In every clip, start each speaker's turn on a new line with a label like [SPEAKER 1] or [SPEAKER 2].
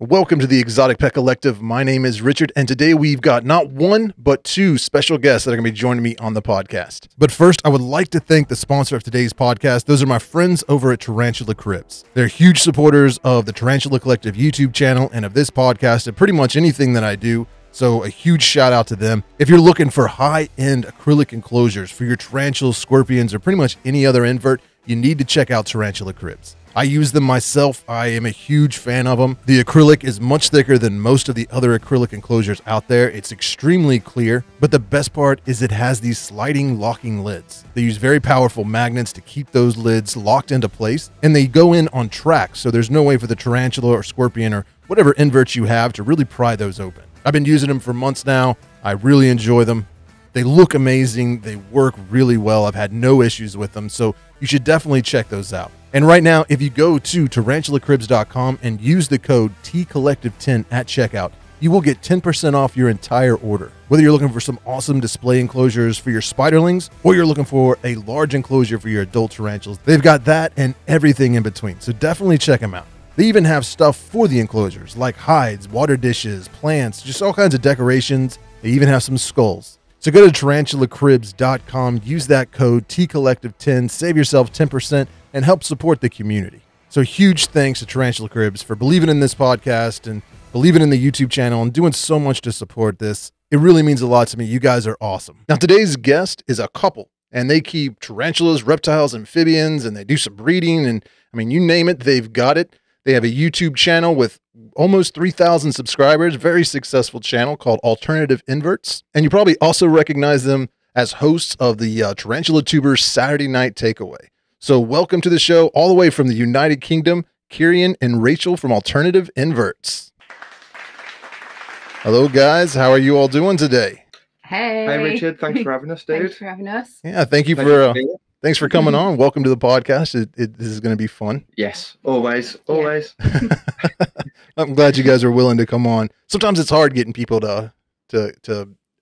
[SPEAKER 1] Welcome to the Exotic Pet Collective. My name is Richard, and today we've got not one, but two special guests that are going to be joining me on the podcast. But first, I would like to thank the sponsor of today's podcast. Those are my friends over at Tarantula Cribs. They're huge supporters of the Tarantula Collective YouTube channel and of this podcast and pretty much anything that I do. So a huge shout out to them. If you're looking for high-end acrylic enclosures for your tarantulas, scorpions, or pretty much any other invert, you need to check out Tarantula Cribs. I use them myself. I am a huge fan of them. The acrylic is much thicker than most of the other acrylic enclosures out there. It's extremely clear, but the best part is it has these sliding locking lids. They use very powerful magnets to keep those lids locked into place, and they go in on tracks, so there's no way for the tarantula or scorpion or whatever inverts you have to really pry those open. I've been using them for months now. I really enjoy them. They look amazing. They work really well. I've had no issues with them, so you should definitely check those out. And right now, if you go to tarantulacribs.com and use the code TCollective10 at checkout, you will get 10% off your entire order. Whether you're looking for some awesome display enclosures for your spiderlings or you're looking for a large enclosure for your adult tarantulas, they've got that and everything in between. So definitely check them out. They even have stuff for the enclosures like hides, water dishes, plants, just all kinds of decorations. They even have some skulls. So go to tarantulacribs.com, use that code TCollective10, save yourself 10%, and help support the community. So huge thanks to Tarantula Cribs for believing in this podcast and believing in the YouTube channel and doing so much to support this. It really means a lot to me. You guys are awesome. Now, today's guest is a couple, and they keep tarantulas, reptiles, amphibians, and they do some breeding, and I mean, you name it, they've got it. They have a YouTube channel with almost 3,000 subscribers, very successful channel called Alternative Inverts. And you probably also recognize them as hosts of the Tarantula Tubers Saturday Night Takeaway. So welcome to the show all the way from the United Kingdom, Kieran and Rachael from Alternative Inverts. Hello, guys. How are you all doing today?
[SPEAKER 2] Hey.
[SPEAKER 3] Hey, Richard. Thanks for having us, dude.
[SPEAKER 2] Thanks for having us.
[SPEAKER 1] Yeah, thanks for coming on. Welcome to the podcast. This is going to be fun.
[SPEAKER 3] Yes, always.
[SPEAKER 1] I'm glad you guys are willing to come on. Sometimes it's hard getting people to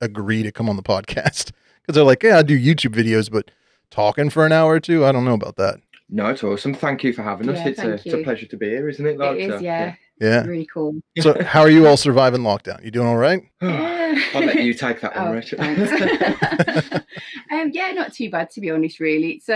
[SPEAKER 1] agree to come on the podcast because they're like, yeah, I do YouTube videos, but talking for an hour or two, I don't know about that.
[SPEAKER 3] No, it's awesome. Thank you for having us. It's a pleasure to be here, isn't it?
[SPEAKER 2] It is, yeah. Really cool.
[SPEAKER 1] So how are you all surviving lockdown? You doing all right?
[SPEAKER 3] I'll let you take that one, Richard.
[SPEAKER 2] Yeah, not too bad, to be honest, really. It's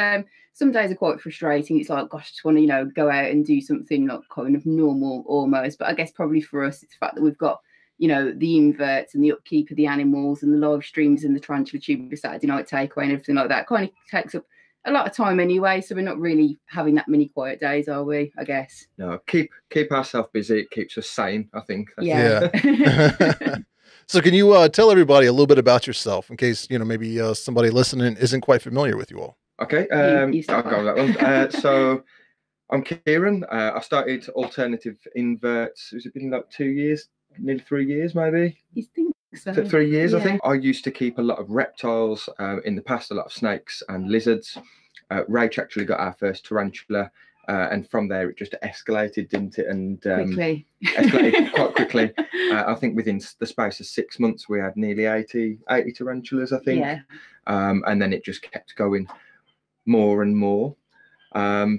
[SPEAKER 2] some days are quite frustrating. It's like, gosh, I just want to, go out and do something like kind of normal almost. But I guess probably for us, it's the fact that we've got, the inverts and the upkeep of the animals and the live streams and the Tarantula Tuber Saturday Night Takeaway and everything like that kind of takes up a lot of time anyway, so we're not really having that many quiet days, are we? I guess.
[SPEAKER 3] No, keep ourselves busy. It keeps us sane, I think.
[SPEAKER 2] Yeah.
[SPEAKER 1] So can you tell everybody a little bit about yourself in case, maybe somebody listening isn't quite familiar with you all?
[SPEAKER 3] Okay, I'll go with that one. So I'm Kieran. I started Alternative Inverts. Has it been like 2 years? Nearly 3 years, maybe?
[SPEAKER 2] You think so?
[SPEAKER 3] 3 years,
[SPEAKER 2] yeah.
[SPEAKER 3] I think. I used to keep a lot of reptiles in the past, a lot of snakes and lizards. Rach actually got our first tarantula, and from there it just escalated, didn't it? And
[SPEAKER 2] quickly.
[SPEAKER 3] Escalated quite quickly. I think within the space of 6 months we had nearly 80 tarantulas, I think.
[SPEAKER 2] Yeah.
[SPEAKER 3] And then it just kept going more and more. My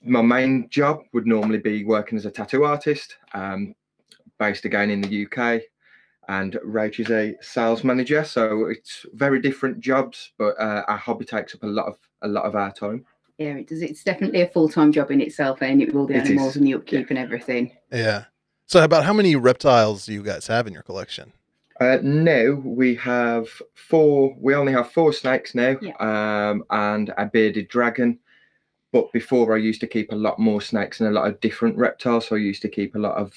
[SPEAKER 3] main job would normally be working as a tattoo artist, based again in the UK. And Rach is a sales manager, so it's very different jobs, but our hobby takes up a lot of our time.
[SPEAKER 2] Yeah, it does. It's definitely a full-time job in itself, and with all the animals and the upkeep and everything.
[SPEAKER 1] Yeah. So about how many reptiles do you guys have in your collection?
[SPEAKER 3] Now we have 4. We only have 4 snakes now, and a bearded dragon. But before I used to keep a lot more snakes and a lot of different reptiles. So I used to keep a lot of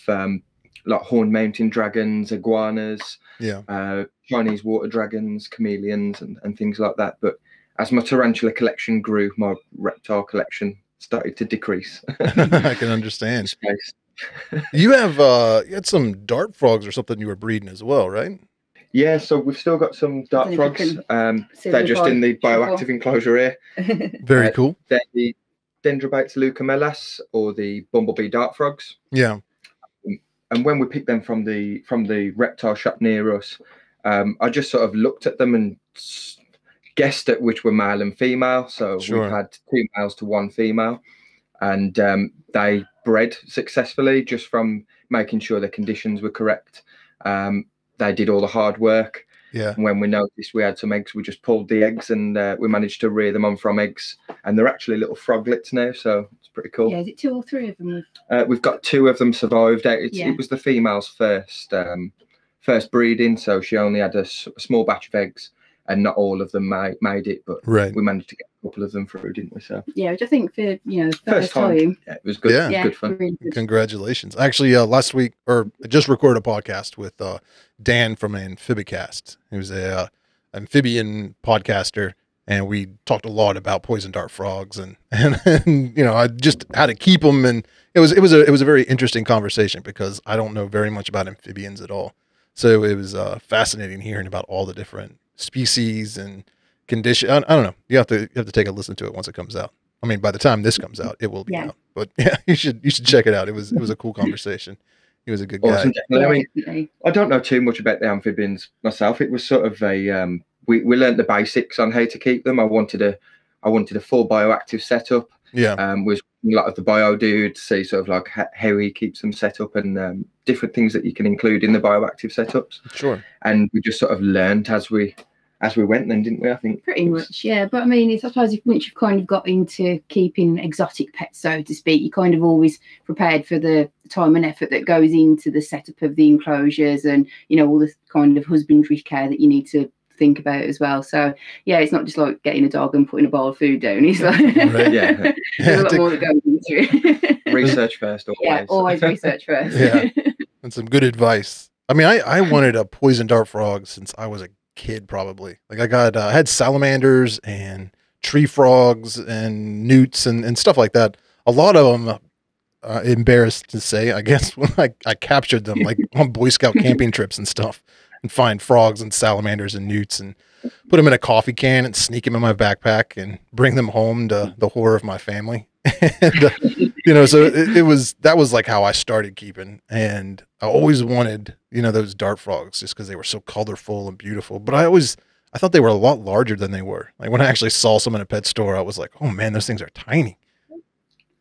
[SPEAKER 3] like horned mountain dragons, iguanas, Chinese water dragons, chameleons, and things like that. But as my tarantula collection grew, my reptile collection started to decrease.
[SPEAKER 1] I can understand. You had some dart frogs or something you were breeding as well, right?
[SPEAKER 3] Yeah, so we've still got some dart frogs. They're just in the bioactive enclosure here.
[SPEAKER 1] Very cool.
[SPEAKER 3] They're the Dendrobates leucomelas, or the bumblebee dart frogs.
[SPEAKER 1] Yeah.
[SPEAKER 3] And when we picked them from the reptile shop near us, I just sort of looked at them and guessed at which were male and female. So we've had 2 males to 1 female, and they bred successfully just from making sure the conditions were correct. They did all the hard work.
[SPEAKER 1] Yeah.
[SPEAKER 3] When we noticed we had some eggs, we just pulled the eggs, and we managed to rear them on from eggs. And they're actually little froglets now, so it's pretty cool.
[SPEAKER 2] Yeah, is it 2 or 3 of them?
[SPEAKER 3] We've got 2 of them survived. It was the female's first breeding, so she only had a small batch of eggs, and not all of them made it, but we managed to get a couple of them through, didn't we? So
[SPEAKER 2] yeah, which I think for first time,
[SPEAKER 3] it was good.
[SPEAKER 1] Yeah,
[SPEAKER 3] good fun.
[SPEAKER 2] Really good.
[SPEAKER 1] Congratulations! Actually, last week, or I just recorded a podcast with Dan from Amphibicast. He was a amphibian podcaster, and we talked a lot about poison dart frogs, and I just how to keep them, and it was a very interesting conversation because I don't know very much about amphibians at all. So it was fascinating hearing about all the different species and condition. I don't know. You have to take a listen to it once it comes out. I mean, by the time this comes out, it will be out. But yeah, you should check it out. It was a cool conversation. He was a good guy.
[SPEAKER 3] I mean, I don't know too much about the amphibians myself. It was sort of a we learned the basics on how to keep them. I wanted a full bioactive setup.
[SPEAKER 1] Yeah.
[SPEAKER 3] Was a lot of the bio dude to see sort of like how he keeps them set up, and different things that you can include in the bioactive setups.
[SPEAKER 1] Sure.
[SPEAKER 3] And we just sort of learned as we went then, didn't we? I think
[SPEAKER 2] pretty much, yeah. But I mean, I suppose once you've kind of got into keeping exotic pets, so to speak, you're kind of always prepared for the time and effort that goes into the setup of the enclosures, and all the kind of husbandry care that you need to think about as well. So yeah, it's not just like getting a dog and putting a bowl of food down. It's like there's a lot more that goes into it.
[SPEAKER 3] Research first, always.
[SPEAKER 2] Yeah, always research first.
[SPEAKER 1] Yeah, and some good advice. I mean, I wanted a poison dart frog since I was a kid, probably. Like I had salamanders and tree frogs and newts and stuff like that. A lot of them, embarrassed to say, I guess, when I captured them like on Boy Scout camping trips and stuff, and find frogs and salamanders and newts and put them in a coffee can and sneak them in my backpack and bring them home to the horror of my family. And, so that was like how I started keeping. And I always wanted, those dart frogs just because they were so colorful and beautiful. But I thought they were a lot larger than they were. Like when I actually saw some in a pet store, I was like, oh man, those things are tiny.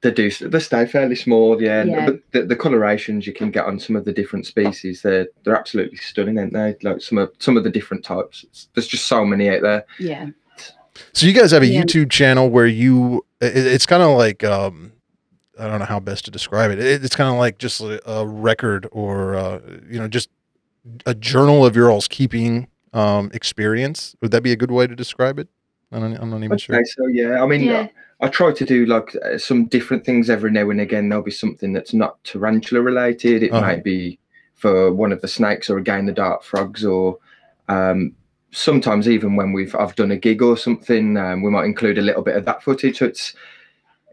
[SPEAKER 3] They stay fairly small, yeah. But the colorations you can get on some of the different species, they're absolutely stunning, aren't they? Like some of the different types. There's just so many out there.
[SPEAKER 2] Yeah.
[SPEAKER 1] So you guys have a YouTube channel where it's kind of like I don't know how best to describe it. It's kind of like just a record or just a journal of your all's keeping experience. Would that be a good way to describe it? I'm not even sure.
[SPEAKER 3] So yeah, I mean, I try to do like some different things every now and again. There'll be something that's not tarantula related. It might be for one of the snakes, or again the dart frogs, or sometimes even when I've done a gig or something, we might include a little bit of that footage. So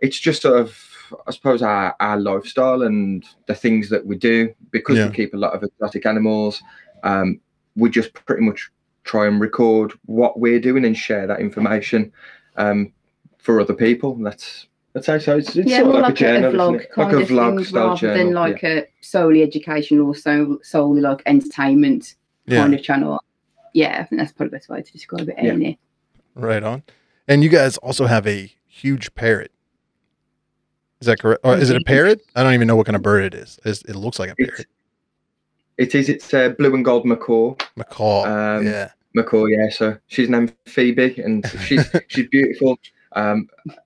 [SPEAKER 3] it's just sort of, I suppose, our lifestyle and the things that we do, because we keep a lot of exotic animals. We just pretty much try and record what we're doing and share that information for other people. That's how so. It's sort of like a journal,
[SPEAKER 2] vlog,
[SPEAKER 3] like a vlog style
[SPEAKER 2] rather
[SPEAKER 3] journal,
[SPEAKER 2] than like a solely educational or solely like entertainment kind of channel. Yeah, I think that's probably the best way to describe it. Ain't it?
[SPEAKER 1] Right on. And you guys also have a huge parrot. Is that correct? Or is it a parrot? I don't even know what kind of bird it is. It looks like a parrot.
[SPEAKER 3] It is. It's a blue and gold macaw. Macaw, yeah. So she's an amphibia, and she's beautiful.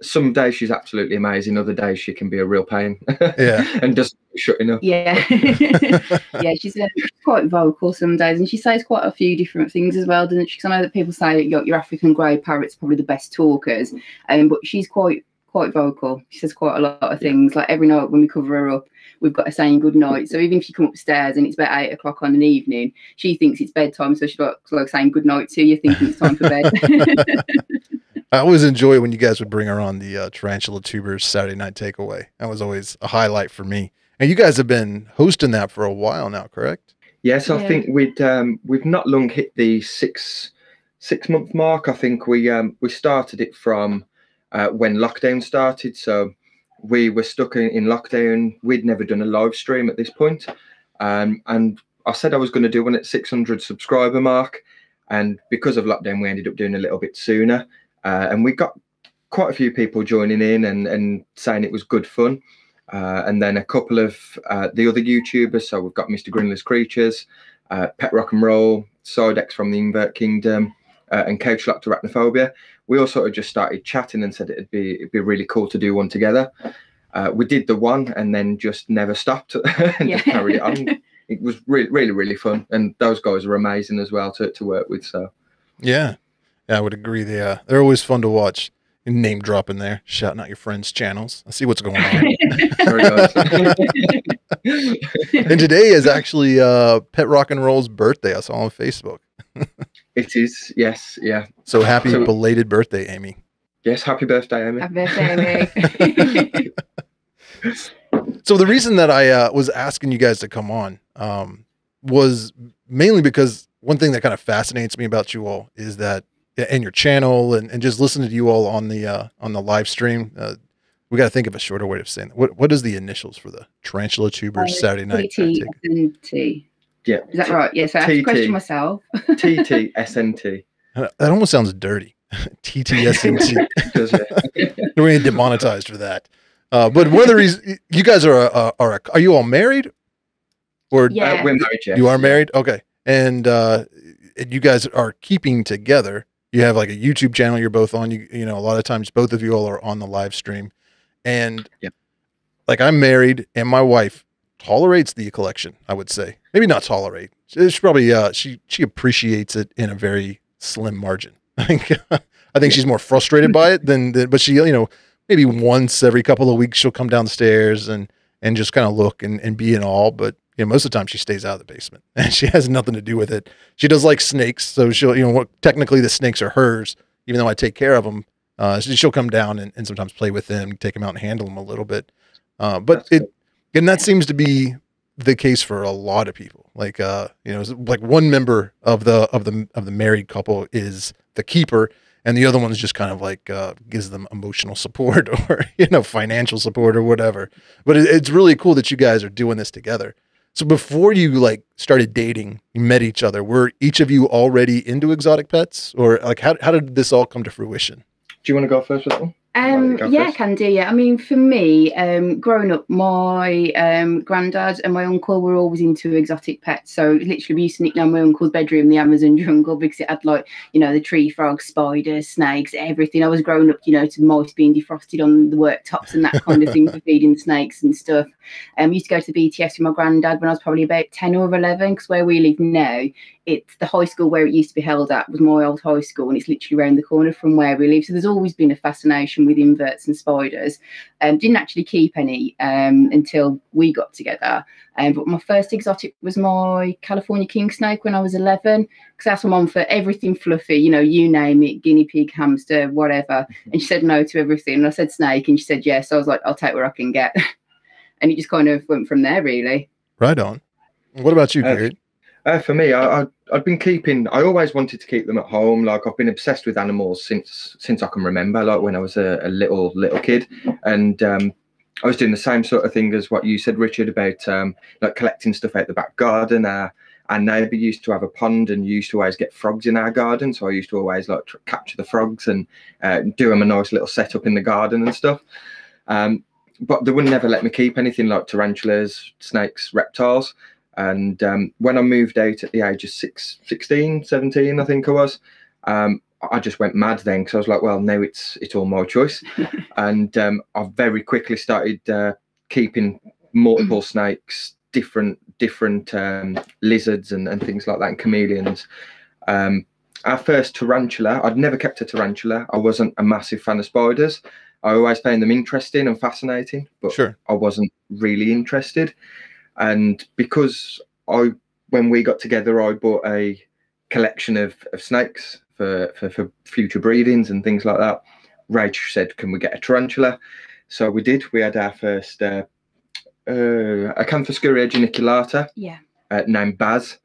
[SPEAKER 3] Some days she's absolutely amazing. Other days she can be a real pain. And just shutting up.
[SPEAKER 2] Yeah. Yeah, she's quite vocal some days, and she says quite a few different things as well, doesn't she? Because I know that people say that your African grey parrot's probably the best talkers, but she's quite vocal. She says quite a lot of things. Like every night when we cover her up, we've got her saying good night. So even if you come upstairs and it's about 8 o'clock on an evening, she thinks it's bedtime. So she's like saying good night to you, thinking it's time for bed.
[SPEAKER 1] I always enjoy when you guys would bring her on the Tarantula Tubers Saturday Night Takeaway. That was always a highlight for me. And you guys have been hosting that for a while now, correct?
[SPEAKER 3] Yes, I think we've not long hit the six month mark. I think we started it from when lockdown started. So we were stuck in lockdown. We'd never done a live stream at this point. And I said I was going to do one at 600 subscriber mark, and because of lockdown, we ended up doing a little bit sooner, and we got quite a few people joining in and saying it was good fun. And then a couple of the other YouTubers, so we've got Mr. Grinless Creatures, Pet Rock and Roll, Sidex from the Invert Kingdom, and Couch Locked Arachnophobia. We all sort of just started chatting and said it'd be really cool to do one together. We did the one and then just never stopped and just carried it on. It was really fun, and those guys are amazing as well to work with. So
[SPEAKER 1] yeah, I would agree. They're always fun to watch. Name dropping there, shouting out your friends' channels. I see what's going on.
[SPEAKER 3] Sorry, guys.
[SPEAKER 1] And today is actually Pet Rock and Roll's birthday. I saw on Facebook.
[SPEAKER 3] It is, yes, yeah.
[SPEAKER 1] So happy belated birthday, Amy.
[SPEAKER 3] Yes, happy birthday, Amy.
[SPEAKER 2] Happy birthday, Amy.
[SPEAKER 1] So the reason that I was asking you guys to come on was mainly because one thing that kind of fascinates me about you all is that, and your channel, and just listening to you all on the live stream, we got to think of a shorter way of saying that. What is the initials for the Tarantula Tubers Saturday Night?
[SPEAKER 2] TTSNT.
[SPEAKER 3] Yeah.
[SPEAKER 2] Is that right? Yes. I have to question myself.
[SPEAKER 3] TTSNT.
[SPEAKER 1] That almost sounds dirty. TTSNT. We're getting demonetized for that. But one of the reasons you guys are you all married? Or
[SPEAKER 2] yeah,
[SPEAKER 3] we're married. Yes.
[SPEAKER 1] You are married? Okay. And you guys are keeping together. You have like a YouTube channel you're both on. You know, a lot of times both of you all are on the live stream. And like I'm married and my wife tolerates the collection, I would say. Maybe not tolerate. She probably she appreciates it in a very slim margin. I think she's more frustrated by it than but she, you know, maybe once every couple of weeks she'll come downstairs and just kind of look and be in awe. But you know, most of the time she stays out of the basement and she has nothing to do with it. She does like snakes. So she'll, you know, technically the snakes are hers, even though I take care of them. She'll come down and sometimes play with them, take them out and handle them a little bit. But that seems to be the case for a lot of people. Like, you know, like one member of the married couple is the keeper, and the other one's just kind of like gives them emotional support or, you know, financial support or whatever. But it's really cool that you guys are doing this together. So before you like started dating, you met each other, were each of you already into exotic pets, or like how did this all come to fruition?
[SPEAKER 3] Do you want to go first with that one?
[SPEAKER 2] Yeah, I can do. Yeah, I mean, for me, growing up, my granddad and my uncle were always into exotic pets. So literally, we used to nickname my uncle's bedroom the Amazon jungle because it had, like, you know, the tree frogs, spiders, snakes, everything. I was growing up, you know, to mice being defrosted on the worktops and that kind of thing for feeding snakes and stuff. I used to go to the BTS with my granddad when I was probably about 10 or 11, because where we live now, it's the high school where it used to be held at was my old high school, and it's literally around the corner from where we live. So there's always been a fascination with inverts and spiders. Didn't actually keep any until we got together. But my first exotic was my California king snake when I was 11, because that's my mum for everything fluffy, you know, you name it, guinea pig, hamster, whatever. And she said no to everything. And I said snake, and she said yes. So I was like, I'll take what I can get. And it just kind of went from there, really.
[SPEAKER 1] Right on. What about you, Kieran?
[SPEAKER 3] For me, I've been keeping. I always wanted to keep them at home. Like, I've been obsessed with animals since I can remember. Like when I was a little kid, and I was doing the same sort of thing as what you said, Richard, about like collecting stuff out the back garden. Our neighbour used to have a pond and used to always get frogs in our garden, so I used to always like capture the frogs and do them a nice little setup in the garden and stuff. But they would never let me keep anything like tarantulas, snakes, reptiles. And when I moved out at the age of 16, 17, I think I was, I just went mad then, because I was like, well, now it's all my choice. And I very quickly started keeping multiple snakes, different lizards and things like that, and chameleons. Our first tarantula, I'd never kept a tarantula. I wasn't a massive fan of spiders. I always found them interesting and fascinating, but sure, I wasn't really interested. And because when we got together, I bought a collection of snakes for future breedings and things like that. Rachel said, can we get a tarantula? So we did. We had our first Acanthoscuria geniculata, named Baz.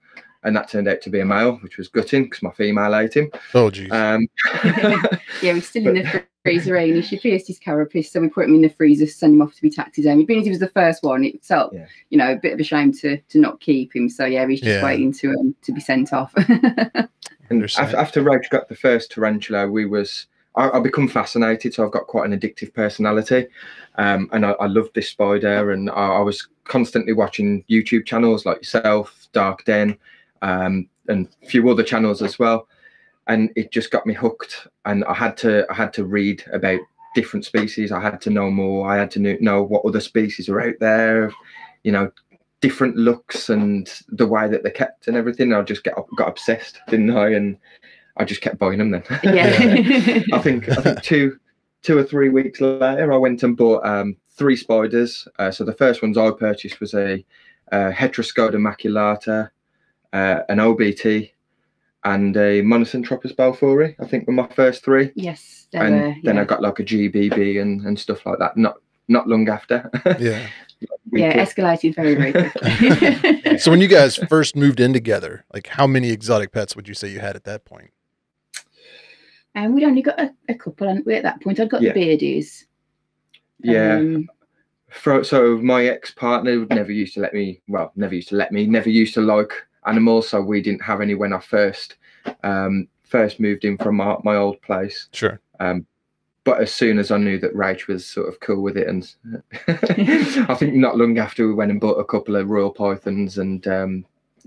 [SPEAKER 3] and that turned out to be a male, which was gutting because my female ate him.
[SPEAKER 1] Oh, geez.
[SPEAKER 2] Yeah, he's still in the freezer. He pierced his carapace, so we put him in the freezer, send him off to be taxidermied. Being as he was the first one, it felt, you know, a bit of a shame to not keep him. So yeah, he's just waiting to be sent off.
[SPEAKER 3] And after Rach got the first tarantula, I've become fascinated. So I've got quite an addictive personality, and I loved this spider, and I was constantly watching YouTube channels like yourself, Dark Den, and a few other channels as well. And it just got me hooked, and I had to read about different species. I had to know more. I had to know what other species are out there, you know, different looks and the way that they're kept and everything. I just got obsessed, didn't I? And I just kept buying them then.
[SPEAKER 2] Yeah.
[SPEAKER 3] I think 2 or 3 weeks later, I went and bought 3 spiders. So the first ones I purchased was a Heteroscoda maculata, an OBT, and a Monocentropus balfouri. I think were my first 3.
[SPEAKER 2] Yes.
[SPEAKER 3] Then I got like a GBB and stuff like that. Not long after.
[SPEAKER 2] Yeah. Yeah, escalated very, very quickly.
[SPEAKER 1] So when you guys first moved in together, like how many exotic pets would you say you had at that point?
[SPEAKER 2] And we'd only got a couple, and at that point I'd got the beardies.
[SPEAKER 3] Yeah. So my ex-partner never used to like animals, so we didn't have any when I first moved in from my old place.
[SPEAKER 1] Sure.
[SPEAKER 3] But as soon as I knew that Rach was sort of cool with it, and I think not long after we went and bought a couple of royal pythons, and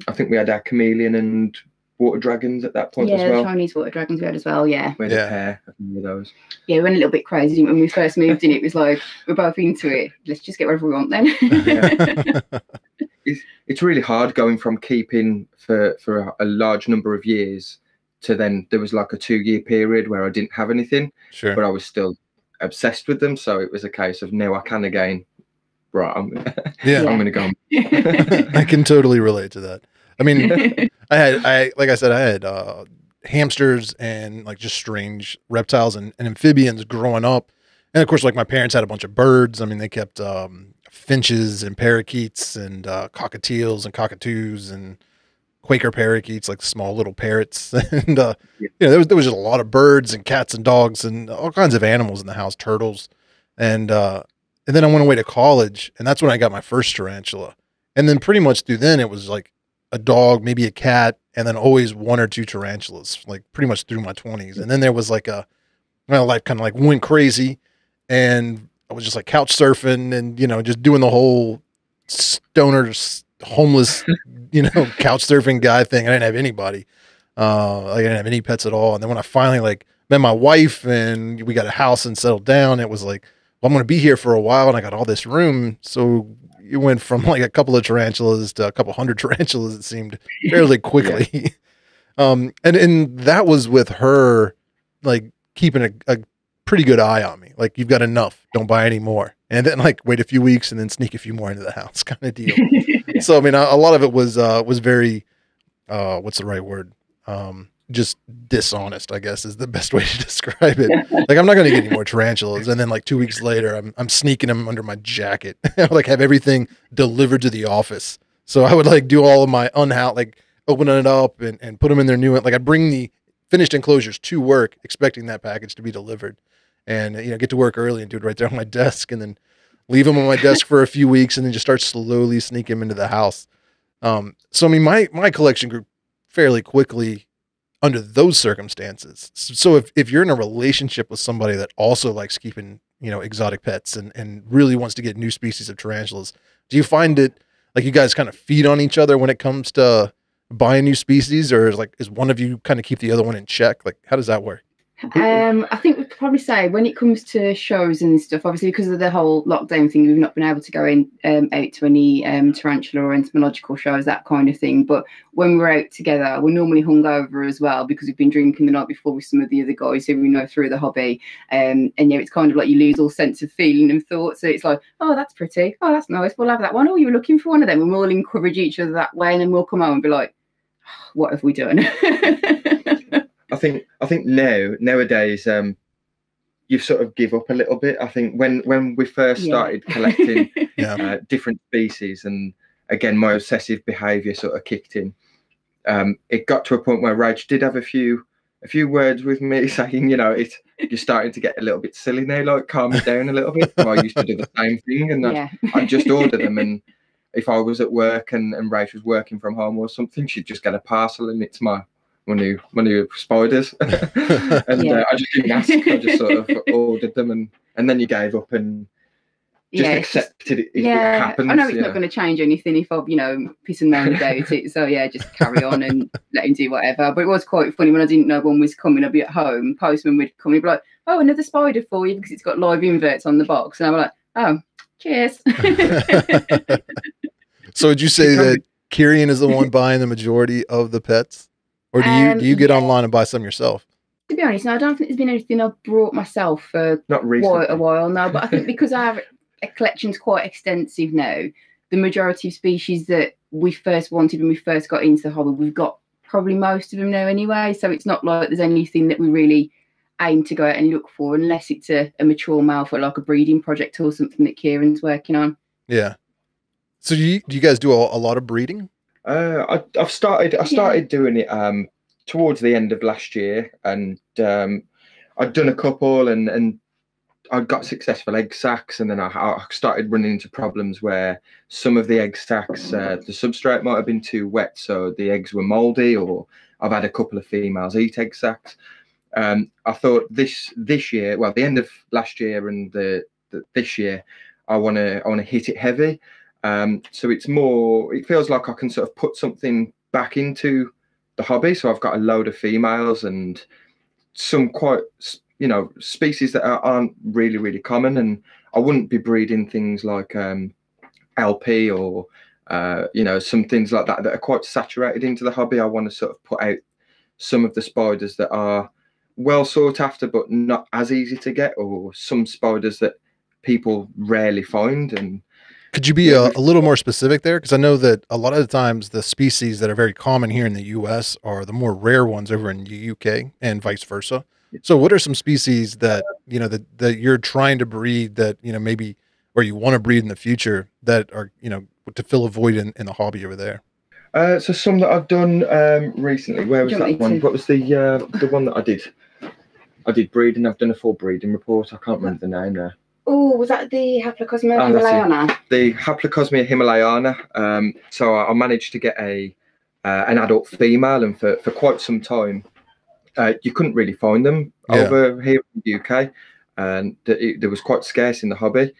[SPEAKER 3] I think we had our chameleon and water dragons at that point as well.
[SPEAKER 2] Yeah, the Chinese water dragons we had as well, yeah.
[SPEAKER 3] We had a pair of those.
[SPEAKER 2] Yeah, we went a little bit crazy when we first moved in. It was like, we're both into it. Let's just get whatever we want then.
[SPEAKER 3] It's really hard going from keeping for a large number of years to then there was like a 2-year period where I didn't have anything, but I was still obsessed with them. So it was a case of now I can again. Right, I'm going to go.
[SPEAKER 1] I can totally relate to that. I mean, I had hamsters and like just strange reptiles and amphibians growing up, and of course, like my parents had a bunch of birds. I mean, they kept finches and parakeets and cockatiels and cockatoos and Quaker parakeets, like small little parrots, and you know, there was just a lot of birds and cats and dogs and all kinds of animals in the house, turtles, and then I went away to college, and that's when I got my first tarantula, and then pretty much through then it was like a dog, maybe a cat, and then always 1 or 2 tarantulas, like pretty much through my 20s, and then there was like my life kind of like went crazy, and I was just like couch surfing and, you know, just doing the whole stoner homeless, you know, couch surfing guy thing. I didn't have anybody. I didn't have any pets at all. And then when I finally like met my wife and we got a house and settled down, it was like, well, I'm going to be here for a while, and I got all this room. So it went from like a couple of tarantulas to a couple hundred tarantulas, it seemed, fairly quickly. And that was with her like keeping a pretty good eye on me. Like, you've got enough, don't buy any more. And then like wait a few weeks and then sneak a few more into the house kind of deal. So, I mean, a lot of it was very, what's the right word? Just dishonest, I guess is the best way to describe it. Like, I'm not going to get any more tarantulas. And then like 2 weeks later, I'm sneaking them under my jacket. I would like have everything delivered to the office. So I would like do all of my like opening it up and put them in their new, like I'd bring the finished enclosures to work, expecting that package to be delivered, and, you know, get to work early and do it right there on my desk, and then leave them on my desk for a few weeks, and then just start slowly sneaking them into the house. So, I mean, my collection grew fairly quickly under those circumstances. So if you're in a relationship with somebody that also likes keeping, you know, exotic pets and really wants to get new species of tarantulas, do you find it like you guys kind of feed on each other when it comes to buying new species, or is one of you kind of keep the other one in check? Like, how does that work?
[SPEAKER 2] I think we'd probably say when it comes to shows and stuff, obviously because of the whole lockdown thing, we've not been able to go out to any tarantula or entomological shows, that kind of thing. But when we're out together, we're normally hungover as well, because we've been drinking the night before with some of the other guys who we know through the hobby. And yeah, it's kind of like you lose all sense of feeling and thought. So it's like, oh, that's pretty. Oh, that's nice. We'll have that one. Oh, you were looking for one of them. And we'll all encourage each other that way. And then we'll come home and be like, what have we done?
[SPEAKER 3] I think nowadays you sort of give up a little bit. I think when we first started collecting different species, and again my obsessive behaviour sort of kicked in. it got to a point where Rach did have a few words with me saying, you know, you're starting to get a little bit silly now, like calm it down a little bit. So I used to do the same thing, and I'd just order them, and if I was at work and Rach was working from home or something, she'd just get a parcel, and it's my new spiders. And I just didn't ask. I just sort of ordered them, and then you gave up and just accepted it. It happens.
[SPEAKER 2] I know it's not going to change anything if I, you know, piss and moan about it. So yeah, just carry on and let him do whatever. But it was quite funny when I didn't know one was coming. I'd be at home, postman would come, he'd be like, "Oh, another spider for you," because it's got live inverts on the box, and I'm like, "Oh, cheers."
[SPEAKER 1] So would you say that Kieran is the one buying the majority of the pets, or do you get online and buy some yourself?
[SPEAKER 2] To be honest, no, I don't think there's been anything I've brought myself for quite a while now. But I think because our collection's quite extensive now, the majority of species that we first wanted when we first got into the hobby, we've got probably most of them now anyway. So it's not like there's anything that we really aim to go out and look for, unless it's a mature male for like a breeding project or something that Kieran's working on.
[SPEAKER 1] Yeah. So do you guys do a lot of breeding?
[SPEAKER 3] I started doing it towards the end of last year, and I'd done a couple, and I got successful egg sacs, and then I started running into problems where some of the egg sacs, the substrate might have been too wet, so the eggs were mouldy, or I've had a couple of females eat egg sacs. I thought this year, well, the end of last year and this year, I want to hit it heavy. So it feels like I can sort of put something back into the hobby. So I've got a load of females and some quite, you know, species that aren't really, really common. And I wouldn't be breeding things like LP or, you know, some things like that are quite saturated into the hobby. I want to sort of put out some of the spiders that are well sought after, but not as easy to get, or some spiders that people rarely find. And
[SPEAKER 1] could you be a little more specific there? Because I know that a lot of the times the species that are very common here in the U.S. are the more rare ones over in the U.K. and vice versa. So what are some species that, you know, that you're trying to breed that, you know, maybe, or you want to breed in the future that are, you know, to fill a void in the hobby over there?
[SPEAKER 3] So some that I've done recently. Where was that one? What was the one that I did? I did breeding. I've done a full breeding report. I can't remember the name now.
[SPEAKER 2] Oh, was that the Haplocosmia himalayana?
[SPEAKER 3] The Haplocosmia himalayana. So I managed to get an adult female, and for quite some time, you couldn't really find them over here in the UK, and there was quite scarce in the hobby.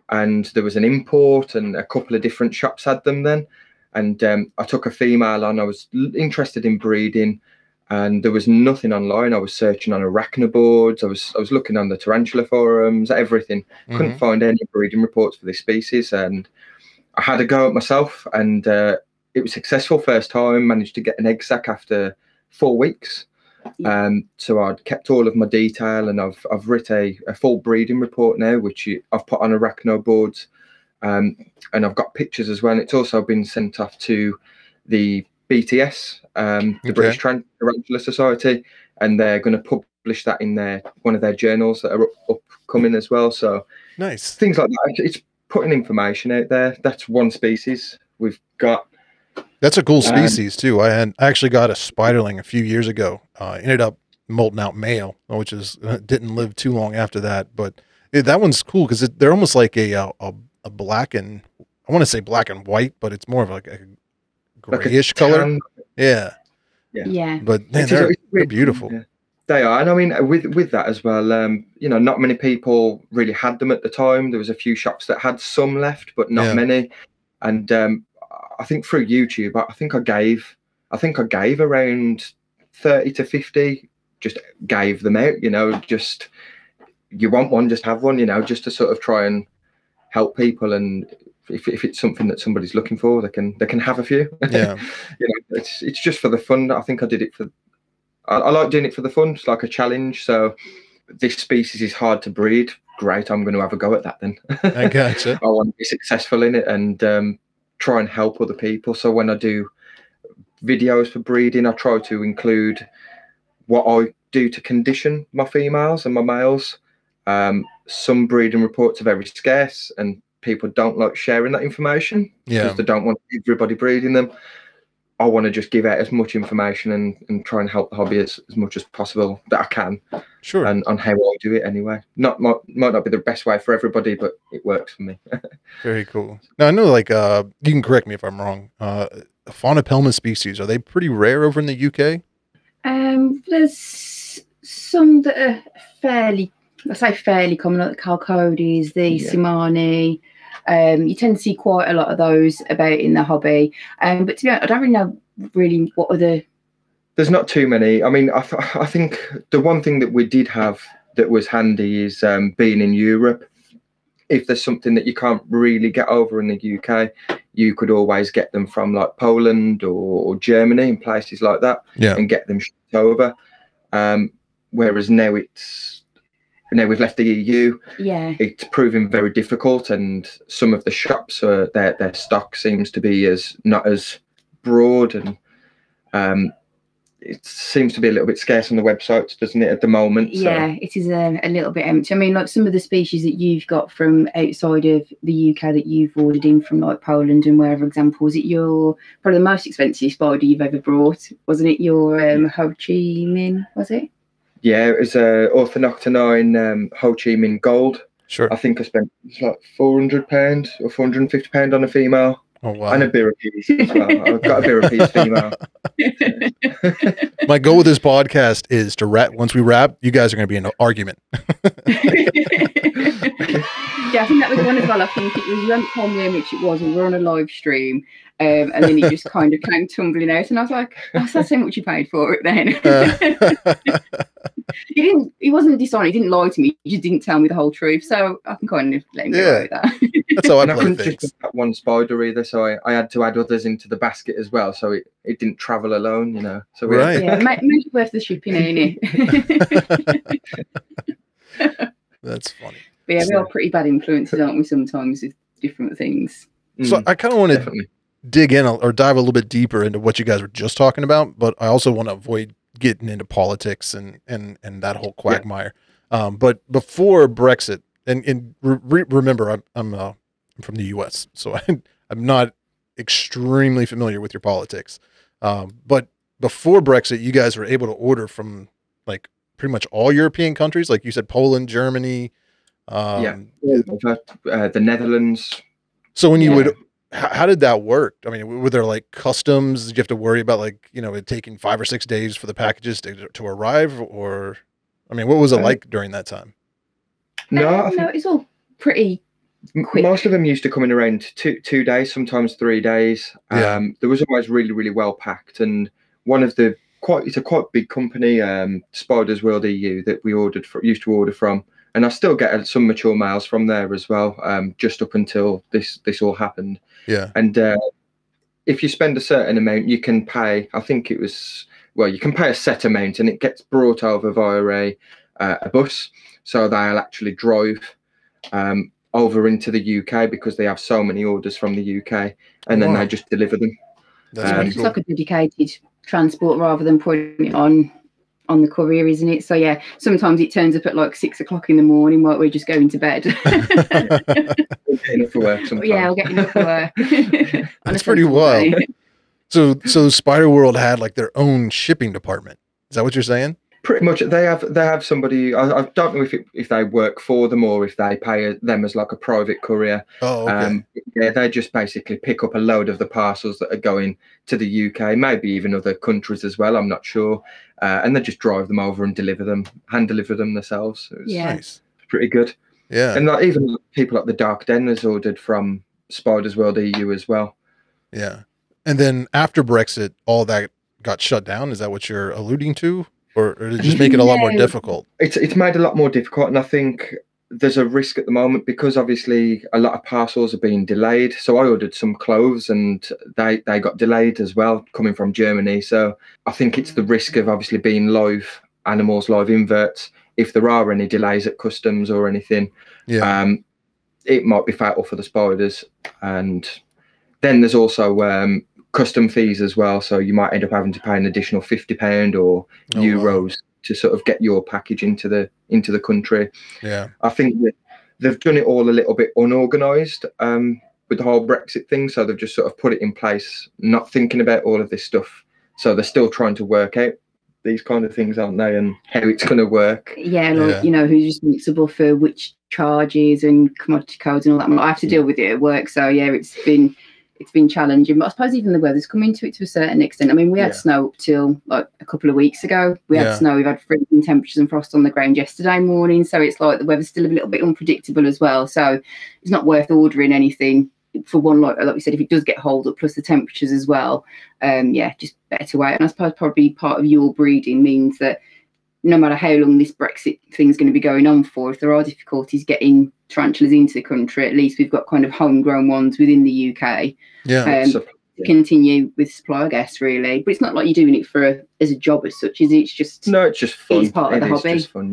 [SPEAKER 3] And there was an import, and a couple of different shops had them then. And I took a female on. I was interested in breeding, and there was nothing online. I was searching on arachnoboards. I was looking on the tarantula forums, everything. Couldn't find any breeding reports for this species, and I had a go at myself, and it was successful first time. Managed to get an egg sac after 4 weeks. So I'd kept all of my detail, and I've written a full breeding report now, which I've put on arachnoboards, and I've got pictures as well. And it's also been sent off to the BTS, the British Tarantula Society, and they're going to publish that in one of their journals that are upcoming as well. So
[SPEAKER 1] nice
[SPEAKER 3] things like that. It's putting information out there. That's one species we've got.
[SPEAKER 1] That's a cool species too. I actually got a spiderling a few years ago. Ended up molting out male, which is didn't live too long after that. But that one's cool because they're almost like a black and, I want to say black and white, but it's more of like a grayish color. Yeah. But man, they're beautiful.
[SPEAKER 3] Yeah. They are, and I mean with that as well. You know, not many people really had them at the time. There was a few shops that had some left, but not many. And I think through YouTube, I think I gave around 30 to 50. Just gave them out. You know, just you want one, just have one. You know, just to sort of try and help people, and if it's something that somebody's looking for, they can have a few.
[SPEAKER 1] Yeah.
[SPEAKER 3] You know, it's just for the fun. I think I did it for. I like doing it for the fun. It's like a challenge. So this species is hard to breed. Great, I'm going to have a go at that then.
[SPEAKER 1] I gotcha.
[SPEAKER 3] I want to be successful in it and try and help other people. So when I do videos for breeding, I try to include what I do to condition my females and my males. Some breeding reports are very scarce, and people don't like sharing that information because they don't want everybody breeding them. I want to just give out as much information and try and help the hobby as much as possible that I can.
[SPEAKER 1] Sure.
[SPEAKER 3] And on how I do it anyway. Might not be the best way for everybody, but it works for me.
[SPEAKER 1] Very cool. Now I know, like, you can correct me if I'm wrong. Faunopelma species, are they pretty rare over in the UK?
[SPEAKER 2] There's some that are fairly common, like the Calcodes, the Simani. You tend to see quite a lot of those about in the hobby. But to be honest, I don't really know what other.
[SPEAKER 3] There's not too many. I mean, I think the one thing that we did have that was handy is being in Europe. If there's something that you can't really get over in the UK, you could always get them from like Poland or Germany and places like that, and get them shipped over. Whereas now we've left the EU. Yeah, it's proving very difficult, and some of the shops their stock seems to be not as broad, and it seems to be a little bit scarce on the websites, doesn't it, at the moment?
[SPEAKER 2] Yeah, it is a little bit empty. I mean, like some of the species that you've got from outside of the UK that you've ordered in from like Poland and wherever, example, was it probably the most expensive spider you've ever brought? Wasn't it your Ho Chi Minh, was it?
[SPEAKER 3] Yeah, it was Orthodoctonine Ho Chi Minh Gold.
[SPEAKER 1] Sure.
[SPEAKER 3] I think I spent like £400 or £450 on a female.
[SPEAKER 1] Oh, wow.
[SPEAKER 3] And a Birapes as well. I've got a Birapes female.
[SPEAKER 1] My goal with this podcast is to wrap. Once we wrap, you guys are going to be in an argument.
[SPEAKER 2] Yeah, I think that was one as well. I think it was, you hadn't told me how much it was, and we were on a live stream, and then it just kind of came tumbling out, and I was like, oh, so that's how much you paid for it then. He wasn't dishonest, he didn't lie to me, he just didn't tell me the whole truth, so I can kind of let him go with that.
[SPEAKER 1] That's how I
[SPEAKER 3] and I couldn't
[SPEAKER 1] things.
[SPEAKER 3] just have one spider either, so I had to add others into the basket as well, so it didn't travel alone, you know. So
[SPEAKER 1] right.
[SPEAKER 2] Yeah, make it worth the shipping, ain't it?
[SPEAKER 1] That's funny.
[SPEAKER 2] But yeah, we are pretty bad influences, aren't we, sometimes with different things.
[SPEAKER 1] So I kind of want to dig in or dive a little bit deeper into what you guys were just talking about, but I also want to avoid getting into politics and that whole quagmire. But before Brexit, and remember, I'm from the U.S., so I'm not extremely familiar with your politics. But before Brexit, you guys were able to order from like pretty much all European countries, like you said, Poland, Germany.
[SPEAKER 3] The Netherlands.
[SPEAKER 1] So when you would, how did that work? I mean, were there like customs? Did you have to worry about like, it taking 5 or 6 days for the packages to arrive? Or, I mean, what was it like during that time?
[SPEAKER 3] No,
[SPEAKER 2] it's all pretty quick.
[SPEAKER 3] Most of them used to come in around 2 days, sometimes 3 days. There was always really, really well packed. And one of it's a quite big company, Spiders World EU, that we used to order from. And I still get some mature males from there as well, just up until this all happened.
[SPEAKER 1] Yeah.
[SPEAKER 3] And if you spend a certain amount, you can pay, I think it was, you can pay a set amount and it gets brought over via a bus. So they'll actually drive over into the UK because they have so many orders from the UK, and then they just deliver them.
[SPEAKER 2] It's like a dedicated transport rather than putting it on the courier, isn't it? So yeah, sometimes it turns up at like 6 o'clock in the morning while we're just going to bed.
[SPEAKER 3] Getting up for work sometimes.
[SPEAKER 2] Yeah, I'll get enough for work.
[SPEAKER 1] That's pretty wild. So Spider World had like their own shipping department. Is that what you're saying?
[SPEAKER 3] Pretty much. They have somebody. I don't know if they work for them or if they pay them as like a private courier.
[SPEAKER 1] Oh, okay.
[SPEAKER 3] They just basically pick up a load of the parcels that are going to the UK, maybe even other countries as well. I'm not sure. And they just drive them over and hand deliver them themselves. It's
[SPEAKER 1] nice.
[SPEAKER 3] Pretty good.
[SPEAKER 1] Yeah.
[SPEAKER 3] And like, even people like the Dark Den has ordered from Spiders World EU as well.
[SPEAKER 1] Yeah. And then after Brexit, all that got shut down. Is that what you're alluding to? Or did it just make it a lot more difficult?
[SPEAKER 3] It's made a lot more difficult, and I think there's a risk at the moment because obviously a lot of parcels are being delayed. So I ordered some clothes and they got delayed as well, coming from Germany. So I think it's the risk of obviously being live animals, live inverts. If there are any delays at customs or anything, it might be fatal for the spiders. And then there's also custom fees as well, so you might end up having to pay an additional £50 or euros to sort of get your package into the country.
[SPEAKER 1] Yeah,
[SPEAKER 3] I think that they've done it all a little bit unorganized. with the whole Brexit thing. So they've just sort of put it in place, not thinking about all of this stuff. So they're still trying to work out these kind of things, aren't they, and how it's going to work.
[SPEAKER 2] Yeah, like, you know, who's responsible for which charges and commodity codes and all that. I have to deal with it at work. So, yeah, it's been challenging. But I suppose even the weather's come into it to a certain extent. I mean, we had snow up till like a couple of weeks ago. We had snow. We've had freezing temperatures and frost on the ground yesterday morning. So it's like the weather's still a little bit unpredictable as well. So it's not worth ordering anything. For one, like we said, if it does get hold up, plus the temperatures as well, just better to wait. And I suppose probably part of your breeding means that no matter how long this Brexit thing's going to be going on for, if there are difficulties getting tarantulas into the country, at least we've got kind of homegrown ones within the UK. To continue with supply, I guess, really. But it's not like you're doing it as a job as such, is it? It's just
[SPEAKER 3] it's just fun.
[SPEAKER 2] It's part of the hobby.
[SPEAKER 3] It's just fun,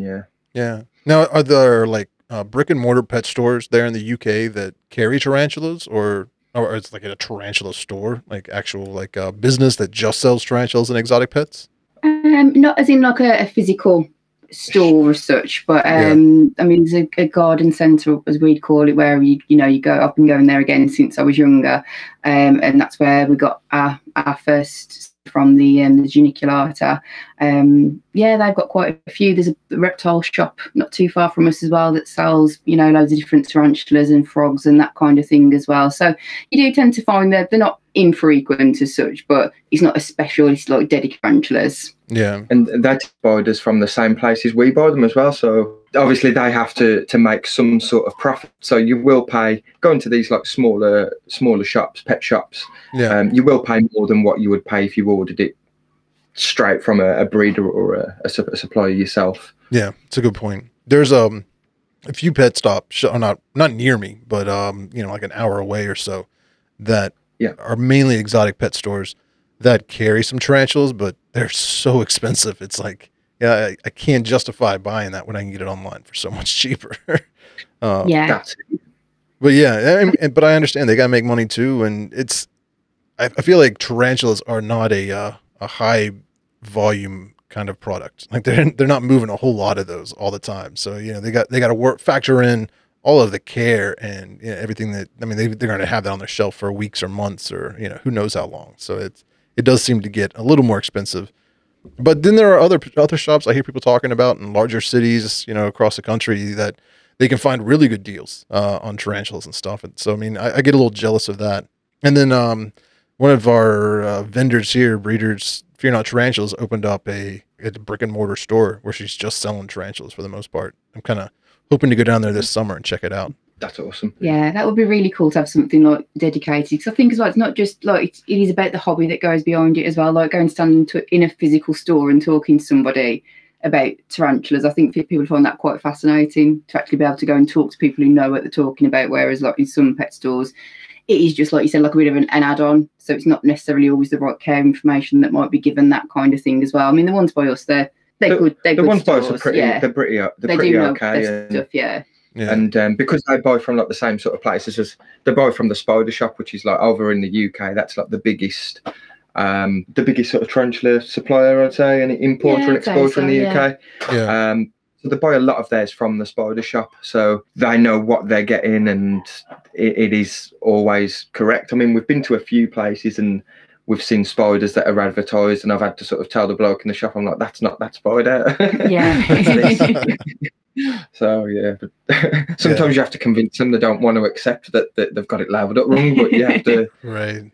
[SPEAKER 1] yeah. Now, are there like brick and mortar pet stores there in the UK that carry tarantulas, or it's like a tarantula store, like actual like a business that just sells tarantulas and exotic pets?
[SPEAKER 2] Not as in like a physical store as such, but I mean, there's a garden centre, as we'd call it, where you go. I've been going there again since I was younger, and that's where we got our first from the geniculata. They've got quite a few. There's a reptile shop not too far from us as well that sells, loads of different tarantulas and frogs and that kind of thing as well. So you do tend to find that they're not infrequent as such, but it's not a specialist like dedicated tarantulas.
[SPEAKER 3] Yeah, and that's spiders from the same places we buy them as well. So obviously they have to make some sort of profit. So you will pay going to these like smaller shops, pet shops. Yeah, you will pay more than what you would pay if you ordered it straight from a breeder or a supplier yourself.
[SPEAKER 1] Yeah, it's a good point. There's a few pet stops, not near me, but like an hour away or so, that are mainly exotic pet stores that carry some tarantulas, but they're so expensive. It's like, I can't justify buying that when I can get it online for so much cheaper. But but I understand they got to make money too. And I feel like tarantulas are not a high volume kind of product. Like they're not moving a whole lot of those all the time. So, they got to factor in all of the care and everything that, I mean, they're going to have that on their shelf for weeks or months or, who knows how long. So it does seem to get a little more expensive. But then there are other shops I hear people talking about in larger cities, across the country, that they can find really good deals on tarantulas and stuff. And so, I mean, I get a little jealous of that. And then one of our vendors here, breeders, Fear Not Tarantulas, opened up a brick and mortar store where she's just selling tarantulas for the most part. I'm kind of hoping to go down there this summer and check it out.
[SPEAKER 3] That's awesome.
[SPEAKER 2] Yeah, that would be really cool to have something like dedicated. Because I think as well, it's not just like it is about the hobby that goes behind it as well. Like going stand in a physical store and talking to somebody about tarantulas. I think people find that quite fascinating to actually be able to go and talk to people who know what they're talking about. Whereas like in some pet stores, it is just like you said, like a bit of an add-on. So it's not necessarily always the right care information that might be given, that kind of thing as well. I mean, the ones by us, they're good. They're the good ones stores. By us are pretty.
[SPEAKER 3] Yeah. They're pretty okay.
[SPEAKER 2] Stuff, yeah.
[SPEAKER 3] Yeah. And because they buy from like the same sort of places as they buy from the Spider Shop, which is like over in the UK, that's like the biggest sort of tarantula supplier, I'd say, and importer and exporter in the UK. Yeah. So they buy a lot of theirs from the Spider Shop, so they know what they're getting, and it is always correct. I mean, we've been to a few places and we've seen spiders that are advertised, and I've had to sort of tell the bloke in the shop, I'm like, that's not that spider.
[SPEAKER 2] Yeah.
[SPEAKER 3] So yeah, but sometimes you have to convince them. They don't want to accept that they've got it labelled up wrong, but you have to.
[SPEAKER 1] Right.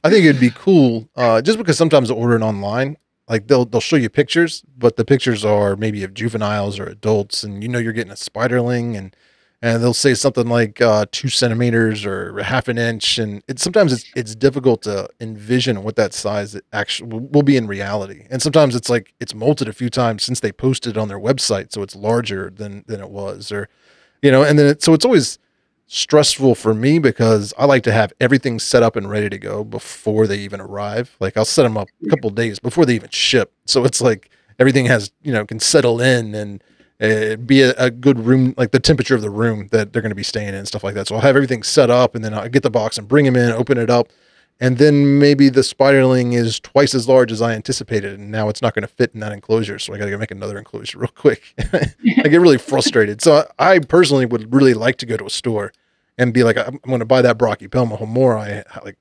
[SPEAKER 1] I think it'd be cool, just because sometimes they order it online, like they'll show you pictures, but the pictures are maybe of juveniles or adults, and you're getting a spiderling, and they'll say something like 2 centimeters or half an inch, and sometimes it's difficult to envision what that size actually will be in reality. And sometimes it's like it's molted a few times since they posted it on their website, so it's larger than it was, or and then so it's always stressful for me because I like to have everything set up and ready to go before they even arrive. Like I'll set them up a couple of days before they even ship, so it's like everything has can settle in and be a good room, like the temperature of the room that they're going to be staying in and stuff like that. So I'll have everything set up, and then I'll get the box and bring them in, open it up. And then maybe the spiderling is twice as large as I anticipated, and now it's not going to fit in that enclosure. So I got to go make another enclosure real quick. I get really frustrated. So I personally would really like to go to a store and be like, I'm going to buy that Brachypelma homori, like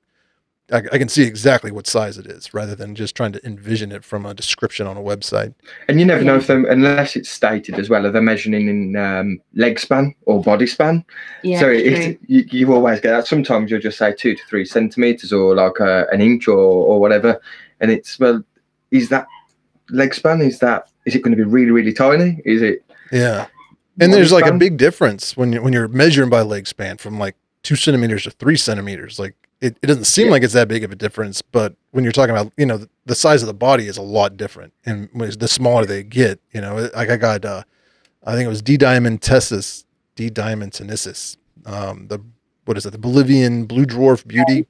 [SPEAKER 1] I can see exactly what size it is rather than just trying to envision it from a description on a website.
[SPEAKER 3] And you never know if them, unless it's stated as well, are they measuring in leg span or body span?
[SPEAKER 2] Yeah,
[SPEAKER 3] so you always get that. Sometimes you'll just say 2 to 3 centimeters or like an inch or whatever. And it's, well, is that leg span? Is it going to be really, really tiny? Is it?
[SPEAKER 1] Yeah. And there's like a big difference when you're measuring by leg span from like 2 centimeters to 3 centimeters. Like it doesn't seem like it's that big of a difference, but when you're talking about, the size of the body is a lot different. And the smaller they get, like I got, I think it was D-diamantensis, the Bolivian blue dwarf beauty.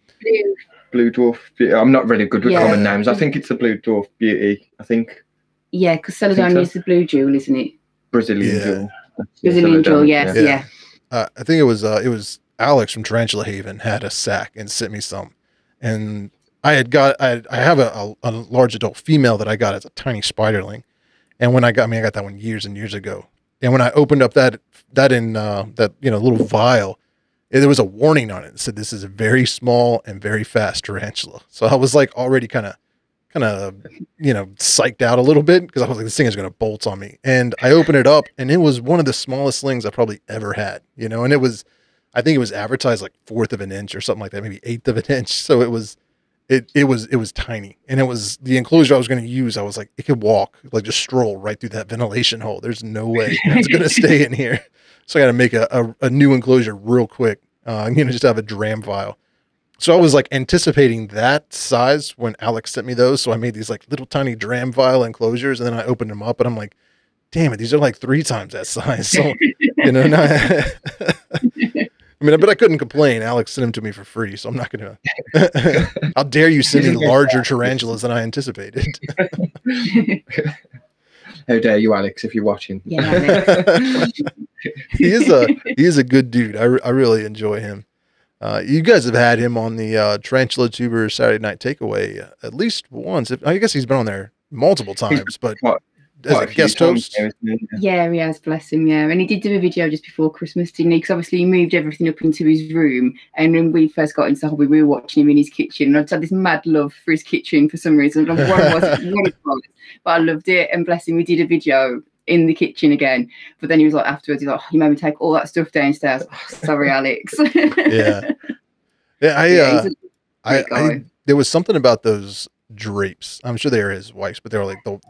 [SPEAKER 3] Blue dwarf beauty. I'm not really good with common names. I think it's the blue dwarf beauty. I think.
[SPEAKER 2] Yeah, because Celadon is the blue jewel, isn't it?
[SPEAKER 3] Brazilian jewel.
[SPEAKER 2] Brazilian jewel, yes, yeah.
[SPEAKER 1] I think it was Alex from Tarantula Haven had a sack and sent me some, and I have a large adult female that I got as a tiny spiderling, and when I got that one years and years ago, and when I opened up that little vial, there was a warning on it that said this is a very small and very fast tarantula. So I was like already kind of psyched out a little bit because I was like, this thing is going to bolt on me. And I opened it up and it was one of the smallest slings I probably ever had, and I think it was advertised like 1/4 of an inch or something like that, maybe 1/8 of an inch. So it was tiny. And it was the enclosure I was going to use. I was like, it could walk, like just stroll right through that ventilation hole. There's no way it's going to stay in here. So I got to make a new enclosure real quick. Just have a dram vial. So I was like anticipating that size when Alex sent me those. So I made these like little tiny dram vial enclosures, and then I opened them up and I'm like, damn it, these are like 3 times that size. So, but I couldn't complain. Alex sent them to me for free, so I'm not going to. How dare you send me larger tarantulas than I anticipated?
[SPEAKER 3] How dare you, Alex, if you're watching.
[SPEAKER 2] Yeah, Alex.
[SPEAKER 1] He is a good dude. I really enjoy him. You guys have had him on the Tarantula Tuber Saturday Night Takeaway at least once. I guess he's been on there multiple times, but as a guest host.
[SPEAKER 2] Yeah, he has, bless him, yeah. And he did do a video just before Christmas, didn't he? Because obviously he moved everything up into his room. And when we first got into the hobby, we were watching him in his kitchen. And I'd had this mad love for his kitchen for some reason. I don't know what it was, but I loved it. And bless him, we did a video in the kitchen again. But then he was like, afterwards, he's like, you made me take all that stuff downstairs. Oh, sorry, Alex.
[SPEAKER 1] Yeah. There was something about those drapes. I'm sure they were his wife's, but they were like the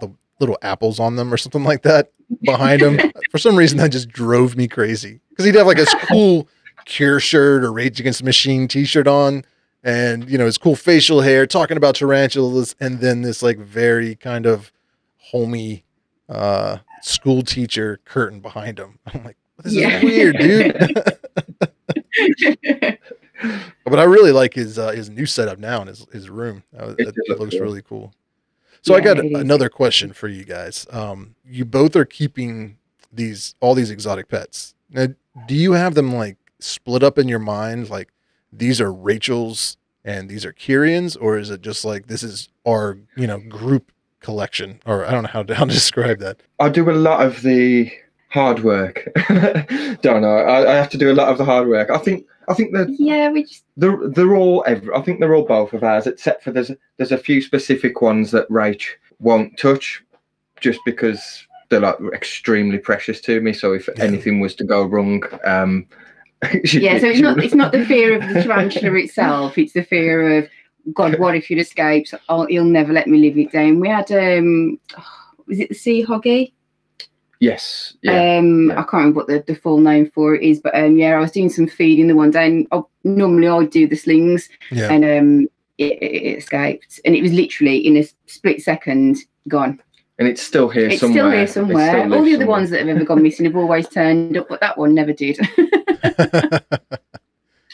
[SPEAKER 1] little apples on them or something like that behind him. For some reason, that just drove me crazy because he'd have like his cool Cure shirt or Rage Against the Machine t-shirt on, and his cool facial hair, talking about tarantulas, and then this like very kind of homey school teacher curtain behind him. I'm like, this is weird, dude. But I really like his new setup now in his room. It looks really cool. So I got another question for you guys. You both are keeping all these exotic pets. Now, do you have them like split up in your mind? Like these are Rachel's and these are Kieran's, or is it just like this is our group collection? Or I don't know how to describe that.
[SPEAKER 3] I do a lot of the hard work. Don't know. I have to do a lot of the hard work. I think that they're all. I think they're all both of ours, except for there's a few specific ones that Rach won't touch, just because they're like extremely precious to me. So if anything was to go wrong, so
[SPEAKER 2] it's not the fear of the tarantula itself. It's the fear of God. What if it escapes? Oh, he'll never let me live it down. We had was it the sea hoggy?
[SPEAKER 3] Yes.
[SPEAKER 2] I can't remember what the full name for it is, but I was doing some feeding the one day, and normally I'd do the slings, and it escaped, and it was literally in a split second gone.
[SPEAKER 3] And it's still here somewhere.
[SPEAKER 2] All the other ones that have ever gone missing have always turned up, but that one never did.
[SPEAKER 3] I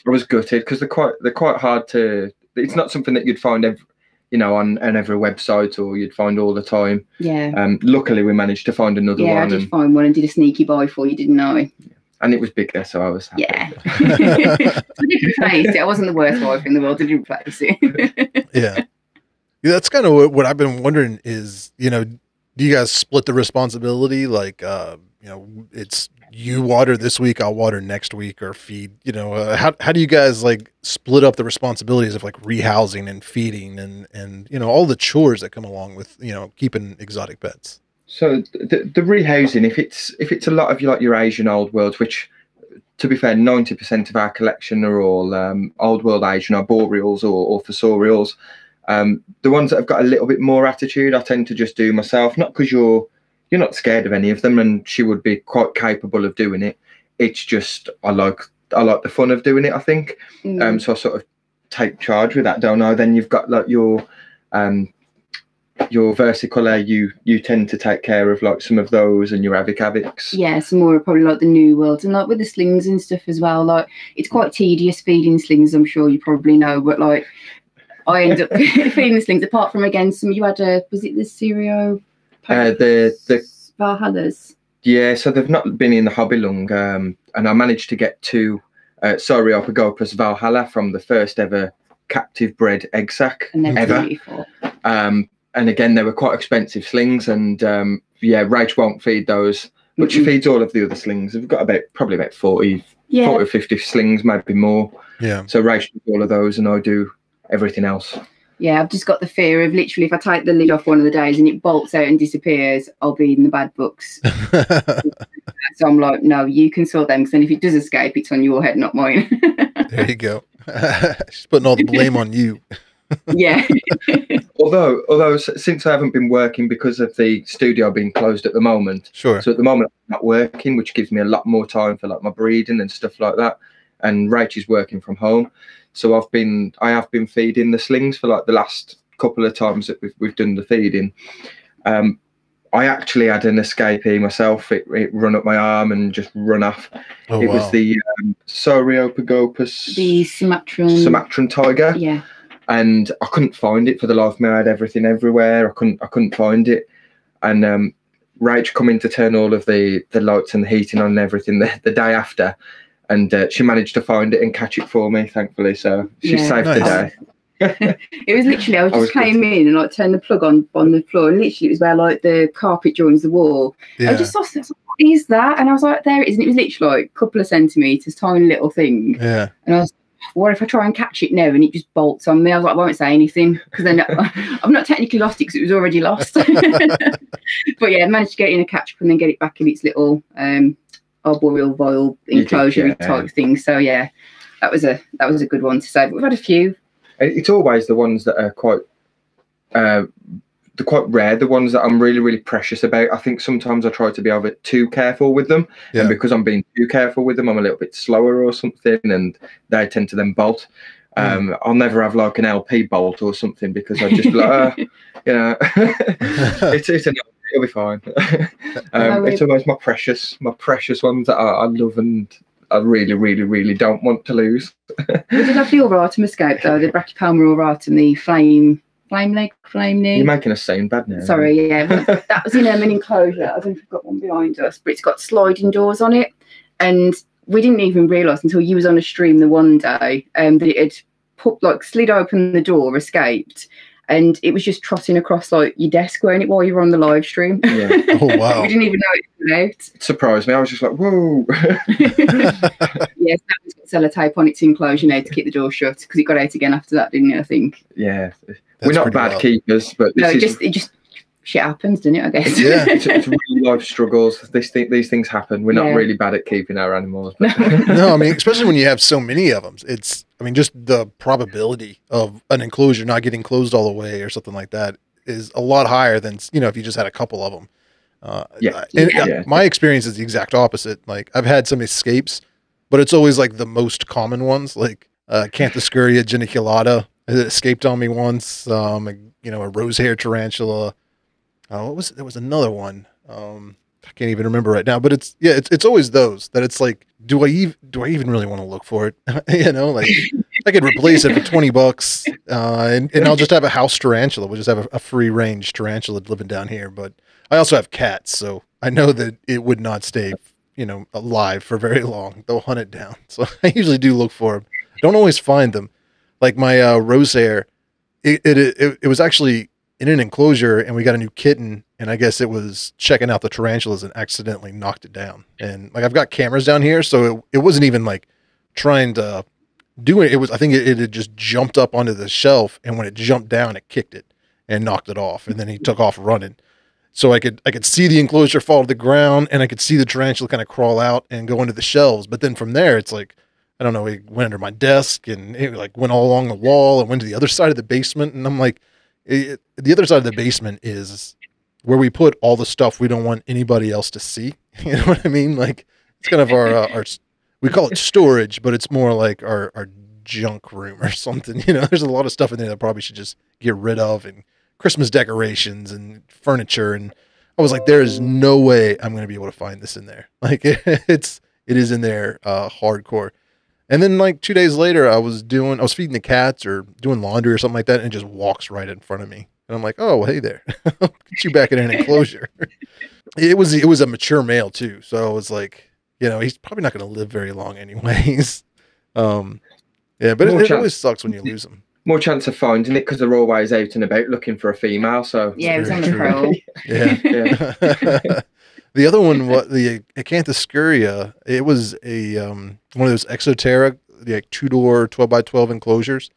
[SPEAKER 3] was gutted because they're quite hard to. It's not something that you'd find on every website or you'd find all the time.
[SPEAKER 2] Yeah.
[SPEAKER 3] Luckily, we managed to find another one.
[SPEAKER 2] Yeah, I did find one and did a sneaky buy for you, didn't I?
[SPEAKER 3] And it was bigger, so I was happy.
[SPEAKER 2] Yeah. I did replace it. I wasn't the worst wife in the world. I did replace it.
[SPEAKER 1] Yeah. That's kind of what I've been wondering is, do you guys split the responsibility? Like, it's you water this week, I'll water next week, or feed, you know, how do you guys like split up the responsibilities of like rehousing and feeding and, you know, all the chores that come along with, you know, keeping exotic pets?
[SPEAKER 3] So the rehousing, if it's a lot of like your Asian old worlds, which to be fair, 90% of our collection are all old world Asian arboreals or fossorials. The ones that have got a little bit more attitude, I tend to just do myself, not because you're not scared of any of them, and she would be quite capable of doing it. It's just I like the fun of doing it, I think. So I sort of take charge with that, don't I? Then you've got like your versicolor, you tend to take care of like some of those, and your avics.
[SPEAKER 2] Yeah, some more are probably like the new worlds, and like with the slings and stuff as well. Like it's quite tedious feeding slings, I'm sure you probably know, but like I end up feeding the slings. Apart from again, some you had was it the Cerio?
[SPEAKER 3] The
[SPEAKER 2] Valhallas.
[SPEAKER 3] Yeah, so they've not been in the hobby long, and I managed to get two Sauropogopas Valhalla from the first ever captive bred egg sac ever.
[SPEAKER 2] Beautiful.
[SPEAKER 3] And again, they were quite expensive slings, and Rach won't feed those, but she feeds all of the other slings. We've got probably about 40 or 50 slings, maybe more.
[SPEAKER 1] Yeah.
[SPEAKER 3] So Rach does all of those, and I do everything else.
[SPEAKER 2] Yeah, I've just got the fear of literally if I take the lid off one of the days and it bolts out and disappears, I'll be in the bad books. So I'm like, no, you can sort them, because then if it does escape, it's on your head, not mine.
[SPEAKER 1] There you go. She's putting all the blame on you.
[SPEAKER 2] Yeah.
[SPEAKER 3] Although since I haven't been working because of the studio being closed at the moment,
[SPEAKER 1] sure.
[SPEAKER 3] So at the moment I'm not working, which gives me a lot more time for like my breeding and stuff like that. And Rach is working from home, so I have been feeding the slings for like the last couple of times that we've done the feeding. I actually had an escapee myself. It run up my arm and just run off.
[SPEAKER 1] Oh,
[SPEAKER 3] it
[SPEAKER 1] wow.
[SPEAKER 3] was the Sauropogopas,
[SPEAKER 2] the
[SPEAKER 3] Sumatran tiger.
[SPEAKER 2] Yeah.
[SPEAKER 3] And I couldn't find it for the life of me. I had everything everywhere. I couldn't find it. And Rach come in to turn all of the lights and the heating on and everything the day after. And she managed to find it and catch it for me, thankfully. So she saved the day.
[SPEAKER 2] It was literally, I just came in and like turned the plug on the floor, and literally it was where like the carpet joins the wall. Yeah. I just saw, what is that? And I was like, there it is. And it was literally like a couple of centimetres, tiny little thing.
[SPEAKER 1] Yeah.
[SPEAKER 2] And I was, what if I try and catch it now and it just bolts on me? I was like, I won't say anything, because then I've not technically lost it because it was already lost. But yeah, I managed to get it in a catch up and then get it back in its little arboreal vial enclosure type thing. So yeah, that was a good one to say. But we've had a few.
[SPEAKER 3] It's always the ones that are quite rare, the ones that I'm really, really precious about. I think sometimes I try to be a bit too careful with them, and because I'm being too careful with them, I'm a little bit slower or something, and they tend to then bolt. I'll never have like an LP bolt or something, because I just like, it's it'll be fine. It's always my precious ones that I love and I really, really, really don't want to lose.
[SPEAKER 2] We did have the auratum escape though, the Brachypalma auratum, the flame knee.
[SPEAKER 3] You're making us sound bad now.
[SPEAKER 2] Sorry, yeah. That was in an enclosure. I don't know if we've got one behind us, but it's got sliding doors on it. And we didn't even realise until you was on a stream the one day that it had slid open the door, escaped, and it was just trotting across like your desk, weren't it, while you were on the live stream?
[SPEAKER 3] Yeah.
[SPEAKER 1] Oh wow.
[SPEAKER 2] We didn't even know it was out.
[SPEAKER 3] It surprised me. I was just like, whoa.
[SPEAKER 2] Yes, that was got sellotape on its enclosure now to keep the door shut, because it got out again after that, didn't it, I think?
[SPEAKER 3] Yeah. We're not bad keepers, but
[SPEAKER 2] it just shit happens, doesn't it, I guess?
[SPEAKER 1] Yeah.
[SPEAKER 3] It's really life struggles. These things happen. We're not really bad at keeping our animals. But.
[SPEAKER 1] No, I mean, especially when you have so many of them. Just the probability of an enclosure not getting closed all the way or something like that is a lot higher than, if you just had a couple of them. My experience is the exact opposite. Like, I've had some escapes, but it's always like the most common ones, like Canthoscuria geniculata. It escaped on me once. A rose-hair tarantula. There was another one. I can't even remember right now, but it's always those that it's like, do I even really want to look for it? Like I could replace it for $20, and I'll just have a house tarantula. We'll just have a free range tarantula living down here. But I also have cats, so I know that it would not stay, alive for very long. They'll hunt it down. So I usually do look for them. Don't always find them. Like my rose hair, it was actually in an enclosure, and we got a new kitten, and I guess it was checking out the tarantulas and accidentally knocked it down. And like, I've got cameras down here, so it wasn't even like trying to do it. It was, I think it had just jumped up onto the shelf, and when it jumped down, it kicked it and knocked it off, and then he took off running. So I could see the enclosure fall to the ground, and I could see the tarantula kind of crawl out and go into the shelves. But then from there, it's like, I don't know, he went under my desk, and it like went all along the wall and went to the other side of the basement. And I'm like, the other side of the basement is where we put all the stuff we don't want anybody else to see. You know what I mean? Like, it's kind of our we call it storage, but it's more like our junk room or something. You know, there's a lot of stuff in there that probably should just get rid of, and Christmas decorations and furniture. And I was like, there is no way I'm going to be able to find this in there. Like, it is in there hardcore. And then like 2 days later, I was feeding the cats or doing laundry or something like that, and it just walks right in front of me. And I'm like, oh, well, hey there, get you back in an enclosure. It was a mature male too. So I was like, you know, he's probably not going to live very long anyways. Yeah, but it always sucks when you lose them.
[SPEAKER 3] More chance of finding it because they're always out and about looking for a female. So
[SPEAKER 2] yeah, it was on the prowl.
[SPEAKER 1] Yeah. The other one, the Acanthoscuria, it was one of those exoteric, like 2-door 12x12 enclosures,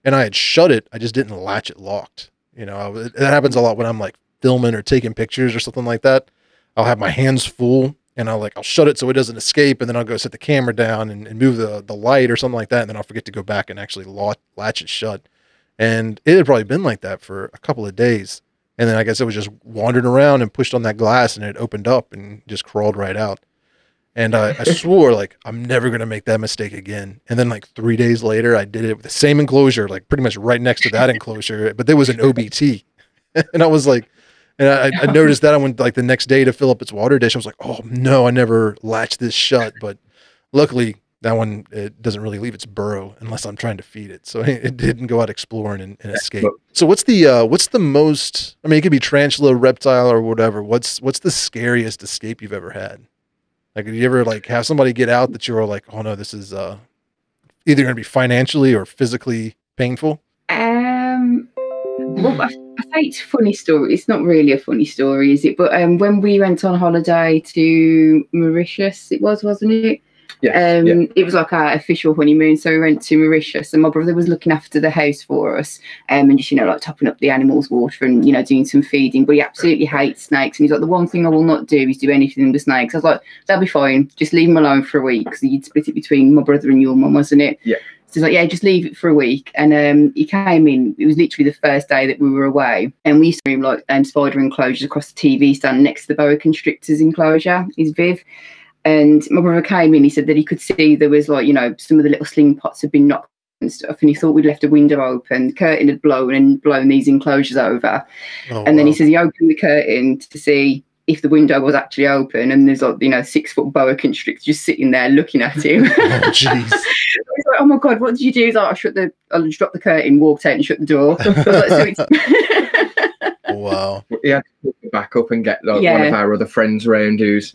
[SPEAKER 1] and I had shut it. I just didn't latch it locked. You know, that happens a lot when I'm like filming or taking pictures or something like that. I'll have my hands full, and I'll shut it so it doesn't escape, and then I'll go set the camera down and move the light or something like that, and then I'll forget to go back and actually latch it shut. And it had probably been like that for a couple of days. And then I guess it was just wandering around and pushed on that glass, and it opened up and just crawled right out. And I swore, like, I'm never going to make that mistake again. And then like 3 days later, I did it with the same enclosure, like pretty much right next to that enclosure, but there was an OBT. And I was like, and I noticed that I went like the next day to fill up its water dish. I was like, oh no, I never latched this shut. But luckily that one, it doesn't really leave its burrow unless I'm trying to feed it. So it didn't go out exploring and escape. So what's the most, I mean, it could be tarantula, reptile, or whatever. What's the scariest escape you've ever had? Like, did you ever like have somebody get out that you were like, oh no, this is either going to be financially or physically painful?
[SPEAKER 2] Well, I say it's a funny story. It's not really a funny story, is it? But when we went on holiday to Mauritius, wasn't it? Yeah, It was like our official honeymoon. So we went to Mauritius, and my brother was looking after the house for us, and just, you know, like topping up the animals' water and, you know, doing some feeding. But he absolutely hates snakes, and he's like, the one thing I will not do is do anything with snakes. I was like, that'll be fine. Just leave him alone for a week, because you'd split it between my brother and your mum, wasn't it?
[SPEAKER 3] Yeah.
[SPEAKER 2] So he's like, yeah, just leave it for a week. And he came in, it was literally the first day that we were away. And we used to do like spider enclosures across the TV stand next to the boa constrictor's enclosure, is Viv. And my brother came in, he said that he could see there was like, you know, some of the little sling pots had been knocked and stuff. And he thought we'd left a window open, the curtain had blown these enclosures over. Oh, and then he says he opened the curtain to see if the window was actually open, and there's like, you know, 6-foot boa constrictor just sitting there looking at him.
[SPEAKER 1] Oh, jeez.
[SPEAKER 2] He's like, oh my God, what did you do? He's like, I just dropped the curtain, walked out and shut the door.
[SPEAKER 3] Wow. He had to back up and get like one of our other friends around who's,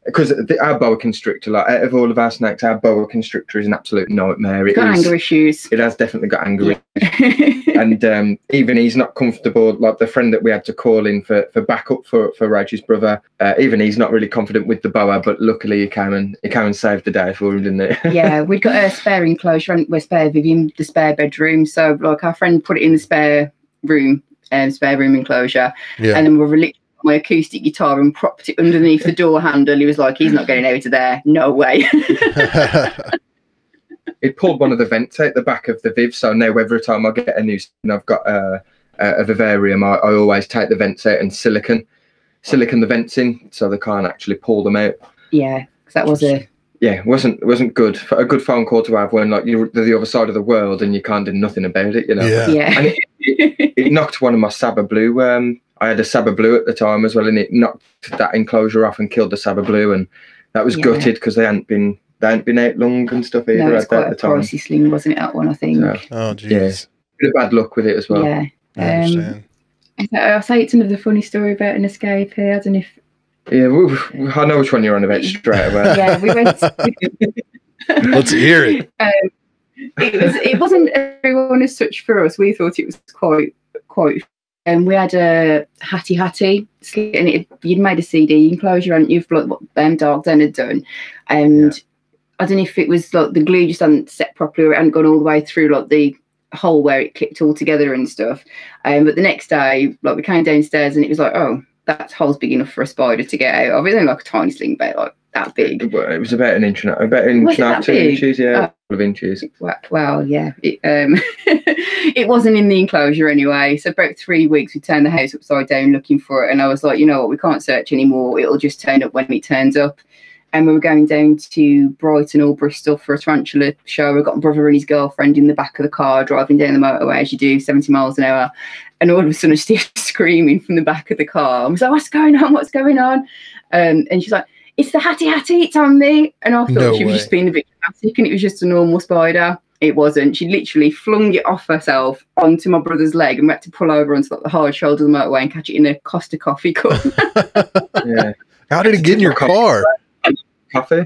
[SPEAKER 3] because our boa constrictor, like out of all of our snakes, our boa constrictor is an absolute nightmare.
[SPEAKER 2] It's got anger issues.
[SPEAKER 3] It has definitely got anger issues. And even he's not comfortable. Like the friend that we had to call in for backup for Raj's brother, even he's not really confident with the boa. But luckily, he came and saved the day for him, didn't he?
[SPEAKER 2] Yeah, we'd got a spare enclosure, and we're spare Vivian, the spare bedroom. So like our friend put it in the spare room enclosure, and then we were literally my acoustic guitar and propped it underneath the door handle. He was like, he's not going out of there, no way.
[SPEAKER 3] It pulled one of the vents out the back of the Viv, so now every time I get a new and I've got a vivarium, I always take the vents out and silicon the vents in so they can't actually pull them out.
[SPEAKER 2] Yeah, because that was
[SPEAKER 3] it wasn't good. A good phone call to have when like you're the other side of the world and you can't do nothing about it, you know.
[SPEAKER 1] Yeah.
[SPEAKER 3] And it knocked one of my Saba Blue. I had a Saba Blue at the time as well, and it knocked that enclosure off and killed the Saba Blue, and that was gutted because they hadn't been out long and stuff either.
[SPEAKER 2] No, it was quite
[SPEAKER 3] at
[SPEAKER 2] a pricey sling, wasn't it? That one, I think.
[SPEAKER 1] So, oh, jeez.
[SPEAKER 3] Yeah, bit of bad luck with it as well.
[SPEAKER 2] Yeah.
[SPEAKER 1] I understand.
[SPEAKER 2] I'll say it's another funny story about an escape here. I don't know if.
[SPEAKER 3] Yeah, I know which one you're on about straight away.
[SPEAKER 2] Yeah, we went.
[SPEAKER 1] Let's hear it.
[SPEAKER 2] It wasn't everyone as such for us. We thought it was quite we had a Hattie, and you'd made a CD enclosure, and you've like what Dark Den had done, and I don't know if it was like the glue just hadn't set properly, or it hadn't gone all the way through like the hole where it clicked all together and stuff. But the next day, like we came downstairs, and it was like, oh, that hole's big enough for a spider to get out of. It was only like a tiny sling bait, like that big.
[SPEAKER 3] It was about an inch and about an inch and a half, 2 inches, a couple of inches.
[SPEAKER 2] Well, yeah. It wasn't in the enclosure anyway. So about 3 weeks, we turned the house upside down looking for it, and I was like, you know what, we can't search anymore. It'll just turn up when it turns up. And we were going down to Brighton or Bristol for a tarantula show. We got my brother and his girlfriend in the back of the car driving down the motorway as you do, 70 miles an hour. And all of a sudden, she's screaming from the back of the car. I was like, what's going on? What's going on? And she's like, it's the Hattie, it's on me. And I thought she was just being a bit dramatic, and it was just a normal spider. It wasn't. She literally flung it off herself onto my brother's leg, and we had to pull over onto like the hard shoulder of the motorway and catch it in a Costa coffee cup.
[SPEAKER 3] Yeah.
[SPEAKER 1] How did it get in your car?
[SPEAKER 3] Coffee.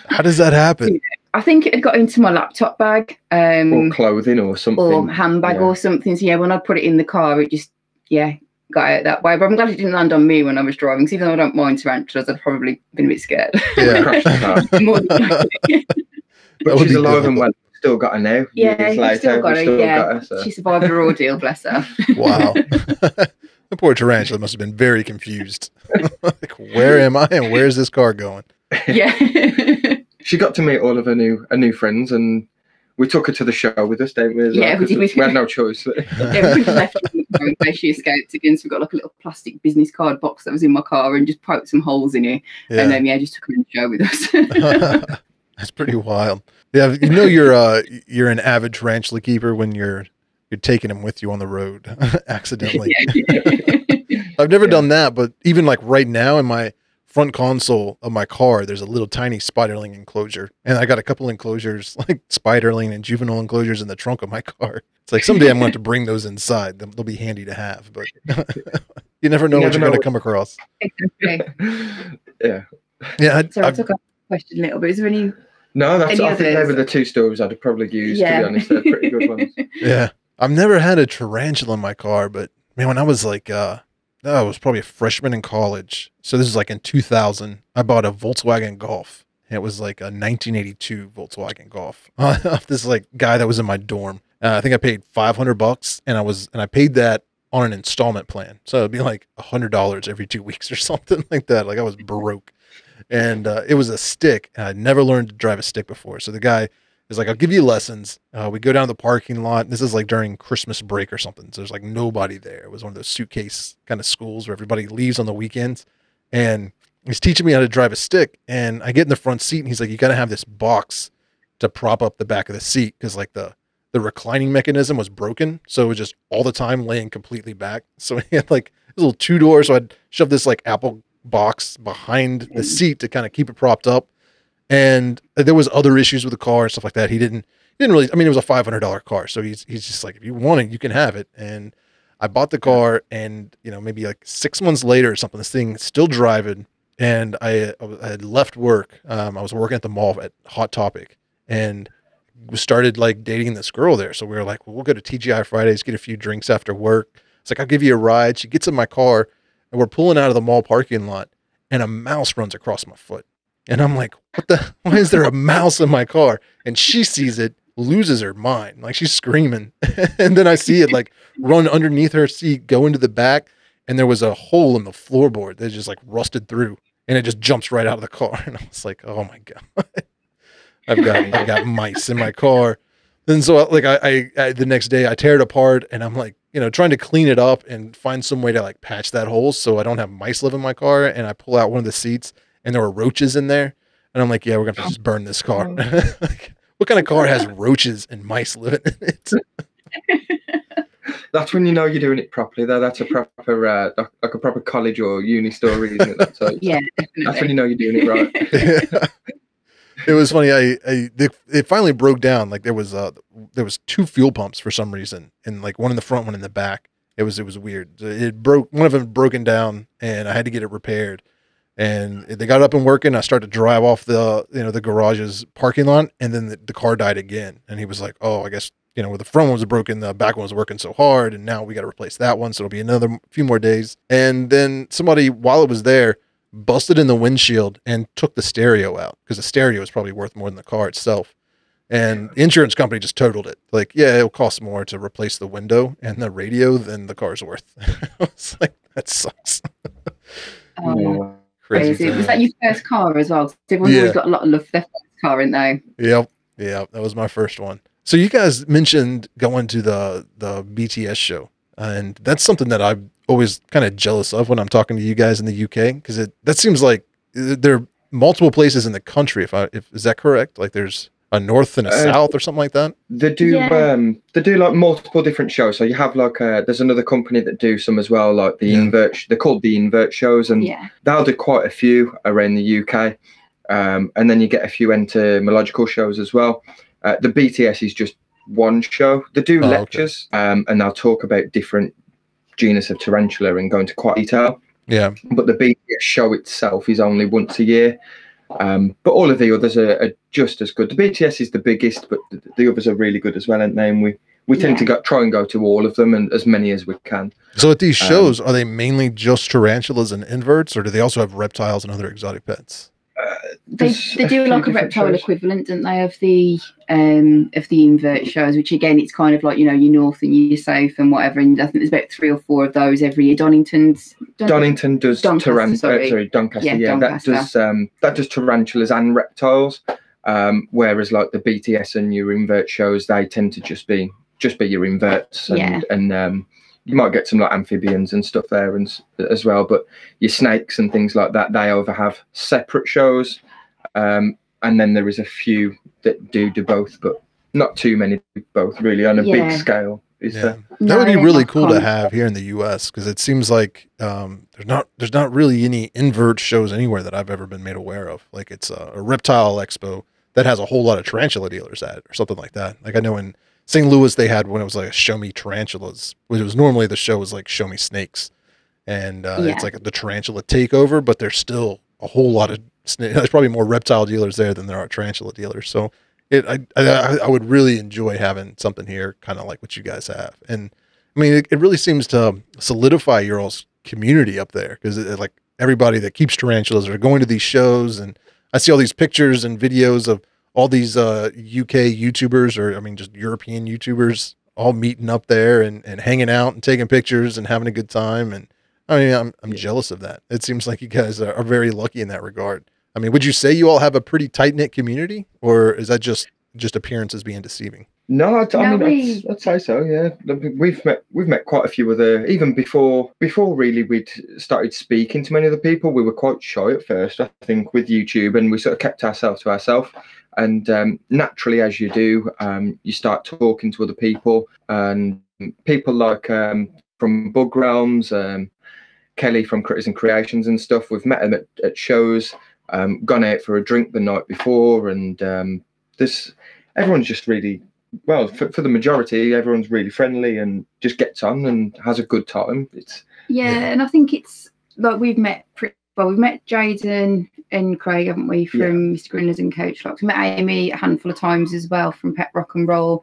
[SPEAKER 1] How does that happen?
[SPEAKER 2] I think it had got into my laptop bag.
[SPEAKER 3] Or clothing or something.
[SPEAKER 2] Or handbag or something. So yeah, when I put it in the car, it just, got out that way. But I'm glad it didn't land on me when I was driving, because even though I don't mind tarantulas, I'd probably been a bit scared.
[SPEAKER 1] Yeah.
[SPEAKER 2] More than likely.
[SPEAKER 3] But she's alive and well. Still got her now.
[SPEAKER 2] Yeah, still got her. Got her, so. She survived her ordeal, bless her.
[SPEAKER 1] Wow. The poor tarantula must have been very confused. Like, where am I and where's this car going?
[SPEAKER 2] Yeah.
[SPEAKER 3] She got to meet all of her new friends, and we took her to the show with us, didn't we?
[SPEAKER 2] Yeah, we did.
[SPEAKER 3] We had no choice.
[SPEAKER 2] Yeah, we left her in case she escaped again. So we got like a little plastic business card box that was in my car and just poked some holes in it. Yeah. And then just took her to the show with us.
[SPEAKER 1] That's pretty wild. Yeah, you know you're an avid tarantula keeper when you're taking them with you on the road accidentally. I've never done that, but even like right now in my front console of my car, there's a little tiny spiderling enclosure, and I got a couple enclosures, like spiderling and juvenile enclosures, in the trunk of my car. It's like someday I'm going to have to bring those inside. They'll be handy to have, but you never know what you're going to come across.
[SPEAKER 2] Exactly.
[SPEAKER 3] Yeah.
[SPEAKER 1] Yeah.
[SPEAKER 2] So I took off the question a little bit. Is there any?
[SPEAKER 3] No, I think they were the two stories I'd probably use. To be honest, they're pretty good ones.
[SPEAKER 1] Yeah, I've never had a tarantula in my car, but man, when I was like, I was probably a freshman in college. So this is like in 2000. I bought a Volkswagen Golf. And it was like a 1982 Volkswagen Golf off this like guy that was in my dorm. I think I paid $500, and I paid that on an installment plan. So it'd be like $100 every 2 weeks or something like that. Like I was broke. And it was a stick, and I'd never learned to drive a stick before. So the guy is like, I'll give you lessons. We go down to the parking lot. This is like during Christmas break or something. So there's like nobody there. It was one of those suitcase kind of schools where everybody leaves on the weekends. And he's teaching me how to drive a stick. And I get in the front seat, and he's like, you got to have this box to prop up the back of the seat, because like the reclining mechanism was broken. So it was just all the time laying completely back. So he had like this little 2-door. So I'd shove this like Apple box behind the seat to kind of keep it propped up. And there was other issues with the car and stuff like that. He didn't really, I mean, it was a $500 car. So he's just like, if you want it, you can have it. And I bought the car, and, maybe like 6 months later or something, this thing still driving. And I had left work. I was working at the mall at Hot Topic, and we started like dating this girl there. So we were like, well, we'll go to TGI Fridays, get a few drinks after work. It's like, I'll give you a ride. She gets in my car, and we're pulling out of the mall parking lot, and a mouse runs across my foot. And I'm like, why is there a mouse in my car? And she sees it, loses her mind. Like, she's screaming. And then I see it like run underneath her seat, go into the back. And there was a hole in the floorboard that just like rusted through, and it just jumps right out of the car. And I was like, oh my God, I've got mice in my car. And so like I the next day I tear it apart, and I'm like, trying to clean it up and find some way to like patch that hole so I don't have mice live in my car. And I pull out one of the seats, and there were roaches in there. And I'm like, yeah, we're going to just burn this car. Like, what kind of car has roaches and mice living in it?
[SPEAKER 3] That's when you know you're doing it properly, though. That's a proper, like a proper college or uni story, isn't it? That's
[SPEAKER 2] yeah, definitely.
[SPEAKER 3] That's when you know you're doing it right.
[SPEAKER 1] Yeah. It was funny. It finally broke down. Like there was 2 fuel pumps for some reason, and like one in the front, one in the back. It was weird. It broke. One of them had broken down, and I had to get it repaired. And they got up and working. I started to drive off the garage's parking lot, and then the car died again. And he was like, "Oh, I guess you know, where the front one was broken, the back one was working so hard, and now we got to replace that one. So it'll be another few more days. And then somebody, while it was there, busted in the windshield and took the stereo out, because the stereo is probably worth more than the car itself. And the insurance company just totaled it. Like, yeah, it'll cost more to replace the window and the radio than the car's worth. I was like, that sucks.
[SPEAKER 2] Oh, crazy. Was that your first car as well? Everyone's always got a lot of love for their first car, ain't they?
[SPEAKER 1] Yep. Yeah, that was my first one. So you guys mentioned going to the BTS show, and that's something that I'm always kind of jealous of when I'm talking to you guys in the UK, because that seems like there are multiple places in the country. If is that correct? Like there's a north and a south or something like that.
[SPEAKER 3] They do like multiple different shows. So you have like there's another company that do some as well, like the Invert. They're called the Invert shows, and they'll do quite a few around the UK. And then you get a few entomological shows as well. The BTS is just one show. They do lectures, and they'll talk about different genus of tarantula and go into quite detail.
[SPEAKER 1] Yeah.
[SPEAKER 3] But the BTS show itself is only once a year. But all of the others are just as good. The BTS is the biggest, but the others are really good as well, aren't they? And we tend to try and go to all of them, and as many as we can.
[SPEAKER 1] So at these shows, are they mainly just tarantulas and inverts, or do they also have reptiles and other exotic pets?
[SPEAKER 2] They do like a reptile equivalent, don't they, of the invert shows, which again, it's kind of like, you know, your north and your south and whatever, and I think there's about 3 or 4 of those every year. Donington does
[SPEAKER 3] Doncaster. That does tarantulas and reptiles, whereas like the BTS and your invert shows, they tend to just be your inverts, and you might get some like amphibians and stuff there as well, but your snakes and things like that, they either have separate shows, and then there is a few that do both, but not too many do both really on a big scale. That
[SPEAKER 1] would be really cool to have here in the US, because it seems like there's not really any invert shows anywhere that I've ever been made aware of. Like it's a reptile expo that has a whole lot of tarantula dealers at it or something like that. Like I know in St. Louis, they had when it was like a Show Me Tarantulas, which was normally the show was like Show Me Snakes. And it's like the tarantula takeover, but there's still a whole lot of there's probably more reptile dealers there than there are tarantula dealers. So I would really enjoy having something here, kind of like what you guys have. And I mean, it really seems to solidify your all's community up there, because like everybody that keeps tarantulas are going to these shows, and I see all these pictures and videos of all these UK YouTubers, or I mean just European YouTubers, all meeting up there and hanging out and taking pictures and having a good time. And I mean, I'm jealous of that. It seems like you guys are very lucky in that regard. I mean, would you say you all have a pretty tight knit community, or is that just appearances being deceiving?
[SPEAKER 3] No, I'd say so. Yeah, we've met quite a few other, even before really we'd started speaking to many other people. We were quite shy at first, I think, with YouTube, and we sort of kept ourselves to ourselves. And naturally, as you do, you start talking to other people, and people like from Bug Realms, Kelly from Critters and Creations and stuff. We've met them at shows, gone out for a drink the night before, and everyone's just really, well, for the majority, everyone's really friendly and just gets on and has a good time.
[SPEAKER 2] And I think it's like we've met Jaden and Craig, haven't we, from Mr. Grinners and Coach Locks. We met Amy a handful of times as well from Pet Rock and Roll.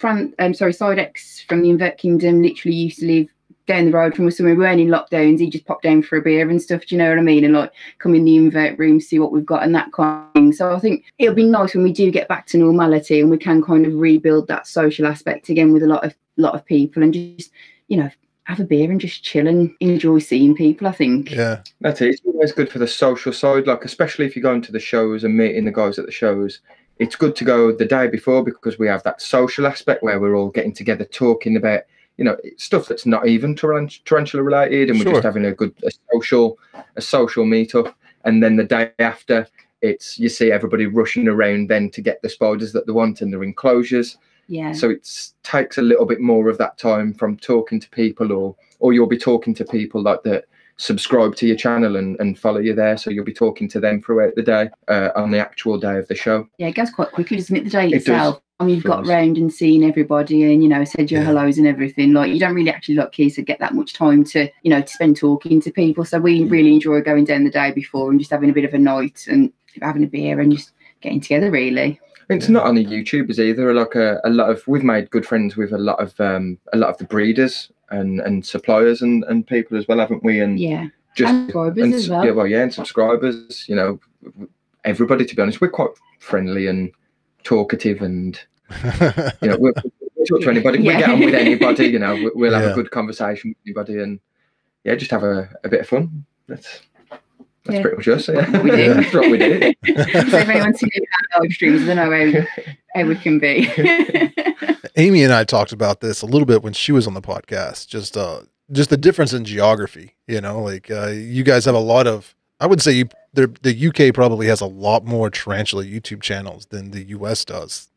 [SPEAKER 2] Sidex from the Invert Kingdom literally used to live down the road from us when we weren't in lockdowns. He just popped down for a beer and stuff, do you know what I mean? And like come in the invert room, see what we've got and that kind of thing. So I think it'll be nice when we do get back to normality and we can kind of rebuild that social aspect again with a lot of people, and just, you know, have a beer and just chill and enjoy seeing people, I think.
[SPEAKER 1] Yeah,
[SPEAKER 3] that's it. It's always good for the social side, like especially if you're going to the shows and meeting the guys at the shows. It's good to go the day before, because we have that social aspect where we're all getting together, talking about, you know, stuff that's not even tarantula related, and we're just having a social meetup. And then the day after, you see everybody rushing around then to get the spiders that they want in their enclosures.
[SPEAKER 2] Yeah.
[SPEAKER 3] So it takes a little bit more of that time from talking to people, or you'll be talking to people like that subscribe to your channel and follow you there. So you'll be talking to them throughout the day on the actual day of the show.
[SPEAKER 2] Yeah, it goes quite quickly, doesn't it? The day itself. You've got round and seen everybody and, you know, said your hellos and everything. Like, you don't really actually, like Keith said, get that much time to, you know, to spend talking to people. So we really enjoy going down the day before and just having a bit of a night and having a beer and just getting together, really.
[SPEAKER 3] It's not only YouTubers either. Like a lot of, we've made good friends with a lot of the breeders and suppliers and people as well, haven't we? And
[SPEAKER 2] yeah,
[SPEAKER 3] just
[SPEAKER 2] and subscribers as well.
[SPEAKER 3] Yeah, well, yeah, and subscribers. You know, everybody. To be honest, we're quite friendly and talkative, and you know, we'll talk to anybody. We get on with anybody. You know, we'll have a good conversation with anybody, and yeah, just have a bit of fun. That's pretty much us. Yeah. That's what we do.
[SPEAKER 2] So if anyone's seen our live streams, they know how we can be.
[SPEAKER 1] Amy and I talked about this a little bit when she was on the podcast. Just the difference in geography. You know, like you guys have a lot of. I would say the UK probably has a lot more tarantula YouTube channels than the US does.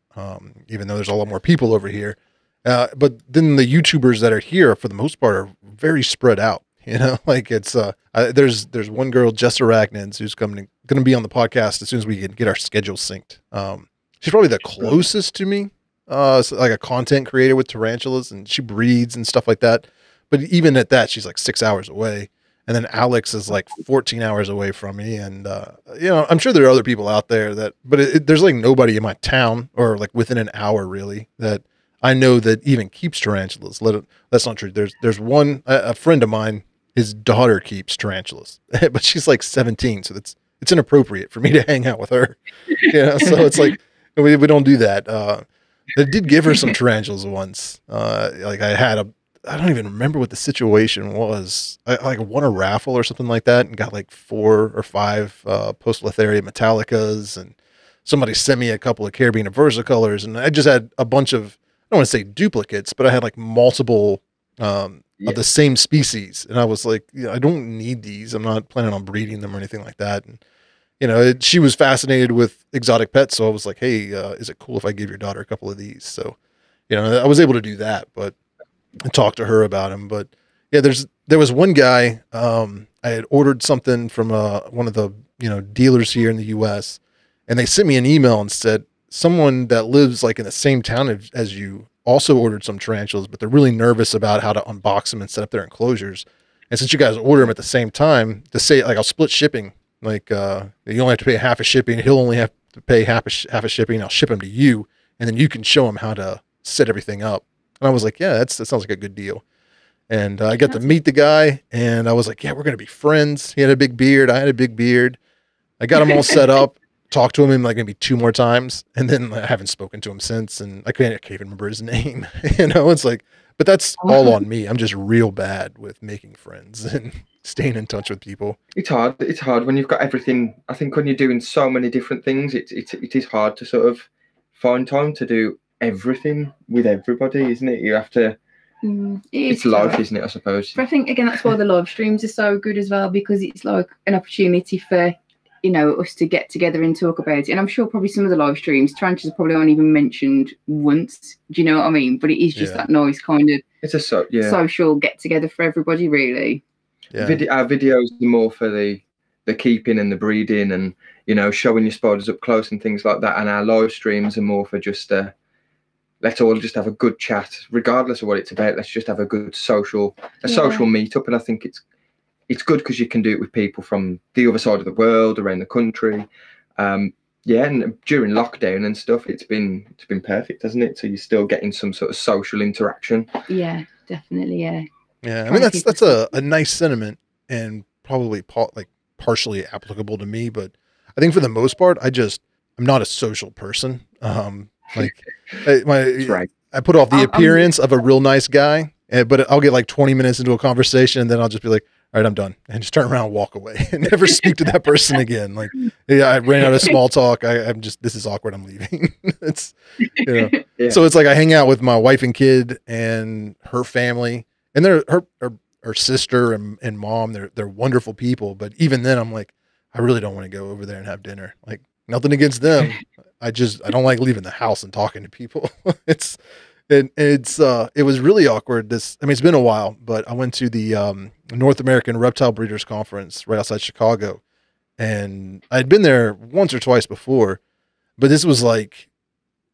[SPEAKER 1] Even though there's a lot more people over here, but then the YouTubers that are here for the most part are very spread out. You know, like it's there's one girl, Jess Arachnids, who's going to be on the podcast as soon as we can get our schedule synced. She's probably the closest to me, so like a content creator with tarantulas, and she breeds and stuff like that. But even at that, she's like 6 hours away. And then Alex is like 14 hours away from me. And, you know, I'm sure there are other people out there but there's like nobody in my town or like within an hour really that I know that even keeps tarantulas. That's not true. There's one, a friend of mine, his daughter keeps tarantulas, but she's like 17. So it's inappropriate for me to hang out with her. You know, so it's like, we don't do that. I did give her some tarantulas once. Like I don't even remember what the situation was. I won a raffle or something like that and got like 4 or 5 Post-Letharia Metallicas, and somebody sent me a couple of Caribbean versicolors, and I just had a bunch of, I don't want to say duplicates, but I had like multiple of the same species. And I was like, I don't need these. I'm not planning on breeding them or anything like that. And, you know, she was fascinated with exotic pets. So I was like, hey, is it cool if I give your daughter a couple of these? So, you know, I was able to do that, but and talk to her about him. But yeah, there was one guy, I had ordered something from one of the, you know, dealers here in the US, and they sent me an email and said someone that lives like in the same town as you also ordered some tarantulas, but they're really nervous about how to unbox them and set up their enclosures. And since you guys order them at the same time, to say like, I'll split shipping, like you only have to pay half a shipping. He'll only have to pay half a shipping. I'll ship them to you, and then you can show him how to set everything up. And I was like, yeah, that sounds like a good deal. And I got to meet the guy, and I was like, yeah, we're going to be friends. He had a big beard. I had a big beard. I got him all set up, talked to him like maybe 2 more times, and then I haven't spoken to him since. And I can't even remember his name. You know, it's like, but that's all on me. I'm just real bad with making friends and staying in touch with people.
[SPEAKER 3] It's hard. It's hard when you've got everything. I think when you're doing so many different things, it is hard to sort of find time to do everything with everybody, isn't it? You have to. It's life, isn't it? I suppose.
[SPEAKER 2] But I think again that's why the live streams are so good as well, because it's like an opportunity for, you know, us to get together and talk about it. And I'm sure probably some of the live streams, tarantulas probably aren't even mentioned once. Do you know what I mean? But it is just that nice kind of.
[SPEAKER 3] It's a
[SPEAKER 2] social get together for everybody, really.
[SPEAKER 3] Yeah. Our videos are more for the keeping and the breeding, and you know, showing your spiders up close and things like that. And our live streams are more for just let's all just have a good chat, regardless of what it's about. Let's just have a good social meetup. And I think it's good because you can do it with people from the other side of the world, around the country. And during lockdown and stuff, it's been perfect, hasn't it? So you're still getting some sort of social interaction.
[SPEAKER 2] Yeah, definitely. Yeah.
[SPEAKER 1] Yeah, I mean that's a nice sentiment, and probably partially applicable to me. But I think for the most part, I'm not a social person. Like I put off the appearance of a real nice guy, but I'll get like 20 minutes into a conversation, and then I'll just be like, all right, I'm done, and just turn around and walk away and never speak to that person again. Like, yeah, I ran out of small talk. This is awkward. I'm leaving. It's, you know, So it's like I hang out with my wife and kid and her family, and her sister and mom. They're wonderful people, but even then, I'm like, I really don't want to go over there and have dinner. Like, nothing against them. I don't like leaving the house and talking to people. It was really awkward. It's been a while, but I went to the North American Reptile Breeders Conference right outside Chicago, and I'd been there once or twice before, but this was like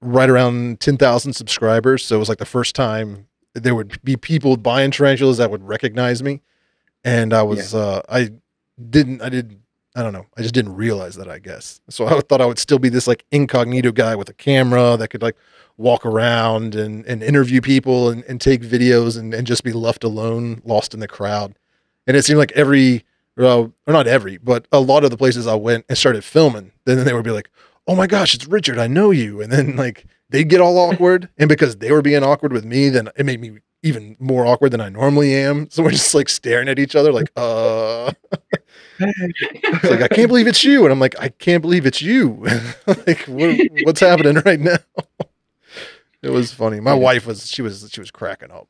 [SPEAKER 1] right around 10,000 subscribers. So it was like the first time there would be people buying tarantulas that would recognize me. And I was, I I don't know. I just didn't realize that, I guess. So I thought I would still be this like incognito guy with a camera that could like walk around and interview people and take videos and just be left alone, lost in the crowd. And it seemed like or not every, but a lot of the places I went and started filming, then they would be like, oh my gosh, it's Richard. I know you. And then like they'd get all awkward. And because they were being awkward with me, then it made me even more awkward than I normally am. So we're just like staring at each other like, it's like, I can't believe it's you. And I'm like, I can't believe it's you. Like, what's happening right now? It was funny. My wife was cracking up.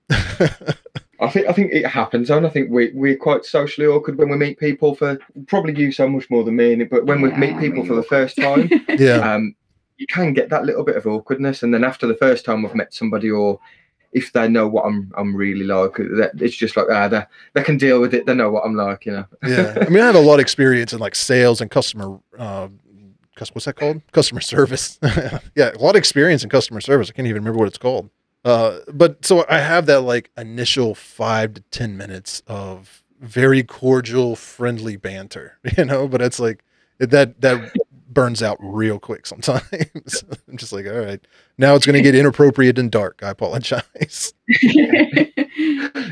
[SPEAKER 3] I think it happens, and I think we're quite socially awkward when we meet people for probably you so much more than me, but when we meet people for the first time, you can get that little bit of awkwardness, and then after the first time we've met somebody, or if they know what I'm really like, it's just like they can deal with it. They know what I'm like, you know.
[SPEAKER 1] Yeah, I mean, I have a lot of experience in like sales and customer. What's that called? Customer service. Yeah, a lot of experience in customer service. I can't even remember what it's called. But so I have that like initial 5 to 10 minutes of very cordial, friendly banter, you know. But it's like that burns out real quick sometimes. I'm just like, all right, now it's going to get inappropriate and dark. I apologize.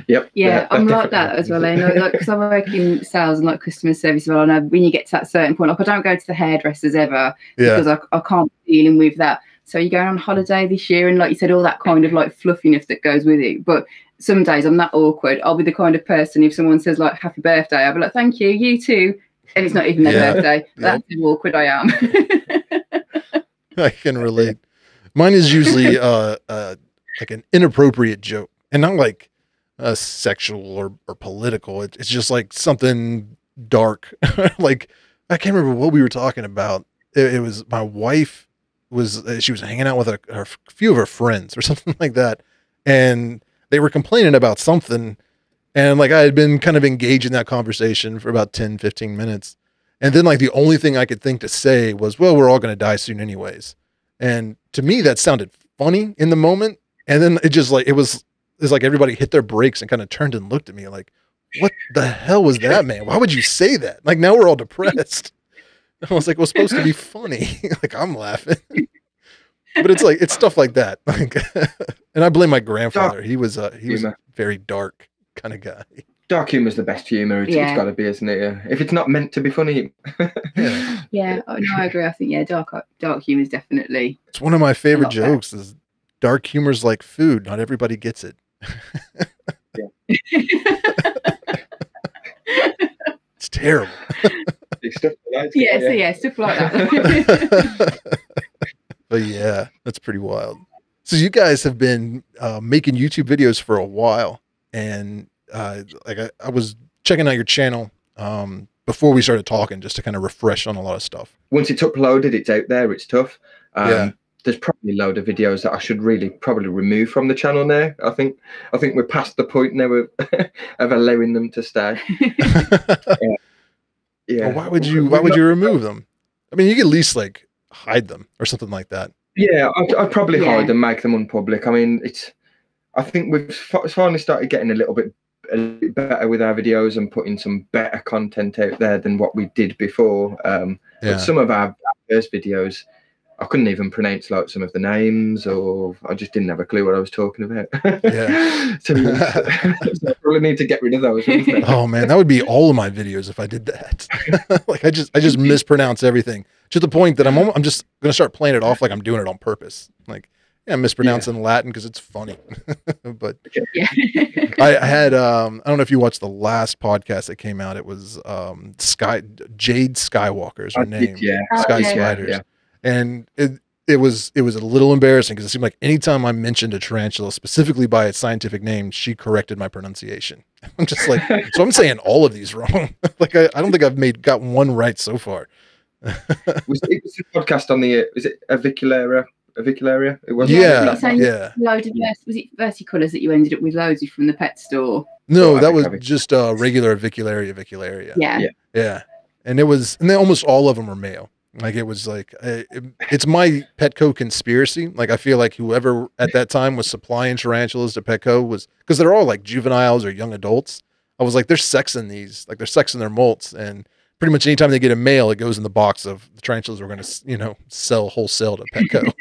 [SPEAKER 3] Yep.
[SPEAKER 2] Yeah, I'm like that as well. I know, like, because I work in sales and like customer service as well. I know when you get to that certain point, like I don't go to the hairdressers ever because I can't be dealing with that. So you're going on holiday this year, and like you said, all that kind of like fluffiness that goes with it. But some days I'm that awkward. I'll be the kind of person, if someone says like happy birthday, I'll be like, thank you, you too. And it's not even their birthday. That's how awkward I am.
[SPEAKER 1] I can relate. Mine is usually like an inappropriate joke, and not like sexual or political. It's just like something dark. Like I can't remember what we were talking about. It was my wife she was hanging out with a few of her friends or something like that, and they were complaining about something. And like I had been kind of engaged in that conversation for about 10, 15 minutes. And then like the only thing I could think to say was, well, we're all going to die soon anyways. And to me, that sounded funny in the moment. And then it just like, it was like everybody hit their brakes and kind of turned and looked at me like, what the hell was that, man? Why would you say that? Like now we're all depressed. I was like, well, it's supposed to be funny. Like I'm laughing. But it's like, it's stuff like that. Like, and I blame my grandfather. He was very dark kind of guy.
[SPEAKER 3] Dark humor is the best humor. It's got to be, isn't it? If it's not meant to be funny.
[SPEAKER 2] Yeah. Oh, no, I agree. I think dark humor is definitely.
[SPEAKER 1] It's one of my favorite jokes. Is dark humor's like food. Not everybody gets it. It's terrible.
[SPEAKER 3] Stuff like
[SPEAKER 2] that. Stuff like that.
[SPEAKER 1] But yeah, that's pretty wild. So you guys have been making YouTube videos for a while. And like I was checking out your channel before we started talking, just to kind of refresh on a lot of stuff.
[SPEAKER 3] Once it's uploaded, it's out there. It's tough. There's probably a load of videos that I should probably remove from the channel now. I think we're past the point now of allowing them to stay.
[SPEAKER 1] Well, why would you remove them? I mean, you could at least like hide them or something like that.
[SPEAKER 3] Yeah, I'd probably hide them, make them unpublic. I mean, I think we've finally started getting a little bit better with our videos and putting some better content out there than what we did before. But some of our first videos, I couldn't even pronounce like some of the names, or I just didn't have a clue what I was talking about. So I probably need to get rid of those.
[SPEAKER 1] Oh man, that would be all of my videos if I did that. Like I just mispronounce everything to the point that I'm just gonna start playing it off like I'm doing it on purpose. Like I'm mispronouncing Latin because it's funny. But I had I don't know if you watched the last podcast that came out. It was Jade Skywalker is her name. Sky Sliders. Yeah. And it was a little embarrassing because it seemed like anytime I mentioned a tarantula specifically by its scientific name, she corrected my pronunciation. I'm just like, so I'm saying all of these wrong. Like I don't think I've got one right so far.
[SPEAKER 3] It was a podcast on the is it Avicularia? It was
[SPEAKER 2] loads of was it versicolors that you ended up with loads of from the pet store?
[SPEAKER 1] No, that was just regular Avicularia. Yeah. And then almost all of them were male. Like it was like it's my Petco conspiracy. Like I feel like whoever at that time was supplying tarantulas to Petco was, because they're all like juveniles or young adults. I was like, they're sexing these, like they're sexing their molts and pretty much anytime they get a male, it goes in the box of the tarantulas we're going to, you know, sell wholesale to Petco.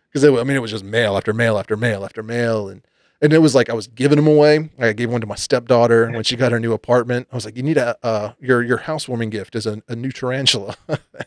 [SPEAKER 1] Because I mean, it was just male after male after male after male, and it was like I was giving them away. I gave one to my stepdaughter when she got her new apartment. I was like, "You need your housewarming gift is a new tarantula,"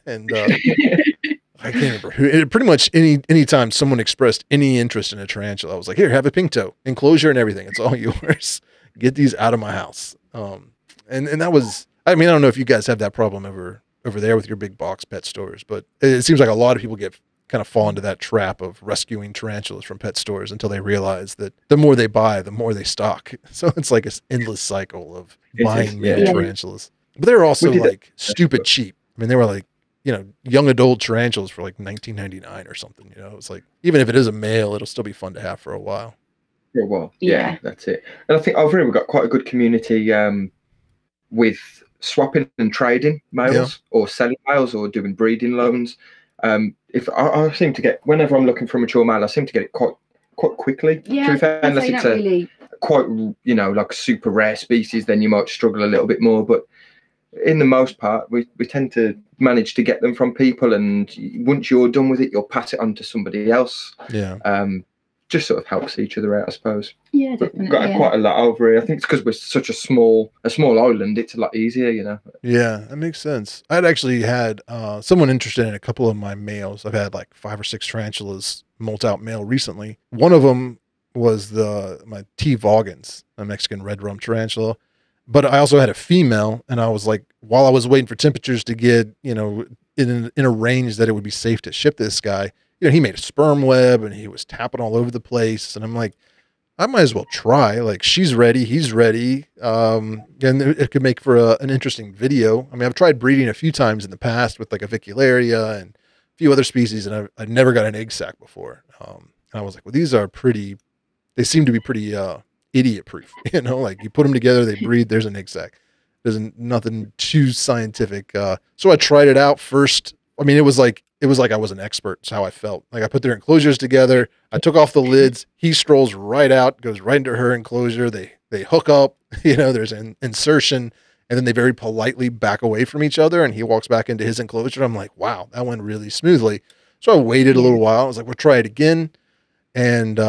[SPEAKER 1] and I can't remember who. Pretty much anytime someone expressed any interest in a tarantula, I was like, "Here, have a pink toe, enclosure and everything. It's all yours. Get these out of my house." And that was. I mean, I don't know if you guys have that problem over there with your big box pet stores, but it seems like a lot of people kind of fall into that trap of rescuing tarantulas from pet stores until they realize that the more they buy, the more they stock. So it's like this endless cycle of buying male tarantulas. But they were also like stupid cheap. I mean, they were like, you know, young adult tarantulas for like $19.99 or something. You know, it's like, even if it is a male, it'll still be fun to have for a while.
[SPEAKER 3] Yeah, well, yeah, that's it. And I think over here we've got quite a good community with swapping and trading males or selling males or doing breeding loans. If I seem to get, whenever I'm looking for a mature male, I seem to get it quite quickly.
[SPEAKER 2] Yeah,
[SPEAKER 3] to be fair, unless it's quite, you know, like super rare species, then you might struggle a little bit more. But in the most part, we tend to manage to get them from people, and once you're done with it, you'll pass it on to somebody else.
[SPEAKER 1] Yeah.
[SPEAKER 3] Just sort of helps each other out, I suppose.
[SPEAKER 2] Yeah, definitely.
[SPEAKER 3] We've got quite a lot over here. I think it's because we're such a small island. It's a lot easier, you know.
[SPEAKER 1] Yeah, that makes sense. I'd actually had someone interested in a couple of my males. I've had like 5 or 6 tarantulas molt out male recently. One of them was my T. vagans, a Mexican red rum tarantula. But I also had a female, and I was like, while I was waiting for temperatures to get, you know, in a range that it would be safe to ship this guy, you know, he made a sperm web and he was tapping all over the place. And I'm like, I might as well try. Like, she's ready, he's ready. And it could make for an interesting video. I mean, I've tried breeding a few times in the past with like Avicularia and a few other species, and I've never got an egg sac before. And I was like, well, these are they seem to be pretty idiot proof. You know, like you put them together, they breed, there's an egg sac. There's nothing too scientific. So I tried it out first. I mean, it was like I was an expert. It's how I felt. Like I put their enclosures together. I took off the lids. He strolls right out, goes right into her enclosure. They hook up, you know, there's an insertion, and then they very politely back away from each other, and he walks back into his enclosure. I'm like, wow, that went really smoothly. So I waited a little while. I was like, we'll try it again. And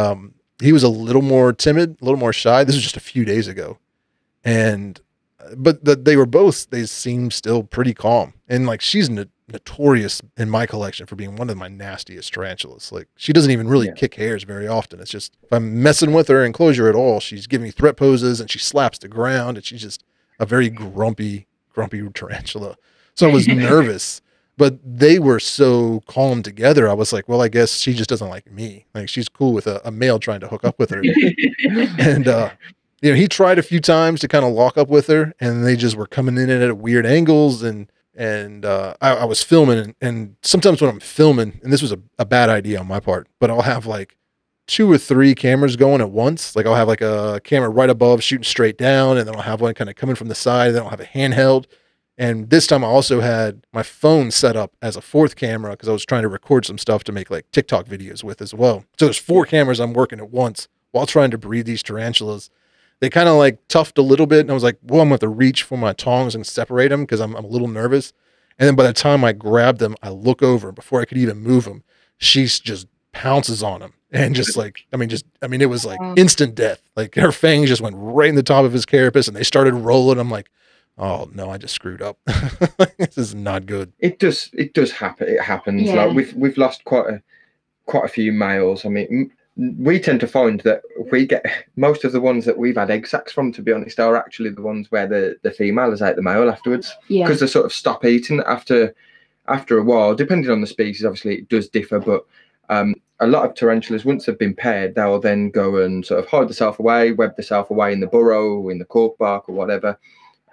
[SPEAKER 1] he was a little more timid, a little more shy. This was just a few days ago. But they seemed still pretty calm. And like, she's notorious in my collection for being one of my nastiest tarantulas. Like, she doesn't even really kick hairs very often. It's just, if I'm messing with her enclosure at all, she's giving me threat poses and she slaps the ground, and she's just a very grumpy tarantula. So I was nervous, but they were so calm together. I was like, well, I guess she just doesn't like me. Like, she's cool with a male trying to hook up with her. And, you know, he tried a few times to kind of lock up with her, and they just were coming in at weird angles. And I was filming, and sometimes when I'm filming, and this was a bad idea on my part, but I'll have like 2 or 3 cameras going at once. Like, I'll have like a camera right above shooting straight down, and then I'll have one kind of coming from the side, and then I'll have a handheld. And this time I also had my phone set up as a 4th camera because I was trying to record some stuff to make like TikTok videos with as well. So there's 4 cameras I'm working at once while trying to breed these tarantulas. They kind of like toughed a little bit, and I was like, well, I'm going to have to reach for my tongs and separate them because I'm a little nervous. And then by the time I grab them, I look over before I could even move them. She just pounces on him and just like, I mean, it was like instant death. Like, her fangs just went right in the top of his carapace, and they started rolling. I'm like, oh no, I just screwed up. This is not good.
[SPEAKER 3] It does happen. It happens. Yeah. Like we've lost quite a few males. I mean, we tend to find that we get most of the ones that we've had egg sacs from, to be honest, are actually the ones where the female has ate the male afterwards. Yeah. Because they sort of stop eating after a while, depending on the species. Obviously, it does differ, but a lot of tarantulas, once they've been paired, they'll then go and sort of hide themselves away, web themselves away in the burrow, in the cork bark or whatever,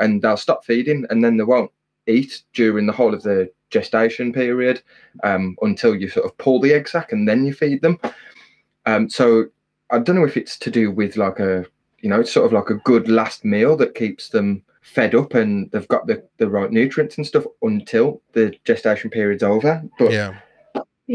[SPEAKER 3] and they'll stop feeding, and then they won't eat during the whole of the gestation period until you sort of pull the egg sac, and then you feed them. So I don't know if it's to do with like it's sort of like a good last meal that keeps them fed up and they've got the right nutrients and stuff until the gestation period's over. But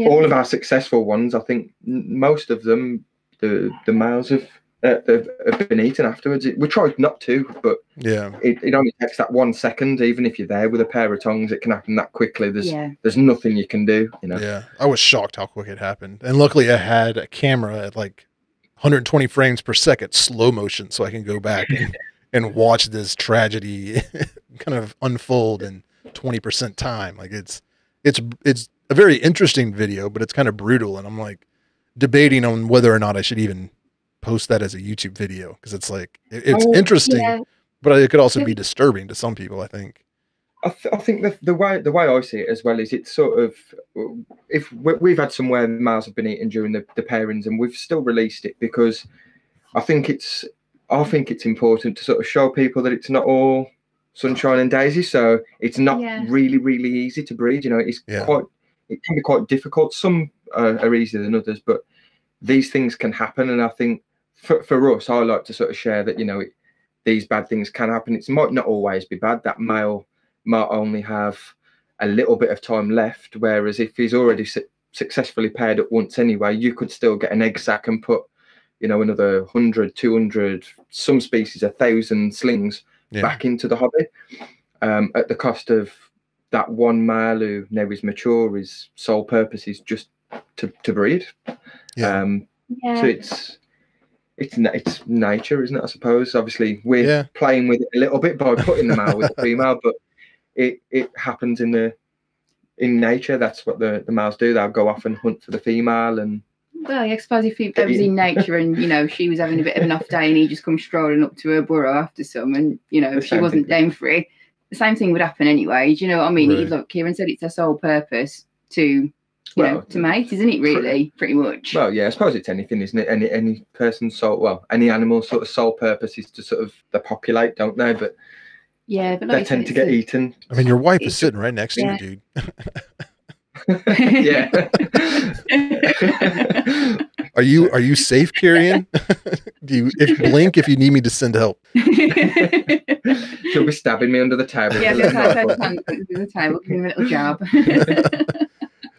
[SPEAKER 3] all of our successful ones, I think most of them, the males have have been eaten afterwards. We tried not to, but
[SPEAKER 1] yeah,
[SPEAKER 3] it only takes that 1 second. Even if you're there with a pair of tongs, it can happen that quickly. There's nothing you can do.
[SPEAKER 1] Yeah, I was shocked how quick it happened, and luckily I had a camera at like 120 frames per second, slow motion, so I can go back and watch this tragedy kind of unfold in 20% time. Like it's a very interesting video, but it's kind of brutal, and I'm like debating on whether or not I should even post that as a YouTube video, because it's like it's interesting, but it could also be disturbing to some people, I think.
[SPEAKER 3] I think the way I see it as well is it's sort of, if we've had some where males have been eaten during the pairings, and we've still released it because I think it's important to sort of show people that it's not all sunshine and daisy. So it's not really easy to breed. It can be quite difficult. Some are easier than others, but these things can happen. And I think for us, I like to sort of share that these bad things can happen. It might not always be bad. That male might only have a little bit of time left, whereas if he's already successfully paired up once anyway, you could still get an egg sac and put another 100, 200, some species 1,000 slings back into the hobby, at the cost of that one male who now is mature. His sole purpose is just to breed. So it's nature, isn't it? I suppose obviously we're playing with it a little bit by putting the male with the female, but it happens in nature. That's what the males do. They'll go off and hunt for the female. And
[SPEAKER 2] well, I suppose if it was in nature and she was having a bit of an off day and he just comes strolling up to her burrow after some, and if she wasn't down for it, the same thing would happen anyway. Do you know what I mean? Right. Look, Kieran said it's her sole purpose to to mate, isn't it? Really, pretty much.
[SPEAKER 3] Well, yeah, I suppose it's anything, isn't it? Any person's sole, well, any animal's sort of sole purpose is to sort of they populate, don't they? But
[SPEAKER 2] yeah, but
[SPEAKER 3] they tend to get eaten.
[SPEAKER 1] I mean, your wife is sitting right next to you, dude.
[SPEAKER 3] Yeah.
[SPEAKER 1] Are you safe, Kieran? Blink if you need me to send help.
[SPEAKER 3] She'll be stabbing me under the table.
[SPEAKER 2] Yeah, the table, give me a little jab.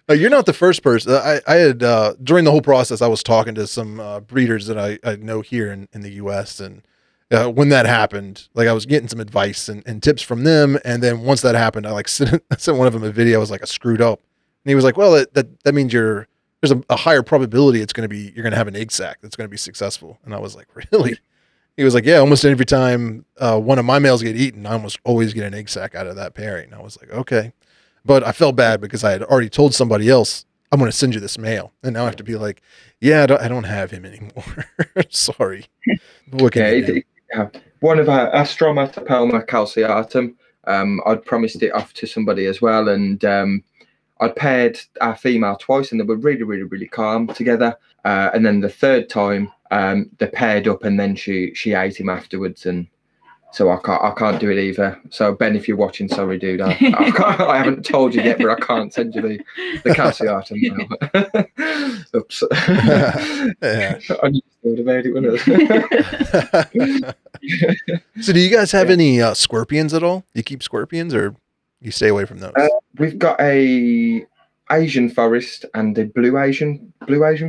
[SPEAKER 1] You're not the first person. I had during the whole process, I was talking to some breeders that I know here in the U.S. and when that happened, like I was getting some advice and tips from them. And then once that happened, I sent one of them a video. I was like, I screwed up, and he was like, well, that means there's a higher probability you're going to have an egg sac that's going to be successful. And I was like, really? He was like, yeah, almost every time one of my males get eaten, I almost always get an egg sac out of that pairing. I was like, okay. But I felt bad because I had already told somebody else, I'm going to send you this male. And now I have to be like, yeah, I don't have him anymore. Sorry. What can you do?
[SPEAKER 3] One of our Astromata palma calciatum, I'd promised it off to somebody as well. And I'd paired our female twice and they were really calm together. And then the third time, they paired up and then she ate him afterwards. And so I can't do it either. So Ben, if you're watching, sorry, dude. I haven't told you yet, but I can't send you the calciatum now. Oops.
[SPEAKER 1] Yeah.
[SPEAKER 3] I just thought about it, wasn't it?
[SPEAKER 1] So do you guys have any scorpions at all? You keep scorpions or you stay away from those?
[SPEAKER 3] We've got a Asian forest and a blue Asian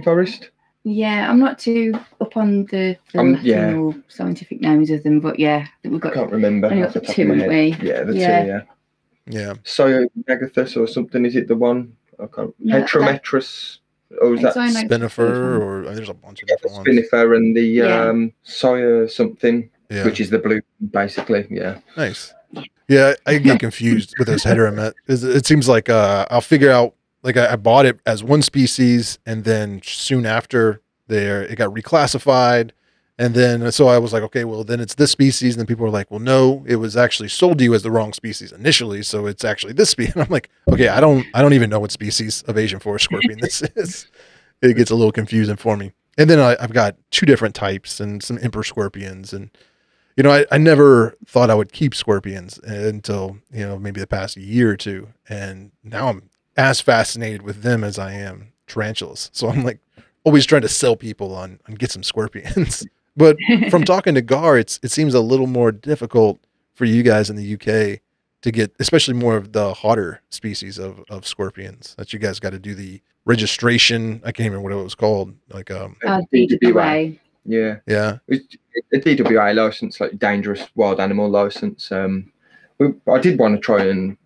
[SPEAKER 3] forest.
[SPEAKER 2] Yeah, I'm not too up on the Latin or scientific names of them, but yeah, I think we've got.
[SPEAKER 3] I can't remember.
[SPEAKER 2] Only got the two, haven't we?
[SPEAKER 3] Yeah, the two. Yeah.
[SPEAKER 1] Yeah.
[SPEAKER 3] Soyomegathus or something. Is it the one? I can't. Heterometrus. Or is that
[SPEAKER 1] Spinifer? Or there's a bunch of different ones.
[SPEAKER 3] Spinifer and the Soya something, which is the blue, basically. Yeah.
[SPEAKER 1] Nice. Yeah, I get confused with those heteromet. It seems like I'll figure out. Like I bought it as one species, and then soon after it got reclassified, and then so I was like, okay, well then it's this species, and then people were like, well no, it was actually sold to you as the wrong species initially, so it's actually this species. And I'm like, okay, I don't even know what species of Asian forest scorpion this is. It gets a little confusing for me. And then I've got two different types and some emperor scorpions, and I never thought I would keep scorpions until maybe the past year or two, and now I'm as fascinated with them as I am tarantulas. So I'm like always trying to sell people on get some scorpions. But from talking to Gar, it seems a little more difficult for you guys in the UK to get, especially more of the hotter species of scorpions that you guys got to do the registration. I can't remember what it was called. Like
[SPEAKER 2] BWA.
[SPEAKER 3] Yeah.
[SPEAKER 1] Yeah.
[SPEAKER 3] It's a DWA license, like dangerous wild animal license. I did want to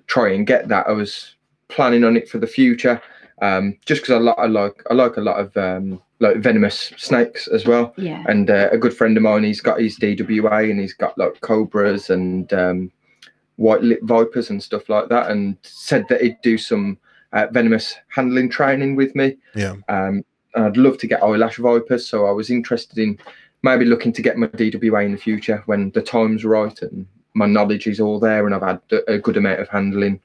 [SPEAKER 3] try and get that. I was planning on it for the future, just because I like a lot of like venomous snakes as well.
[SPEAKER 2] Yeah.
[SPEAKER 3] And a good friend of mine, he's got his DWA and he's got like cobras and white lip vipers and stuff like that, and said that he'd do some venomous handling training with me.
[SPEAKER 1] Yeah.
[SPEAKER 3] I'd love to get eyelash vipers, so I was interested in maybe looking to get my DWA in the future when the time's right and my knowledge is all there and I've had a good amount of handling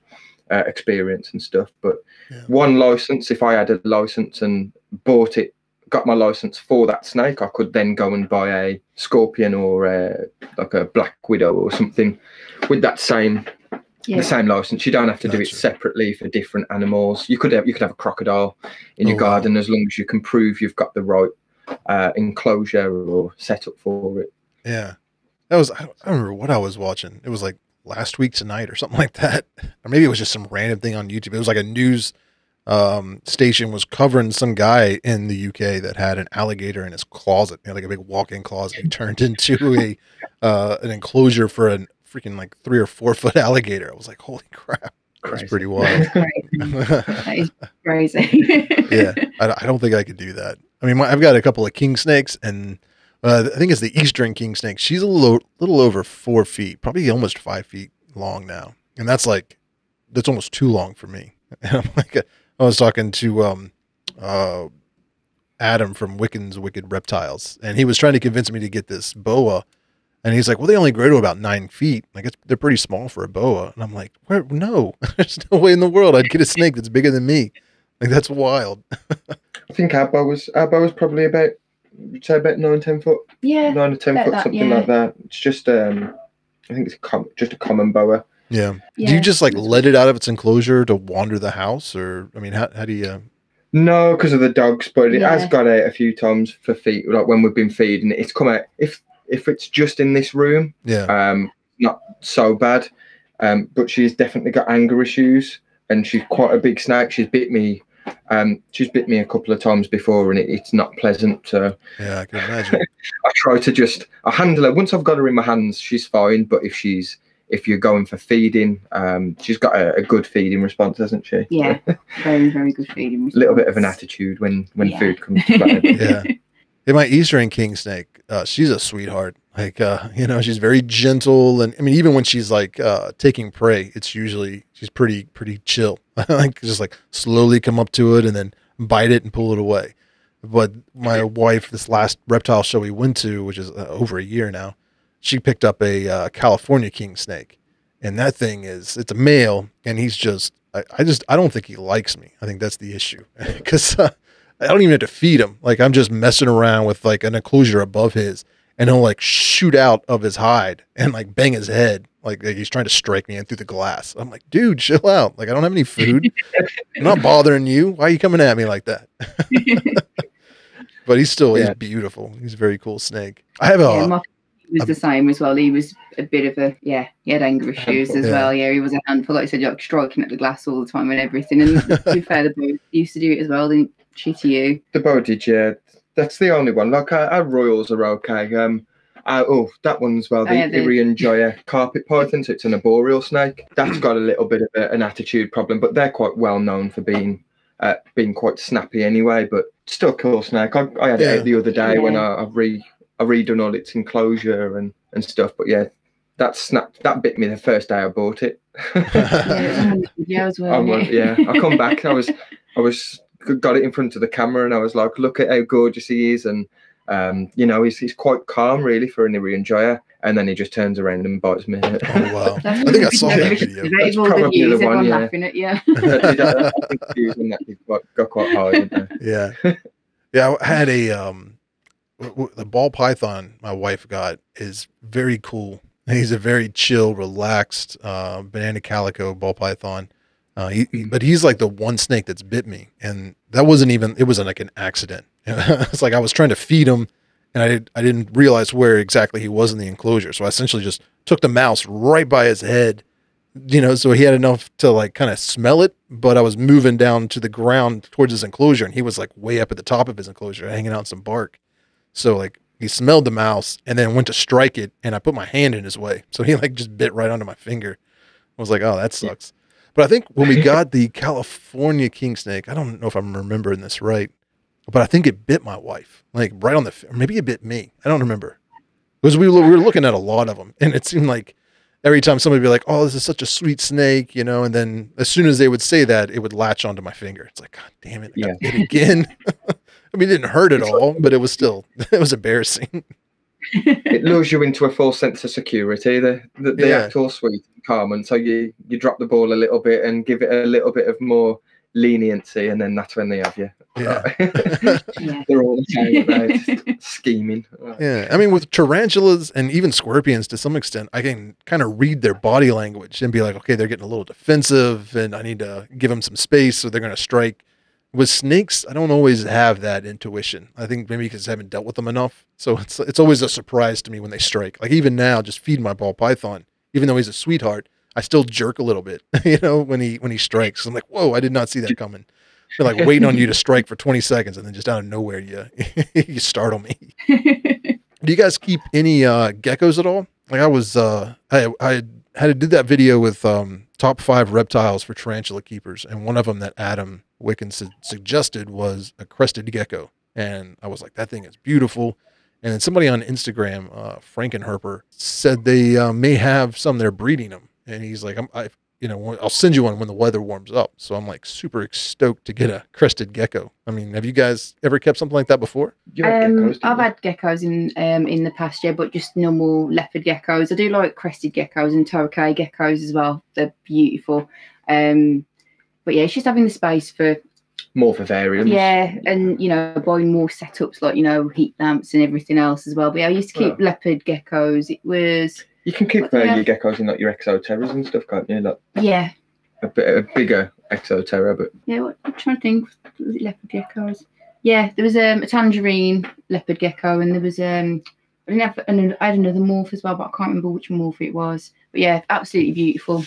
[SPEAKER 3] experience and stuff. But one license, if I had a license and bought it, got my license for that snake, I could then go and buy a scorpion or like a black widow or something with that same the same license. You don't have to do it separately for different animals. You could have a crocodile in your garden as long as you can prove you've got the right enclosure or setup for it.
[SPEAKER 1] Yeah, that was, I don't remember what I was watching. It was like last week tonight or something like that, or maybe it was just some random thing on YouTube. It was like a news station was covering some guy in the UK that had an alligator in his closet. He had like a big walk-in closet. He turned into an enclosure for a freaking like 3 or 4 foot alligator. I was like, holy crap. That's pretty wild.
[SPEAKER 2] That is crazy.
[SPEAKER 1] Yeah, I don't think I could do that. I mean, I've got a couple of king snakes, and I think it's the Eastern king snake. She's a little over 4 feet, probably almost 5 feet long now, and that's almost too long for me. And I'm like, I was talking to Adam from Wiccan's Wicked Reptiles, and he was trying to convince me to get this boa. And he's like, well, they only grow to about 9 feet. Like, they're pretty small for a boa. And I'm like, no, there's no way in the world I'd get a snake that's bigger than me. Like, that's wild.
[SPEAKER 3] I think our boa was probably about 9-10 foot.
[SPEAKER 2] Yeah.
[SPEAKER 3] 9 or 10 foot, something like that. It's just, I think it's just a common boa.
[SPEAKER 1] Yeah. Do you just like let it out of its enclosure to wander the house? Or, I mean, how do you...
[SPEAKER 3] No, because of the dogs, but it has got out a few times for feed. Like when we've been feeding it, it's come out. If it's just in this room, not so bad. But she's definitely got anger issues, and she's quite a big snake. She's bit me a couple of times before, and it's not pleasant. So
[SPEAKER 1] yeah, I can imagine.
[SPEAKER 3] I try to I handle her. Once I've got her in my hands, she's fine. But if you're going for feeding, she's got a good feeding response, hasn't she?
[SPEAKER 2] Yeah, very, very good feeding response.
[SPEAKER 3] A little bit of an attitude when food comes to play.
[SPEAKER 1] Yeah. In my Eastern king snake, she's a sweetheart. Like, she's very gentle. And I mean, even when she's like taking prey, she's pretty chill. Like, just like slowly come up to it and then bite it and pull it away. But my wife, this last reptile show we went to, which is over a year now, she picked up a California king snake. And that thing it's a male. And he's just, I don't think he likes me. I think that's the issue. Because I don't even have to feed him. Like, I'm just messing around with like an enclosure above his, and he'll like shoot out of his hide and like bang his head. Like he's trying to strike me in through the glass. I'm like, dude, chill out. Like, I don't have any food. I'm not bothering you. Why are you coming at me like that? But he's beautiful. He's a very cool snake. I have
[SPEAKER 2] he was the same as well. He was a bit of he had anger issues as well. Yeah, he was a handful. Like I said, like striking at the glass all the time and everything. And to be fair, the boy used to do it as well, didn't she, to you?
[SPEAKER 3] The boa did, yeah. That's the only one. Like, our royals are okay. That one as well. The Irian carpet python, so it's an arboreal snake. That's got a little bit of an attitude problem, but they're quite well known for being quite snappy anyway, but still cool snake. I had it out the other day when I've redone all its enclosure and stuff, but yeah, that bit me the first day I bought it.
[SPEAKER 2] As well.
[SPEAKER 3] I come back, I was got it in front of the camera and I was like, look at how gorgeous he is, and he's quite calm really for an Irian, and then he just turns around and bites me.
[SPEAKER 1] Oh wow. I think I saw that video.
[SPEAKER 3] That's probably the one,
[SPEAKER 2] laughing at you.
[SPEAKER 3] I think the views on that got quite high, didn't they?
[SPEAKER 1] Yeah, I had the ball python my wife got is very cool. He's a very chill, relaxed banana calico ball python. But he's like the one snake that's bit me, and that wasn't like an accident. It's like I was trying to feed him, and I didn't realize where exactly he was in the enclosure. So I essentially just took the mouse right by his head, so he had enough to like kind of smell it, but I was moving down to the ground towards his enclosure, and he was like way up at the top of his enclosure, hanging out in some bark. So like he smelled the mouse and then went to strike it, and I put my hand in his way. So he like just bit right onto my finger. I was like, oh, that sucks. But I think when we got the California king snake, I don't know if I'm remembering this right, but I think it bit my wife, like right on the, or maybe it bit me. I don't remember. Because we were looking at a lot of them, and it seemed like every time somebody would be like, oh, this is such a sweet snake, you know, and then as soon as they would say that, it would latch onto my finger. It's like, God damn it, I got bit again. I mean, it didn't hurt at all, but it was still, it was embarrassing.
[SPEAKER 3] It lures you into a false sense of security, the actual sweet and calm, and so you drop the ball a little bit and give it a little bit of more leniency, and then that's when they have you.
[SPEAKER 1] Yeah.
[SPEAKER 3] They're all the same, right? Scheming.
[SPEAKER 1] Yeah, I mean, with tarantulas and even scorpions to some extent, I can kind of read their body language and be like, okay, they're getting a little defensive and I need to give them some space so they're going to strike. With snakes, I don't always have that intuition. I think maybe because I haven't dealt with them enough. So it's always a surprise to me when they strike. Like even now, just feeding my ball python, even though he's a sweetheart, I still jerk a little bit, you know, when he strikes. I'm like, whoa, I did not see that coming. They're like waiting on you to strike for 20 seconds, and then just out of nowhere, you startle me. Do you guys keep any geckos at all? Like I was, I had to do that video with top 5 reptiles for tarantula keepers, and one of them that Adam Wicken suggested was a crested gecko, and I was like, that thing is beautiful. And then somebody on Instagram, Frankenherper, said they may have some they're breeding them, and he's like, I'll send you one when the weather warms up. So I'm like super stoked to get a crested gecko. I mean, have you guys ever kept something like that before?
[SPEAKER 2] I've had geckos in the past year, but just normal leopard geckos. I do like crested geckos and torokai geckos as well. They're beautiful. But yeah, it's just having the space for
[SPEAKER 3] more vivariums.
[SPEAKER 2] Yeah, and you know, buying more setups like, you know, heat lamps and everything else as well. But yeah, I used to keep leopard geckos. It was.
[SPEAKER 3] You can keep your geckos in like your exoterras and stuff, can't you? Like a bigger exoterra, but
[SPEAKER 2] I'm trying to think. Was it leopard geckos? Yeah, there was a tangerine leopard gecko, and there was I had another morph as well, but I can't remember which morph it was. But yeah, absolutely beautiful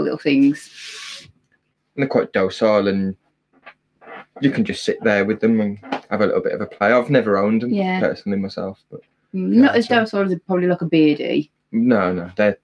[SPEAKER 2] little things.
[SPEAKER 3] And they're quite docile, and you can just sit there with them and have a little bit of a play. I've never owned them personally myself, but
[SPEAKER 2] not as docile as probably like a beardie.
[SPEAKER 3] No, they're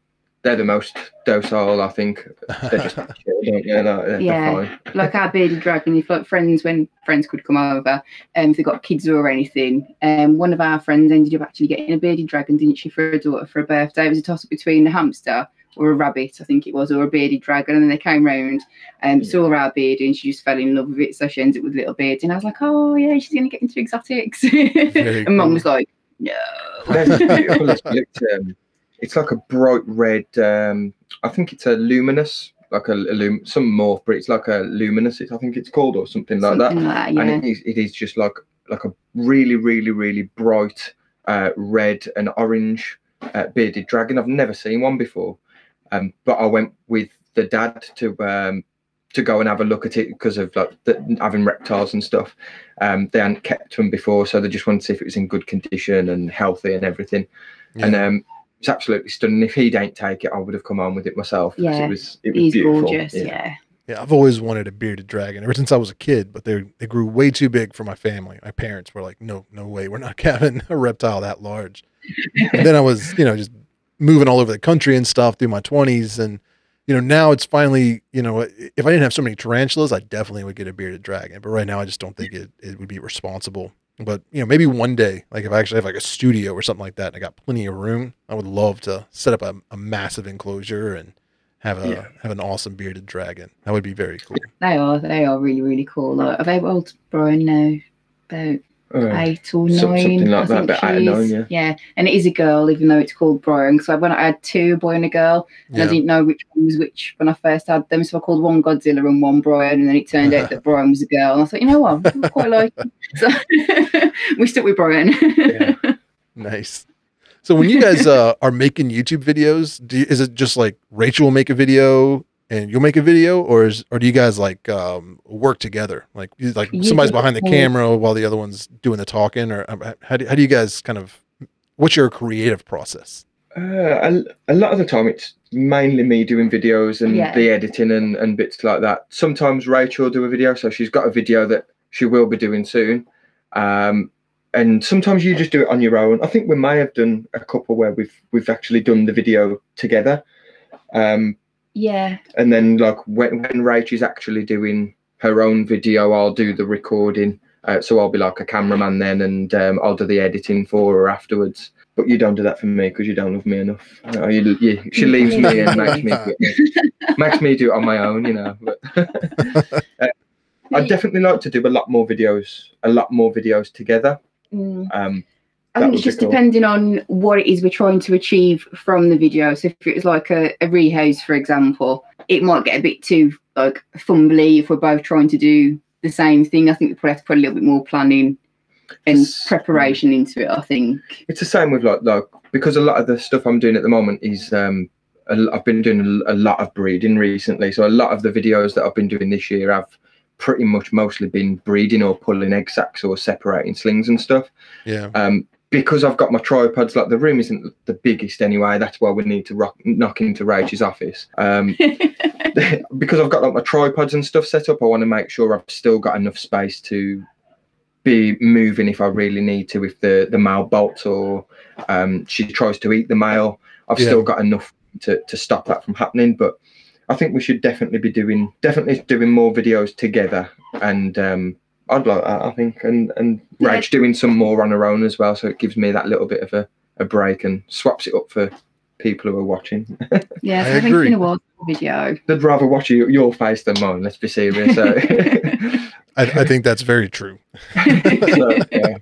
[SPEAKER 3] the most docile, I think. They're just chill, don't you? They're fine.
[SPEAKER 2] Like our bearded dragon, if like when friends could come over, if they got kids or anything, one of our friends ended up actually getting a bearded dragon, didn't she, for her daughter for her birthday. It was a toss-up between a hamster or a rabbit, I think it was, or a bearded dragon, and then they came round and saw our beardie, and she just fell in love with it, so she ends up with a little beard. And I was like, oh yeah, she's going to get into exotics. And Mum was like, no.
[SPEAKER 3] That's beautiful. It's like a bright red, I think it's a luminous, like some morph, but it's like a luminous, I think it's called, or something like that. And it is just like a really, really, really bright red and orange bearded dragon. I've never seen one before, but I went with the dad to go and have a look at it because of like having reptiles and stuff. They hadn't kept them before, so they just wanted to see if it was in good condition and healthy and everything. Yeah. And it's absolutely stunning. If he didn't take it, I would have come on with it myself.
[SPEAKER 2] Yeah,
[SPEAKER 3] it was
[SPEAKER 2] beautiful. Gorgeous. Yeah,
[SPEAKER 1] I've always wanted a bearded dragon ever since I was a kid, but they grew way too big for my family. My parents were like, no way, we're not having a reptile that large. And then I was, just moving all over the country and stuff through my 20s, and now it's finally, if I didn't have so many tarantulas, I definitely would get a bearded dragon. But right now, I just don't think it would be responsible. But maybe one day, like if I actually have like a studio or something like that, and I got plenty of room, I would love to set up a massive enclosure and have an awesome bearded dragon. That would be very cool.
[SPEAKER 2] They are really, really cool. Like, are they old, Brian? Now about 8 or 9,
[SPEAKER 3] something like that. About 8 or 9,
[SPEAKER 2] yeah. And it is a girl, even though it's called Brian. So when I had 2, a boy and a girl, and I didn't know which one was which when I first had them. So I called one Godzilla and one Brian, and then it turned out that Brian was a girl. And I thought, you know what, I quite like him. So we stuck with Brian.
[SPEAKER 1] Nice. So when you guys are making YouTube videos, is it just like Rachel will make a video and you'll make a video, or do you guys like work together? Like somebody's behind the camera while the other one's doing the talking, or how do you guys what's your creative process?
[SPEAKER 3] A lot of the time it's mainly me doing videos and the editing and bits like that. Sometimes Rachel will do a video, so she's got a video that she will be doing soon. and sometimes you just do it on your own. I think we may have done a couple where we've actually done the video together.
[SPEAKER 2] Yeah.
[SPEAKER 3] And then like when Rach is actually doing her own video, I'll do the recording. So I'll be like a cameraman then, and I'll do the editing for her afterwards. But you don't do that for me because you don't love me enough. No, she leaves me and makes me do it on my own, you know. But I'd definitely like to do a lot more videos together.
[SPEAKER 2] I think it's just depending on what it is we're trying to achieve from the video. So if it was like a rehouse, for example, it might get a bit too like fumbly if we're both trying to do the same thing. I think we probably have to put a little bit more planning and preparation into it. I think
[SPEAKER 3] it's the same with like because a lot of the stuff I'm doing at the moment is I've been doing a lot of breeding recently. So a lot of the videos that I've been doing this year have pretty much mostly been breeding or pulling egg sacs or separating slings and stuff.
[SPEAKER 1] Yeah.
[SPEAKER 3] Because I've got my tripods, like the room isn't the biggest anyway. That's why we need to knock into Rach's office. Because I've got like my tripods and stuff set up, I want to make sure I've still got enough space to be moving if I really need to. If the male bolts or she tries to eat the male, I've still got enough to stop that from happening. But I think we should definitely be doing more videos together, and I'd like that, I think, and Rach doing some more on her own as well, so it gives me that little bit of a break and swaps it up for people who are watching.
[SPEAKER 2] Yeah, I think it's been a while for a video.
[SPEAKER 3] They'd rather watch your face than mine, let's be serious. So.
[SPEAKER 1] I think that's very true.
[SPEAKER 3] So, yeah.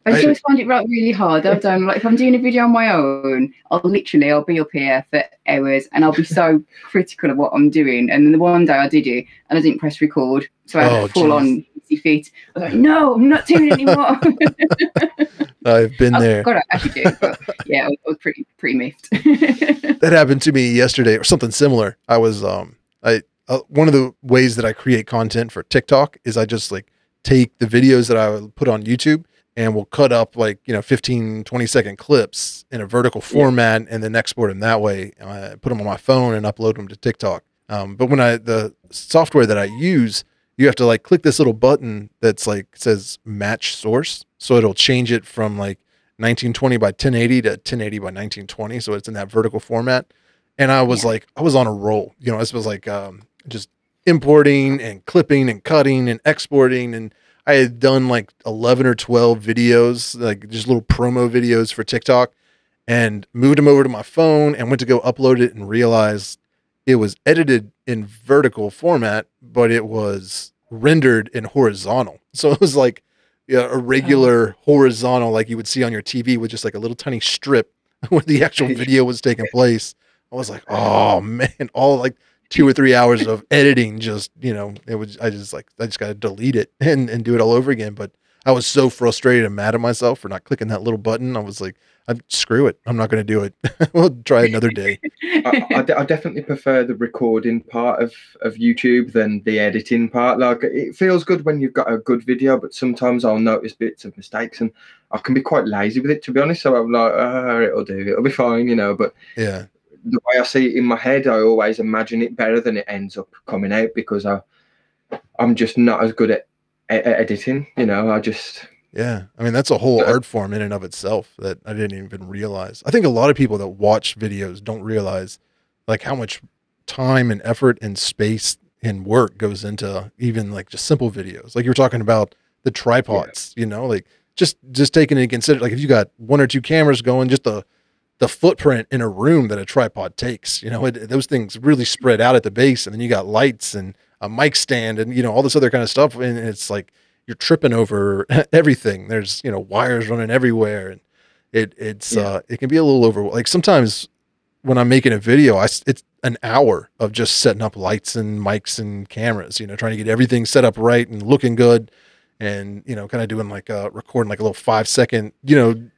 [SPEAKER 2] I always find it really hard. I've done like if I'm doing a video on my own, I'll be up here for hours and I'll be so critical of what I'm doing. And then the one day I did it and I didn't press record, so I had full on feet. I was like, no, I'm not doing it anymore.
[SPEAKER 1] I've been there.
[SPEAKER 2] I've got to actually do it, but yeah, I was pretty miffed.
[SPEAKER 1] That happened to me yesterday, or something similar. I was one of the ways that I create content for TikTok is I just like take the videos that I would put on YouTube and we'll cut up like, 15, 20-second clips in a vertical format and then export them that way. I put them on my phone and upload them to TikTok. But when the software that I use, you have to like click this little button that's like says match source. So it'll change it from like 1920 by 1080 to 1080 by 1920. So it's in that vertical format. And I was like, I was on a roll, this was like, just importing and clipping and cutting and exporting. And I had done like 11 or 12 videos, like just little promo videos for TikTok, and moved them over to my phone and went to go upload it and realized it was edited in vertical format, but it was rendered in horizontal. So it was like a regular horizontal, like you would see on your TV with just like a little tiny strip where the actual video was taking place. I was like, oh man, all like 2 or 3 hours of editing, just, I just got to delete it and do it all over again. But I was so frustrated and mad at myself for not clicking that little button. I was like, screw it. I'm not going to do it. We'll try another day.
[SPEAKER 3] I definitely prefer the recording part of YouTube than the editing part. Like, it feels good when you've got a good video, but sometimes I'll notice bits of mistakes and I can be quite lazy with it, to be honest. So I'm like, it'll do. It'll be fine, But yeah, the way I see it in my head, I always imagine it better than it ends up coming out because I'm just not as good at editing,
[SPEAKER 1] Yeah. I mean, that's a whole art form in and of itself that I didn't even realize. I think a lot of people that watch videos don't realize like how much time and effort and space and work goes into even like just simple videos. Like you were talking about the tripods, like just taking into consider, like if you got 1 or 2 cameras going, just the footprint in a room that a tripod takes, those things really spread out at the base. And then you got lights and a mic stand and, all this other kind of stuff. And it's like, you're tripping over everything. There's, wires running everywhere. And it can be a little over, like sometimes when I'm making a video, it's an hour of just setting up lights and mics and cameras, trying to get everything set up right and looking good. And, kind of doing like recording like a little 5-second,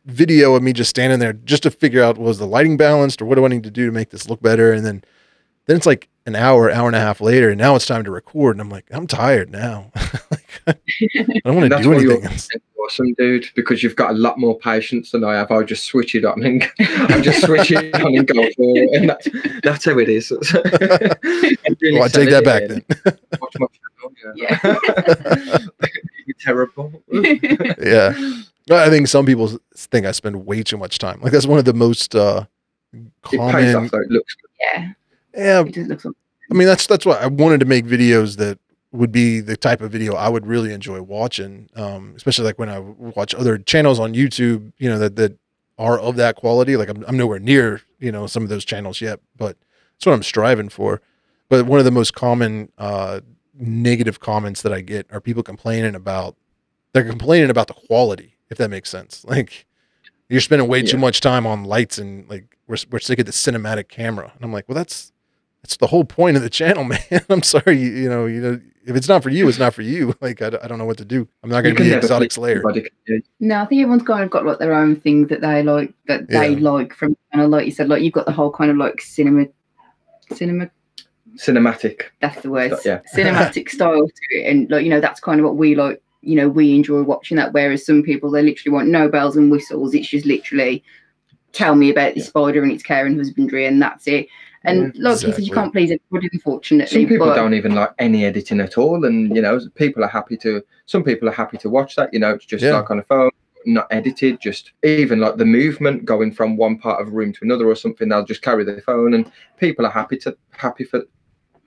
[SPEAKER 1] video of me just standing there just to figure out, was the lighting balanced or what do I need to do to make this look better? And then it's like an hour and a half later, and now it's time to record. And I'm like, I'm tired now. I don't want to do anything.
[SPEAKER 3] That's awesome, dude, because you've got a lot more patience than I have. I'll just switch it on and go for it. And that's how it is.
[SPEAKER 1] Really, well, I take that back then.
[SPEAKER 3] Watch my channel, yeah. be terrible.
[SPEAKER 1] Yeah. I think some people think I spend way too much time. Like that's one of the most common.
[SPEAKER 3] It pays off though. It looks good.
[SPEAKER 2] Yeah. It does look something.
[SPEAKER 1] I mean, that's why I wanted to make videos that would be the type of video I would really enjoy watching. Especially like when I watch other channels on YouTube, you know, that are of that quality. Like I'm nowhere near, you know, some of those channels yet, but that's what I'm striving for. But one of the most common negative comments that I get are people complaining about the quality, if that makes sense. Like you're spending way too much time on lights and like we're sick of the cinematic camera. And I'm like, well, that's the whole point of the channel, man. I'm sorry, you know, if it's not for you, it's not for you. Like I don't know what to do. I'm not going to be the exotic slayer.
[SPEAKER 2] No, I think everyone's kind of got like their own thing that they like they like from, and like you said, like you've got the whole kind of like cinematic.
[SPEAKER 3] That's
[SPEAKER 2] the word. Cinematic style to it, and like you know, that's kind of what we like. You know, we enjoy watching that. Whereas some people, they literally want no bells and whistles. It's just literally tell me about this spider and its care and husbandry, and that's it. And like you said, you can't please everybody, unfortunately.
[SPEAKER 3] Some people don't even like any editing at all, and you know, some people are happy to watch that. You know, it's just like on a phone, not edited. Just even like the movement going from one part of a room to another or something, they'll just carry their phone, and people are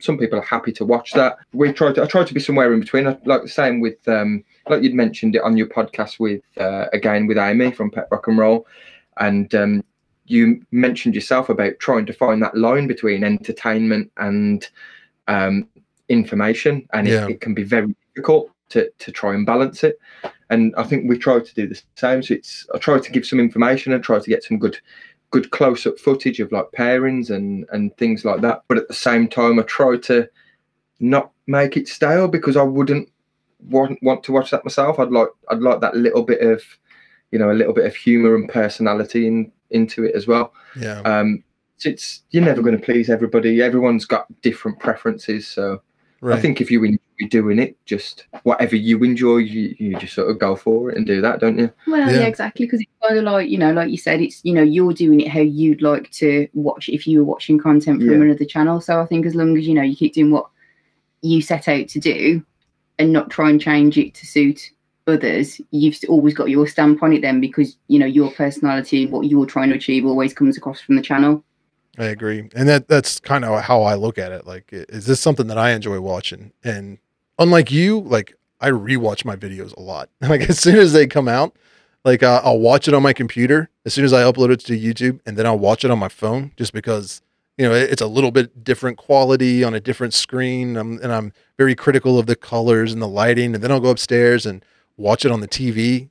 [SPEAKER 3] some people are happy to watch that. I try to be somewhere in between. Like the same with like you'd mentioned it on your podcast with again with Amy from Pet Rock and Roll, and you mentioned yourself about trying to find that line between entertainment and information, and it can be very difficult to try and balance it. And I think we try to do the same. So I try to give some information and try to get some good close-up footage of like pairings and things like that. But at the same time, I try to not make it stale, because I wouldn't want to watch that myself. I'd like that little bit of, you know, a little bit of humor and personality into it as well. It's you're never going to please everybody. Everyone's got different preferences, so I think if you enjoy doing it, just whatever you enjoy, you just sort of go for it and do that, don't you?
[SPEAKER 2] Well, yeah, exactly, because it's kind of like, you know, like you said, it's, you know, you're doing it how you'd like to watch if you were watching content from another channel. So I think as long as, you know, you keep doing what you set out to do and not try and change it to suit others, you've always got your stamp on it then, because, you know, your personality, what you're trying to achieve always comes across from the channel.
[SPEAKER 1] I agree. And that's kind of how I look at it. Like, is this something that I enjoy watching? And unlike you, like I rewatch my videos a lot. Like as soon as they come out, like I'll watch it on my computer as soon as I upload it to YouTube, and then I'll watch it on my phone just because, you know, it's a little bit different quality on a different screen. And I'm very critical of the colors and the lighting. And then I'll go upstairs and watch it on the TV.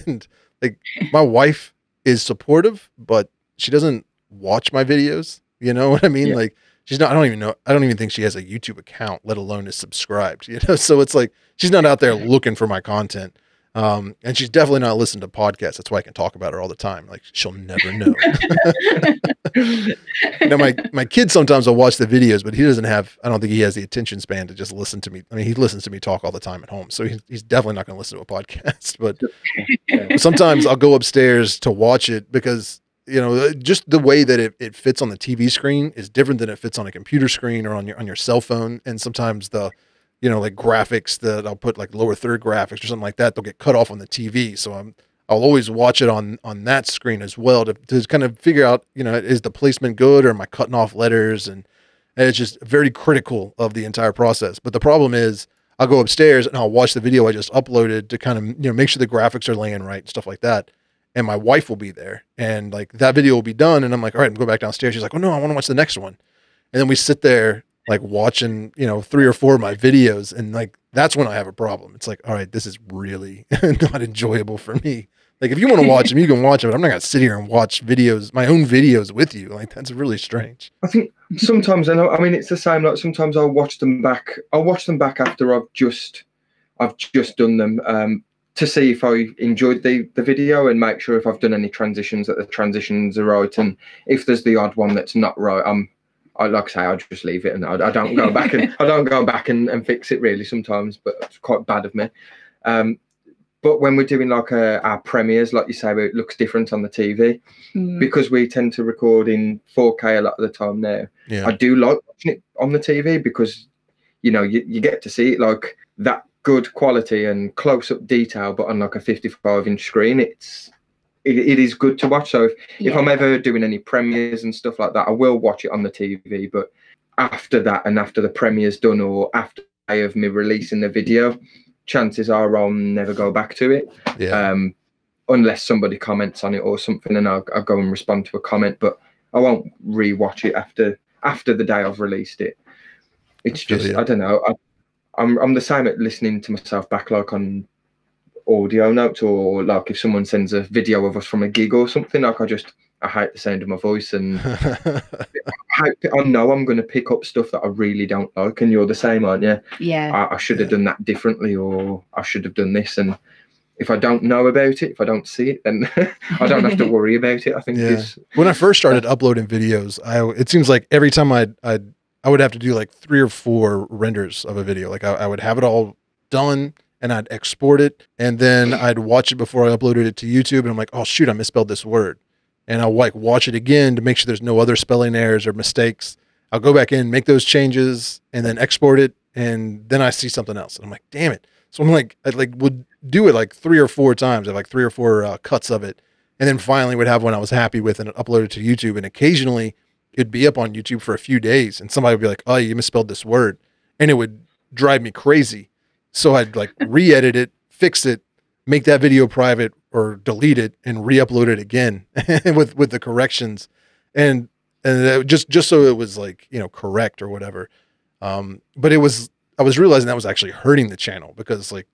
[SPEAKER 1] And like my wife is supportive, but she doesn't watch my videos. You know what I mean? Like she's not, I don't even think she has a YouTube account, let alone is subscribed, you know? So it's like, she's not out there looking for my content. And she's definitely not listening to podcasts. That's why I can talk about her all the time. Like she'll never know. You know, my kid sometimes will watch the videos, but he doesn't have, I don't think he has the attention span to just listen to me. I mean, he listens to me talk all the time at home. So he's definitely not going to listen to a podcast, but sometimes I'll go upstairs to watch it because, you know, just the way that it fits on the TV screen is different than it fits on a computer screen or on your cell phone. And sometimes the, you know, like graphics that I'll put like lower third graphics or something like that, they'll get cut off on the TV. So I'll always watch it on that screen as well to kind of figure out, you know, is the placement good or am I cutting off letters? And it's just very critical of the entire process. But the problem is I'll go upstairs and I'll watch the video I just uploaded to kind of, you know, make sure the graphics are laying right and stuff like that. And my wife will be there and like that video will be done. And I'm like, all right, I'm going back downstairs. She's like, oh no, I want to watch the next one. And then we sit there like watching, you know, 3 or 4 of my videos. And like, that's when I have a problem. It's like, all right, this is really not enjoyable for me. Like if you want to watch them, you can watch them, but I'm not going to sit here and watch videos, my own videos with you. Like that's really strange.
[SPEAKER 3] I think sometimes, and I mean, it's the same. Like sometimes I'll watch them back. I'll watch them back after I've just done them, to see if I enjoyed the video and make sure if I've done any transitions that the transitions are right. And if there's the odd one that's not right, I like I say, I just leave it and I don't go back and fix it really sometimes, but it's quite bad of me. But when we're doing like our premieres, like you say, where it looks different on the TV, because we tend to record in 4K a lot of the time now. Yeah. I do like watching it on the TV because, you know, you get to see it like that. good quality and close-up detail, but on like a 55-inch screen, it is good to watch. So if I'm ever doing any premieres and stuff like that, I will watch it on the TV. But after that, and after the premiere's done, or after the day of me releasing the video, chances are I'll never go back to it. Unless somebody comments on it or something, and I'll go and respond to a comment. But I won't re-watch it after the day I've released it. It's just, I don't know. I'm the same at listening to myself back, like on audio notes, or like if someone sends a video of us from a gig or something, like I hate the sound of my voice, and I know I'm going to pick up stuff that I really don't like, and you're the same, aren't you?
[SPEAKER 2] Yeah.
[SPEAKER 3] I should have done that differently, or I should have done this, and if I don't know about it, if I don't see it, then I don't have to worry about it. I think
[SPEAKER 1] when I first started uploading videos, it seems like every time I would have to do like 3 or 4 renders of a video. Like I would have it all done, and I'd export it, and then I'd watch it before I uploaded it to YouTube, and I'm like, oh shoot, I misspelled this word. And I'll like watch it again to make sure there's no other spelling errors or mistakes. I'll go back in, make those changes, and then export it, and then I see something else. And I'm like, damn it. So I'm like, I would do it like 3 or 4 times. I have like 3 or 4 cuts of it. And then finally would have one I was happy with and upload it to YouTube. And occasionally it'd be up on YouTube for a few days, and somebody would be like, oh, you misspelled this word. And it would drive me crazy. So I'd like re-edit it, fix it, make that video private or delete it, and re-upload it again with the corrections. And just so it was like, correct or whatever. But I was realizing that was actually hurting the channel, because like,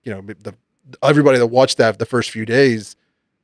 [SPEAKER 1] everybody that watched that the first few days,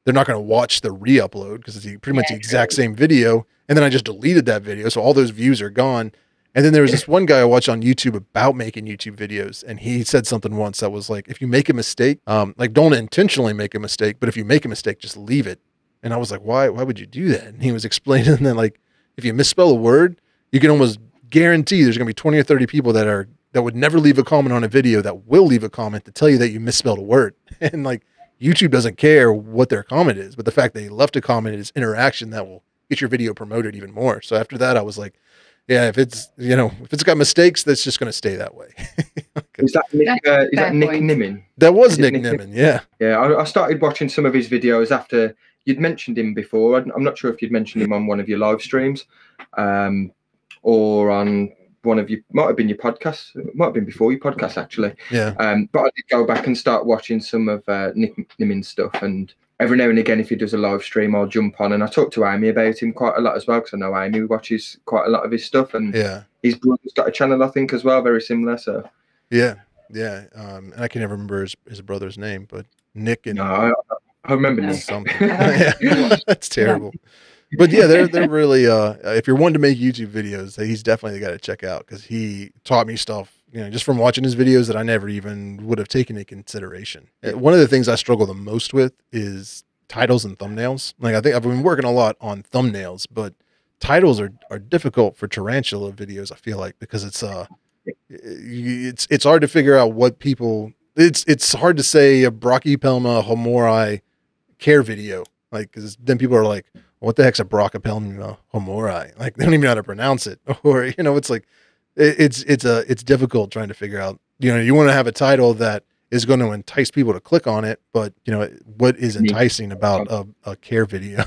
[SPEAKER 1] they're not going to watch the re-upload because it's pretty much the exact same video. And then I just deleted that video. So all those views are gone. And then there was this one guy I watched on YouTube about making YouTube videos. And he said something once that was like, if you make a mistake, like don't intentionally make a mistake, but if you make a mistake, just leave it. And I was like, why would you do that? And he was explaining that like, if you misspell a word, you can almost guarantee there's going to be 20 or 30 people that would never leave a comment on a video that will leave a comment to tell you that you misspelled a word. And like, YouTube doesn't care what their comment is, but the fact they left a comment is interaction that will get your video promoted even more. So after that, I was like, yeah, if it's got mistakes, that's just going to stay that way.
[SPEAKER 3] Okay. Is that Nick Nimmin?
[SPEAKER 1] That was Nick Nimmin. Yeah.
[SPEAKER 3] Yeah. I started watching some of his videos after you'd mentioned him before. I'm not sure if you'd mentioned him on one of your live streams, or on one of you, might have been your podcasts. It might have been before your podcast, actually.
[SPEAKER 1] Yeah.
[SPEAKER 3] But I did go back and start watching some of Nick Nimmin's stuff, and every now and again, if he does a live stream, I'll jump on, and I talk to Amy about him quite a lot as well, because I know Amy watches quite a lot of his stuff, and his brother's got a channel, I think, as well, very similar. So
[SPEAKER 1] yeah. And I can never remember his brother's name, but Nick and
[SPEAKER 3] I remember Nick.
[SPEAKER 1] Something. That's terrible. But yeah, they're really if you're wanting to make YouTube videos, he's definitely the guy to check out, because he taught me stuff, just from watching his videos that I never even would have taken into consideration. One of the things I struggle the most with is titles and thumbnails. Like, I think I've been working a lot on thumbnails, but titles are difficult for tarantula videos, I feel like, because it's hard to figure out what people, it's hard to say a Brachypelma homori care video, like, because then people are like, what the heck's a Brachypelma homori? Like, they don't even know how to pronounce it. Or, it's like, it's difficult trying to figure out, you want to have a title that is going to entice people to click on it, but what is enticing about a care video?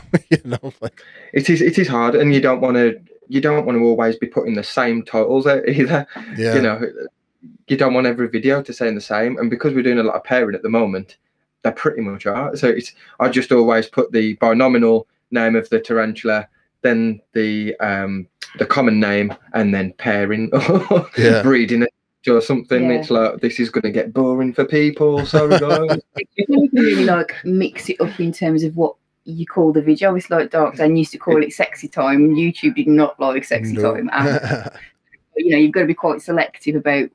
[SPEAKER 1] Like,
[SPEAKER 3] it is hard, and you don't want to always be putting the same titles out either.
[SPEAKER 1] Yeah.
[SPEAKER 3] You don't want every video to say the same, and because we're doing a lot of pairing at the moment, they pretty much are. So I just always put the binomial name of the tarantula, then the common name, and then pairing or breeding it or something. It's like, this is going to get boring for people. Sorry, guys.
[SPEAKER 2] You can really like mix it up in terms of what you call the video. It's like Dark Dan used to call it sexy time. YouTube did not like sexy time. And, you've got to be quite selective about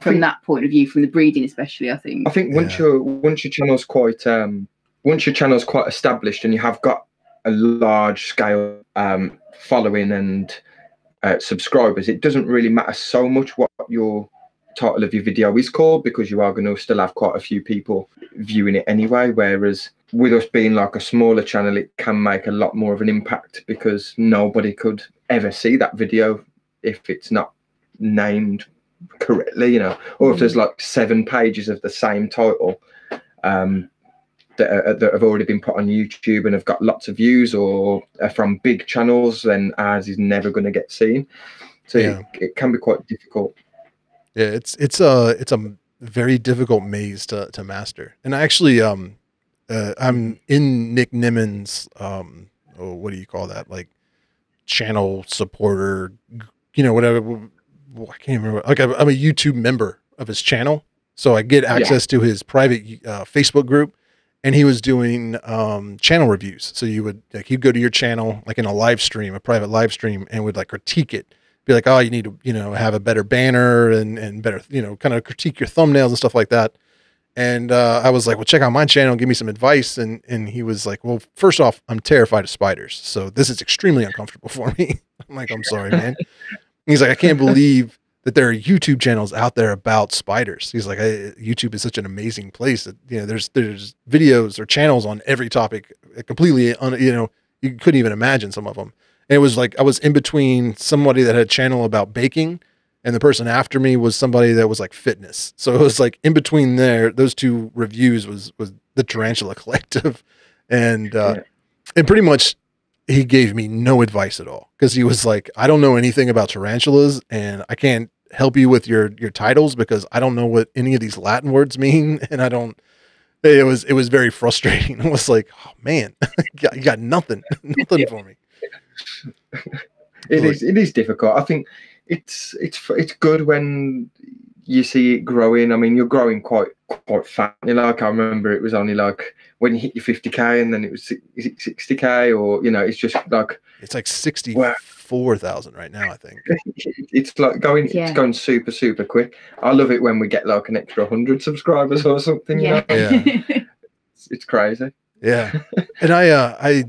[SPEAKER 2] from that point of view, from the breeding especially. I think
[SPEAKER 3] once your channel's quite established, and you have got a large scale following and subscribers, it doesn't really matter so much what your title of your video is called, because you are going to still have quite a few people viewing it anyway. Whereas with us being like a smaller channel, it can make a lot more of an impact, because nobody could ever see that video if it's not named correctly, you know, or if there's like 7 pages of the same title that have already been put on YouTube and have got lots of views, or are from big channels, then ours is never going to get seen. So it can be quite difficult.
[SPEAKER 1] Yeah, it's a very difficult maze to master. And actually, I'm in Nick Nimon's what do you call that? Like channel supporter, you know, whatever. I can't remember. Like I'm a YouTube member of his channel, so I get access to his private Facebook group. And he was doing channel reviews. So you would like he'd go to your channel like in a live stream, a private live stream, and would like critique it. Be like, oh, you need to, you know, have a better banner and better, you know, kind of critique your thumbnails and stuff like that. And I was like, well, check out my channel, give me some advice. And he was like, well, first off, I'm terrified of spiders, so this is extremely uncomfortable for me. I'm like, I'm sorry, man. He's like, I can't believe that there are YouTube channels out there about spiders. He's like, YouTube is such an amazing place that, you know, there's videos or channels on every topic, completely, you know, you couldn't even imagine some of them. And it was like, I was in between somebody that had a channel about baking, and the person after me was somebody that was like fitness. So it was like in between those two reviews was the Tarantula Collective. And pretty much he gave me no advice at all, because he was like, I don't know anything about tarantulas, and I can't help you with your titles because I don't know what any of these Latin words mean, and it was very frustrating. It was like, oh man, you got nothing for me.
[SPEAKER 3] It is difficult. I think it's good when you see it growing. I mean, you're growing quite fast. You know, like I remember it was only like when you hit your 50K, and then it was 60K, or, you know, it's just like
[SPEAKER 1] it's like 64,000 right now, I think.
[SPEAKER 3] It's like it's going super quick. I love it when we get like an extra 100 subscribers or something.
[SPEAKER 2] Yeah,
[SPEAKER 3] you know? Yeah. It's crazy.
[SPEAKER 1] Yeah. And I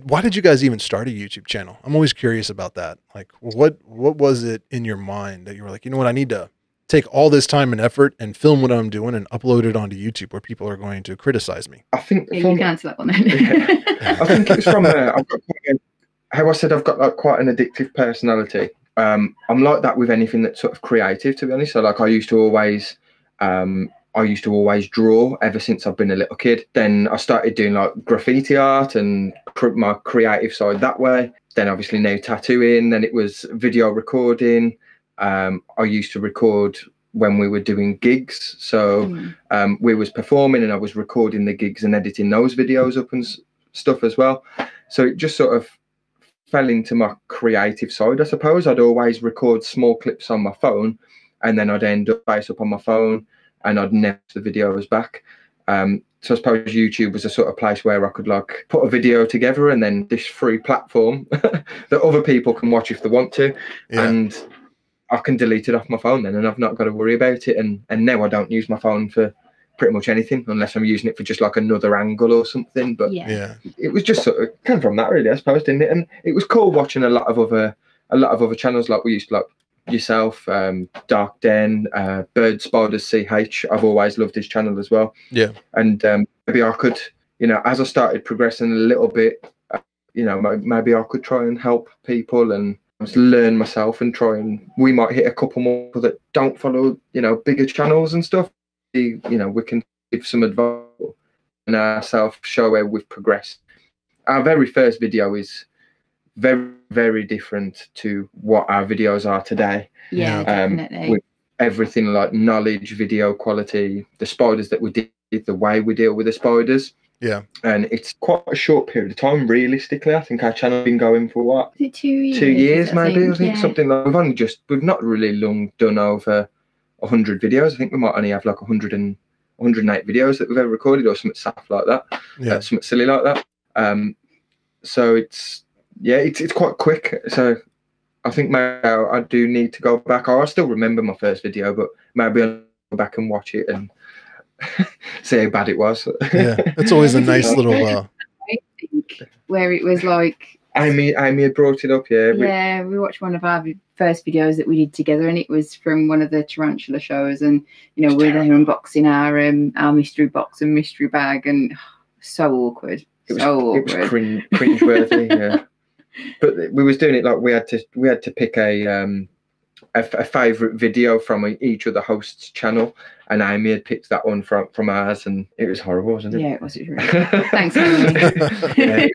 [SPEAKER 1] why did you guys even start a YouTube channel? I'm always curious about that. Like, what was it in your mind that you were like, you know what, I need to take all this time and effort and film what I'm doing and upload it onto YouTube where people are going to criticize me?
[SPEAKER 3] I think
[SPEAKER 2] you can answer that one then.
[SPEAKER 3] I think it's from how I said I've got like quite an addictive personality. I'm like that with anything that's sort of creative, to be honest. So like I used to always draw ever since I've been a little kid. Then I started doing like graffiti art and my creative side that way. Then obviously now tattooing. Then it was video recording. I used to record when we were doing gigs. So we was performing, and I was recording the gigs and editing those videos up and stuff as well. So it just sort of fell into my creative side, I suppose. I'd always record small clips on my phone, and then I'd end up face up on my phone, and I'd never the videos back. So I suppose YouTube was a sort of place where I could like put a video together, and then this free platform that other people can watch if they want to. Yeah. And I can delete it off my phone then, and I've not got to worry about it. And now I don't use my phone for pretty much anything unless I'm using it for just like another angle or something. But it was just sort of came from that, really, I suppose, didn't it? And it was cool watching a lot of other channels, like we used to, like yourself, Dark Den, Bird Spiders CH. I've always loved his channel as well. Yeah. And maybe I could, you know, as I started progressing a little bit, you know, maybe I could try and help people and learn myself and try, and we might hit a couple more people that don't follow, you know, bigger channels and stuff. You know, we can give some advice and ourselves, show where we've progressed. Our very first video is very, very different to what our videos are today.
[SPEAKER 2] Yeah, definitely.
[SPEAKER 3] With everything like knowledge, video quality, the spiders that we did, the way we deal with the spiders.
[SPEAKER 1] Yeah.
[SPEAKER 3] And it's quite a short period of time, realistically. I think our channel's been going for what?
[SPEAKER 2] Is it 2 years?
[SPEAKER 3] 2 years, maybe. I think something like we've not really long done over 100 videos. I think we might only have like 108 videos that we've ever recorded, or something stuff like that. Yeah. Something silly like that. So it's quite quick. So I think maybe I do need to go back. I still remember my first video, but maybe I'll go back and watch it and see how bad it was.
[SPEAKER 1] Yeah, it's always a nice little
[SPEAKER 2] I think, where it was like
[SPEAKER 3] Amy had brought it up.
[SPEAKER 2] We watched one of our first videos that we did together, and it was from one of the tarantula shows, and you know, we're there unboxing our mystery box and mystery bag, and so awkward. It was
[SPEAKER 3] cringeworthy. Yeah. But we was doing it like we had to pick a a favorite video from each of the hosts' channel, and Amy had picked that one from ours, and it was horrible, wasn't it?
[SPEAKER 2] Yeah, it was. It was really. Thanks, Amy.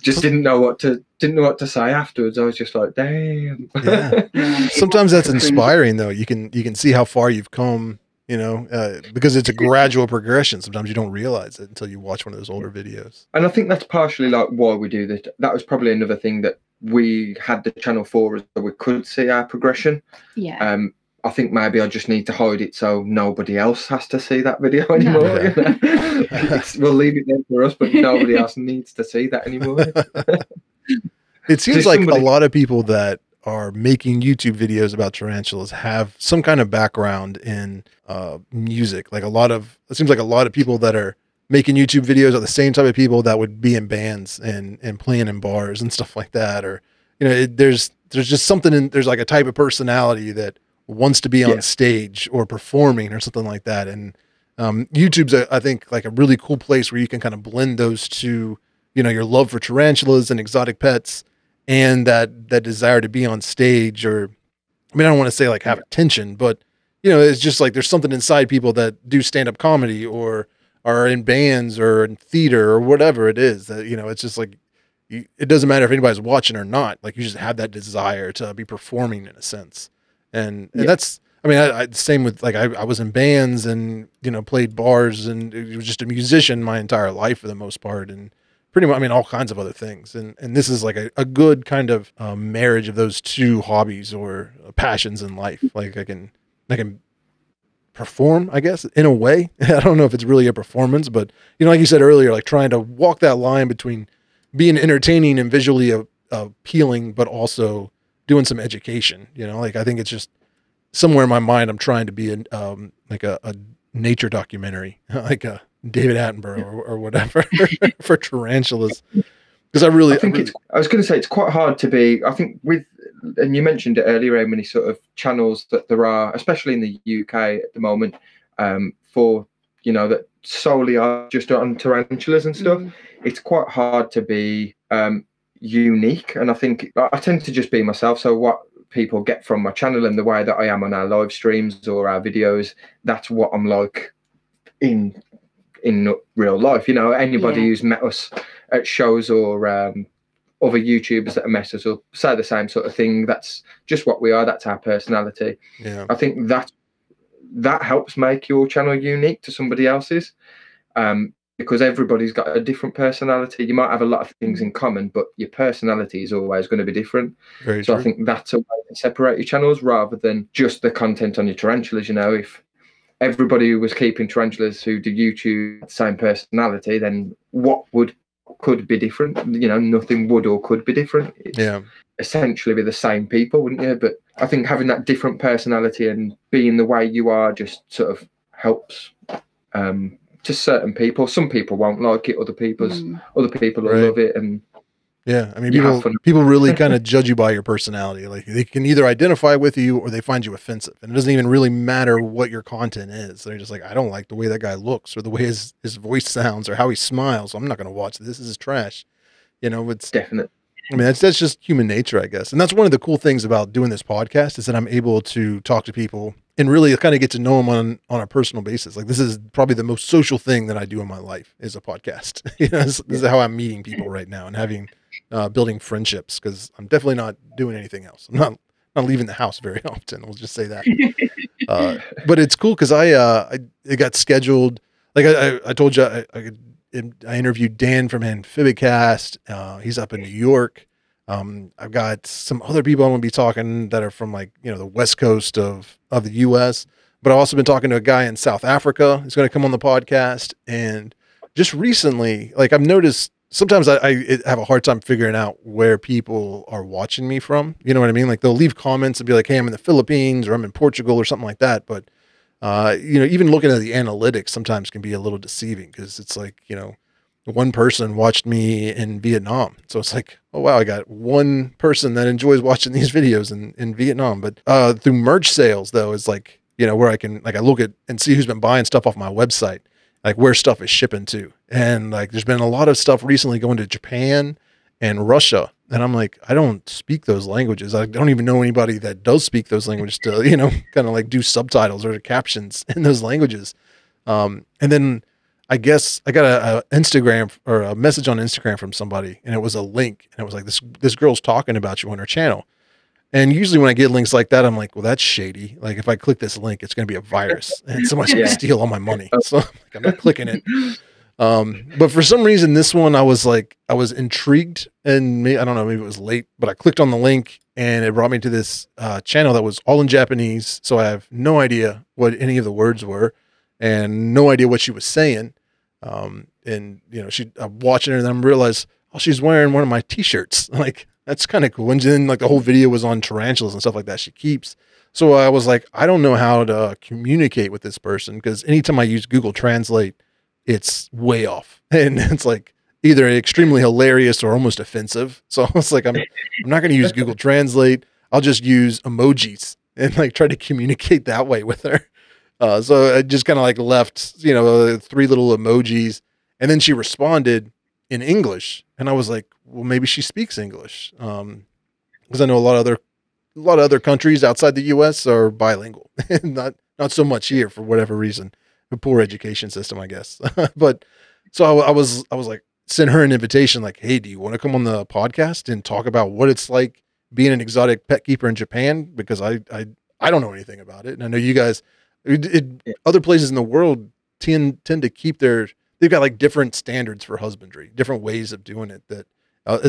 [SPEAKER 3] Just didn't know what to say afterwards. I was just like, damn.
[SPEAKER 1] Yeah. Sometimes that's inspiring, though. You can see how far you've come, you know, because it's a gradual progression. Sometimes you don't realize it until you watch one of those older videos.
[SPEAKER 3] And I think that's partially like why we do this. That was probably another thing that we had the channel for, is that we could see our progression.
[SPEAKER 2] Yeah.
[SPEAKER 3] I think maybe I just need to hide it so nobody else has to see that video anymore.
[SPEAKER 1] No.
[SPEAKER 3] You know? We'll leave it there for us, but nobody else needs to see that anymore.
[SPEAKER 1] It seems like a lot of people that are making YouTube videos about tarantulas have some kind of background in music. Like it seems like a lot of people that are making YouTube videos are the same type of people that would be in bands and playing in bars and stuff like that. Or, you know, there's just something there's like a type of personality that wants to be on stage or performing or something like that. And YouTube's, I think, like a really cool place where you can kind of blend those two, you know, your love for tarantulas and exotic pets and that desire to be on stage. Or, I mean, I don't want to say like have attention, but, you know, it's just like there's something inside people that do stand-up comedy or are in bands or in theater or whatever it is, that, you know, it's just like, it doesn't matter if anybody's watching or not. Like, you just have that desire to be performing in a sense. And that's, I mean, I same with, like, I was in bands and, you know, played bars, and it was just a musician my entire life for the most part. And pretty much, I mean, all kinds of other things. And this is like a good kind of marriage of those two hobbies or passions in life. Like I can perform, I guess, in a way. I don't know if it's really a performance, but, you know, like you said earlier, like trying to walk that line between being entertaining and visually appealing, but also doing some education, you know, like I think it's just somewhere in my mind, I'm trying to be like a nature documentary, like a David Attenborough or whatever for tarantulas. Because I was
[SPEAKER 3] going to say, it's quite hard to be, I think and you mentioned it earlier, how many sort of channels that there are, especially in the UK at the moment, for, you know, that solely are just on tarantulas and stuff. It's quite hard to be unique. And I think I tend to just be myself. So what people get from my channel and the way that I am on our live streams or our videos, that's what I'm like in real life. You know, anybody who's met us at shows or other YouTubers that have met us will say the same sort of thing. That's just what we are. That's our personality.
[SPEAKER 1] Yeah.
[SPEAKER 3] I think that helps make your channel unique to somebody else's, because everybody's got a different personality. You might have a lot of things in common, but your personality is always going to be different.
[SPEAKER 1] Very true.
[SPEAKER 3] I think that's a way to separate your channels rather than just the content on your tarantulas. You know, if everybody who was keeping tarantulas who do YouTube the same personality, then what could be different? You know, nothing would or could be different. It's essentially be the same people, wouldn't you? But I think having that different personality and being the way you are just sort of helps to certain people. Some people won't like it, other people will love it. And
[SPEAKER 1] yeah, I mean, people really kind of judge you by your personality. Like, they can either identify with you or they find you offensive, and it doesn't even really matter what your content is. They're just like, I don't like the way that guy looks or the way his voice sounds or how he smiles, so I'm not going to watch this. This is trash. You know, it's
[SPEAKER 3] definite.
[SPEAKER 1] I mean, that's just human nature, I guess. And that's one of the cool things about doing this podcast, is that I'm able to talk to people and really kind of get to know them on a personal basis. Like, this is probably the most social thing that I do in my life, is a podcast. You know, this is how I'm meeting people right now and having building friendships, because I'm definitely not doing anything else. I'm not leaving the house very often. We'll just say that. But it's cool because it got scheduled. Like I told you, I interviewed Dan from Amphibicast. He's up in New York. I've got some other people I'm going to be talking that are from, like, you know, the West Coast of the US, but I've also been talking to a guy in South Africa who's going to come on the podcast. And just recently, like, I've noticed sometimes I have a hard time figuring out where people are watching me from. You know what I mean? Like, they'll leave comments and be like, hey, I'm in the Philippines or I'm in Portugal or something like that. But, you know, even looking at the analytics sometimes can be a little deceiving, because it's like, you know, one person watched me in Vietnam. So it's like, oh, wow, I got one person that enjoys watching these videos in Vietnam. But through merch sales, though, is like, you know, where I can, like, I look at and see who's been buying stuff off my website, like where stuff is shipping to. And like, there's been a lot of stuff recently going to Japan and Russia. And I'm like, I don't speak those languages. I don't even know anybody that does speak those languages to, kind of like do subtitles or captions in those languages. And then I guess I got a Instagram or a message on Instagram from somebody, and it was a link, and it was like, this girl's talking about you on her channel. And usually when I get links like that, I'm like, well, that's shady. Like if I click this link, it's going to be a virus and somebody's going to steal all my money. So I'm not clicking it. But for some reason, this one, I was intrigued, and maybe, I don't know, maybe it was late, but I clicked on the link and it brought me to this channel that was all in Japanese. So I have no idea what any of the words were and no idea what she was saying. And I'm watching her and then I realized, oh, she's wearing one of my T-shirts. Like, that's kind of cool. And then like the whole video was on tarantulas and stuff like that she keeps. So I was like, I don't know how to communicate with this person, because anytime I use Google Translate, it's way off. And it's like either extremely hilarious or almost offensive. So I was like, I'm not going to use Google Translate. I'll just use emojis and like try to communicate that way with her. So I just kind of like left, 3 little emojis, and then she responded in English. And I was like, well, maybe she speaks English. Because I know a lot of other countries outside the US are bilingual, not so much here for whatever reason, a poor education system, I guess. But so I was like, send her an invitation, like, hey, do you want to come on the podcast and talk about what it's like being an exotic pet keeper in Japan? Because I don't know anything about it. And I know you guys, other places in the world tend to keep they've got like different standards for husbandry, different ways of doing it that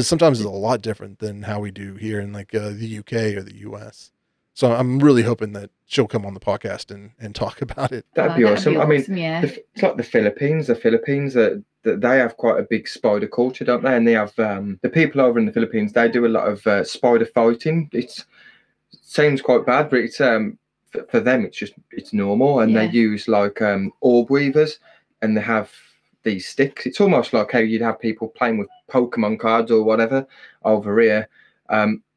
[SPEAKER 1] sometimes is a lot different than how we do here in like the UK or the US. So I'm really hoping that she'll come on the podcast and talk about it.
[SPEAKER 3] That'd be awesome. I mean, it's like the Philippines. The Philippines, they have quite a big spider culture, don't they? And they have the people over in the Philippines. They do a lot of spider fighting. It seems quite bad, but it's for them it's normal. And they use like orb weavers, and they have these sticks. It's almost like how you'd have people playing with Pokemon cards or whatever over here.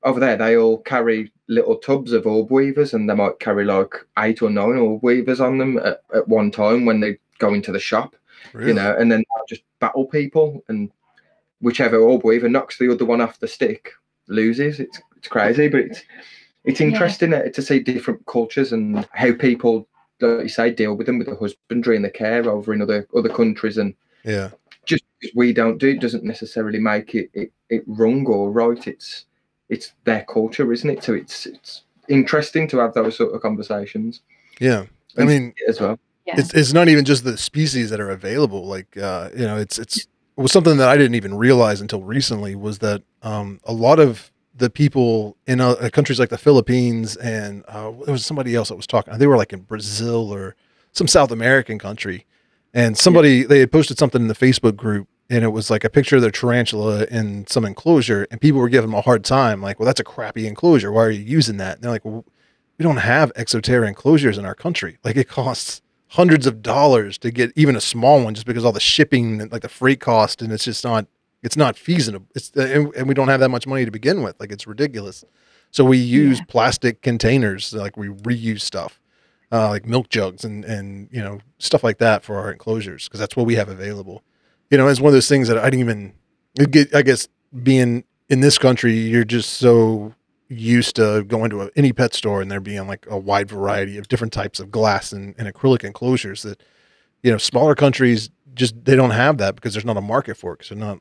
[SPEAKER 3] Over there, they all carry little tubs of orb weavers, and they might carry like 8 or 9 orb weavers on them at one time when they go into the shop,
[SPEAKER 1] Really?
[SPEAKER 3] And then they'll just battle people, and whichever orb weaver knocks the other one off the stick loses. It's crazy, but it's interesting to see different cultures and how people, like you say, deal with them, with the husbandry and the care over in other countries. And just because we don't do it doesn't necessarily make it wrong or right. It's their culture, isn't it? So it's interesting to have those sort of conversations.
[SPEAKER 1] Yeah, I mean,
[SPEAKER 3] as well.
[SPEAKER 2] Yeah.
[SPEAKER 1] It's not even just the species that are available. Like it was something that I didn't even realize until recently, was that a lot of the people in countries like the Philippines, and there was somebody else that was talking. They were like in Brazil or some South American country, and they had posted something in the Facebook group, and it was like a picture of their tarantula in some enclosure, and people were giving them a hard time, like, well, that's a crappy enclosure. Why are you using that? And they're like, well, we don't have exoterra enclosures in our country. Like, it costs hundreds of dollars to get even a small one, just because all the shipping and like the freight cost, and it's not feasible. And we don't have that much money to begin with. Like, it's ridiculous. So we use plastic containers, like we reuse stuff, like milk jugs and stuff like that for our enclosures, because that's what we have available. It's one of those things that I didn't even get. I guess being in this country, you're just so used to going to any pet store and there being like a wide variety of different types of glass and acrylic enclosures that, smaller countries they don't have that, because there's not a market for it. Because they're not,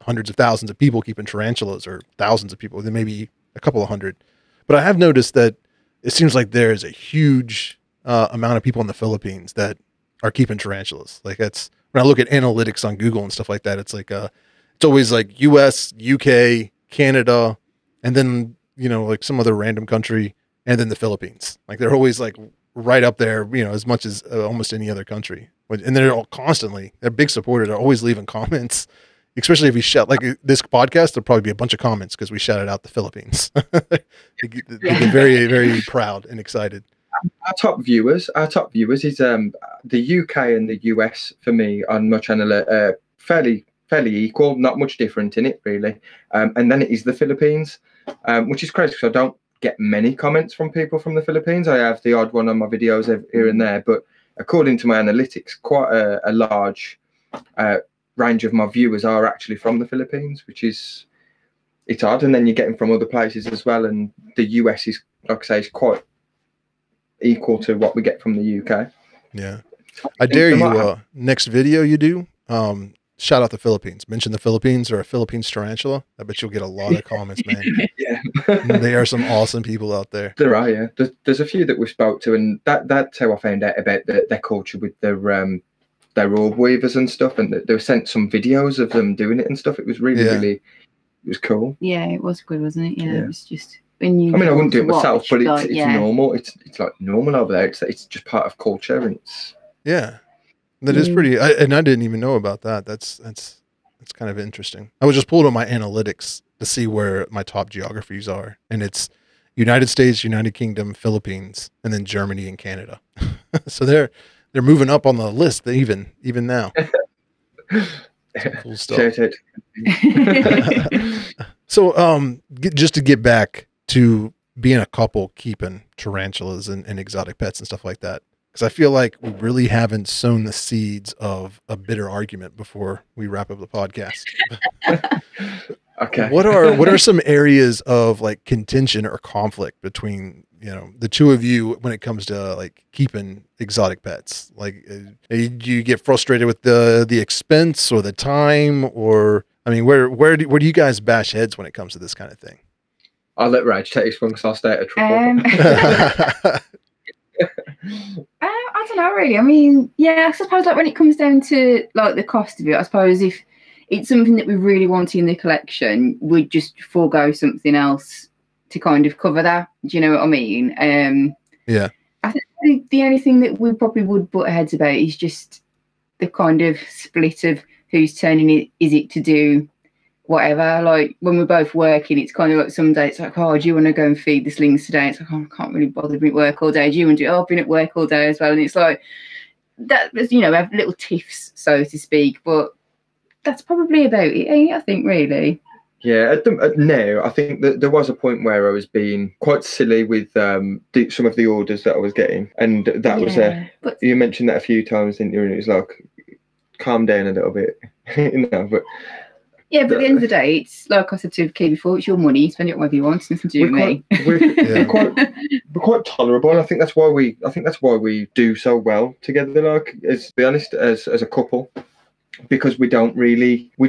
[SPEAKER 1] hundreds of thousands of people keeping tarantulas, or thousands of people. There may be a couple of hundred, but I have noticed that it seems like there is a huge amount of people in the Philippines that are keeping tarantulas. Like, that's when I look at analytics on Google and stuff like that. It's like it's always like US, UK, Canada, and then like some other random country, and then the Philippines. Like, they're always like right up there, as much as almost any other country. And they're big supporters. They're always leaving comments, especially if we shout, like this podcast, there'll probably be a bunch of comments because we shouted out the Philippines. They get very, very proud and excited.
[SPEAKER 3] Our top viewers is the UK and the US for me on my channel, fairly equal, not much different in it really. And then it is the Philippines, which is crazy because I don't get many comments from people from the Philippines. I have the odd one on my videos here and there, but according to my analytics, quite a large range of my viewers are actually from the Philippines, which is it's odd. And then you get them from other places as well. And the US is, like I say, is quite equal to what we get from the UK.
[SPEAKER 1] Yeah. I dare you, next video you do, shout out the Philippines. Mention the Philippines or a Philippines tarantula. I bet you'll get a lot of comments, man.
[SPEAKER 3] Yeah.
[SPEAKER 1] They are some awesome people out there.
[SPEAKER 3] There are, yeah. There's a few that we spoke to, and that's how I found out about their culture with their orb weavers and stuff. And they were sent some videos of them doing it and stuff. It was really, it was cool.
[SPEAKER 2] Yeah, it was good, wasn't it? Yeah. It was just
[SPEAKER 3] I mean, I wouldn't do it myself, but it's normal. It's like normal over there. It's just part of culture, and it's
[SPEAKER 1] that is pretty. I didn't even know about that. That's kind of interesting. I was just pulling up my analytics to see where my top geographies are, and it's United States, United Kingdom, Philippines, and then Germany and Canada. So they're moving up on the list even now. Cool stuff. So just to get back to being a couple keeping tarantulas and exotic pets and stuff like that, because I feel like we really haven't sown the seeds of a bitter argument before we wrap up the podcast.
[SPEAKER 3] Okay.
[SPEAKER 1] What are some areas of like contention or conflict between, the two of you when it comes to like keeping exotic pets? Like, do you get frustrated with the expense or the time, or I mean, where do you guys bash heads when it comes to this kind of thing?
[SPEAKER 3] I'll let Raj take this one because I'll stay out of trouble.
[SPEAKER 2] I don't know really. I mean, I suppose like when it comes down to like the cost of it, I suppose if it's something that we really want in the collection, we'd just forego something else to kind of cover that. Do you know what I mean?
[SPEAKER 1] Yeah.
[SPEAKER 2] I think the only thing that we probably would butt heads about is just the kind of split of whose turn is it to do whatever. Like when we're both working, it's kind of like some days it's like, oh, do you want to go and feed the slings today? It's like, oh, I can't really bother being at work all day. Do you want to do it? Oh, I've been at work all day as well. And it's like that, we have little tiffs, so to speak, but that's probably about it, I think, really.
[SPEAKER 3] Yeah, no, I think that there was a point where I was being quite silly with some of the orders that I was getting, and that was you mentioned that a few times, didn't you? And it was like, calm down a little bit, but.
[SPEAKER 2] Yeah, but at the end of the day, it's like I said to Kay before, it's your money. Spend it whatever you want. It's nothing to do with me.
[SPEAKER 3] We're quite tolerable, and I think that's why we do so well together. Like, to be honest, as a couple, because we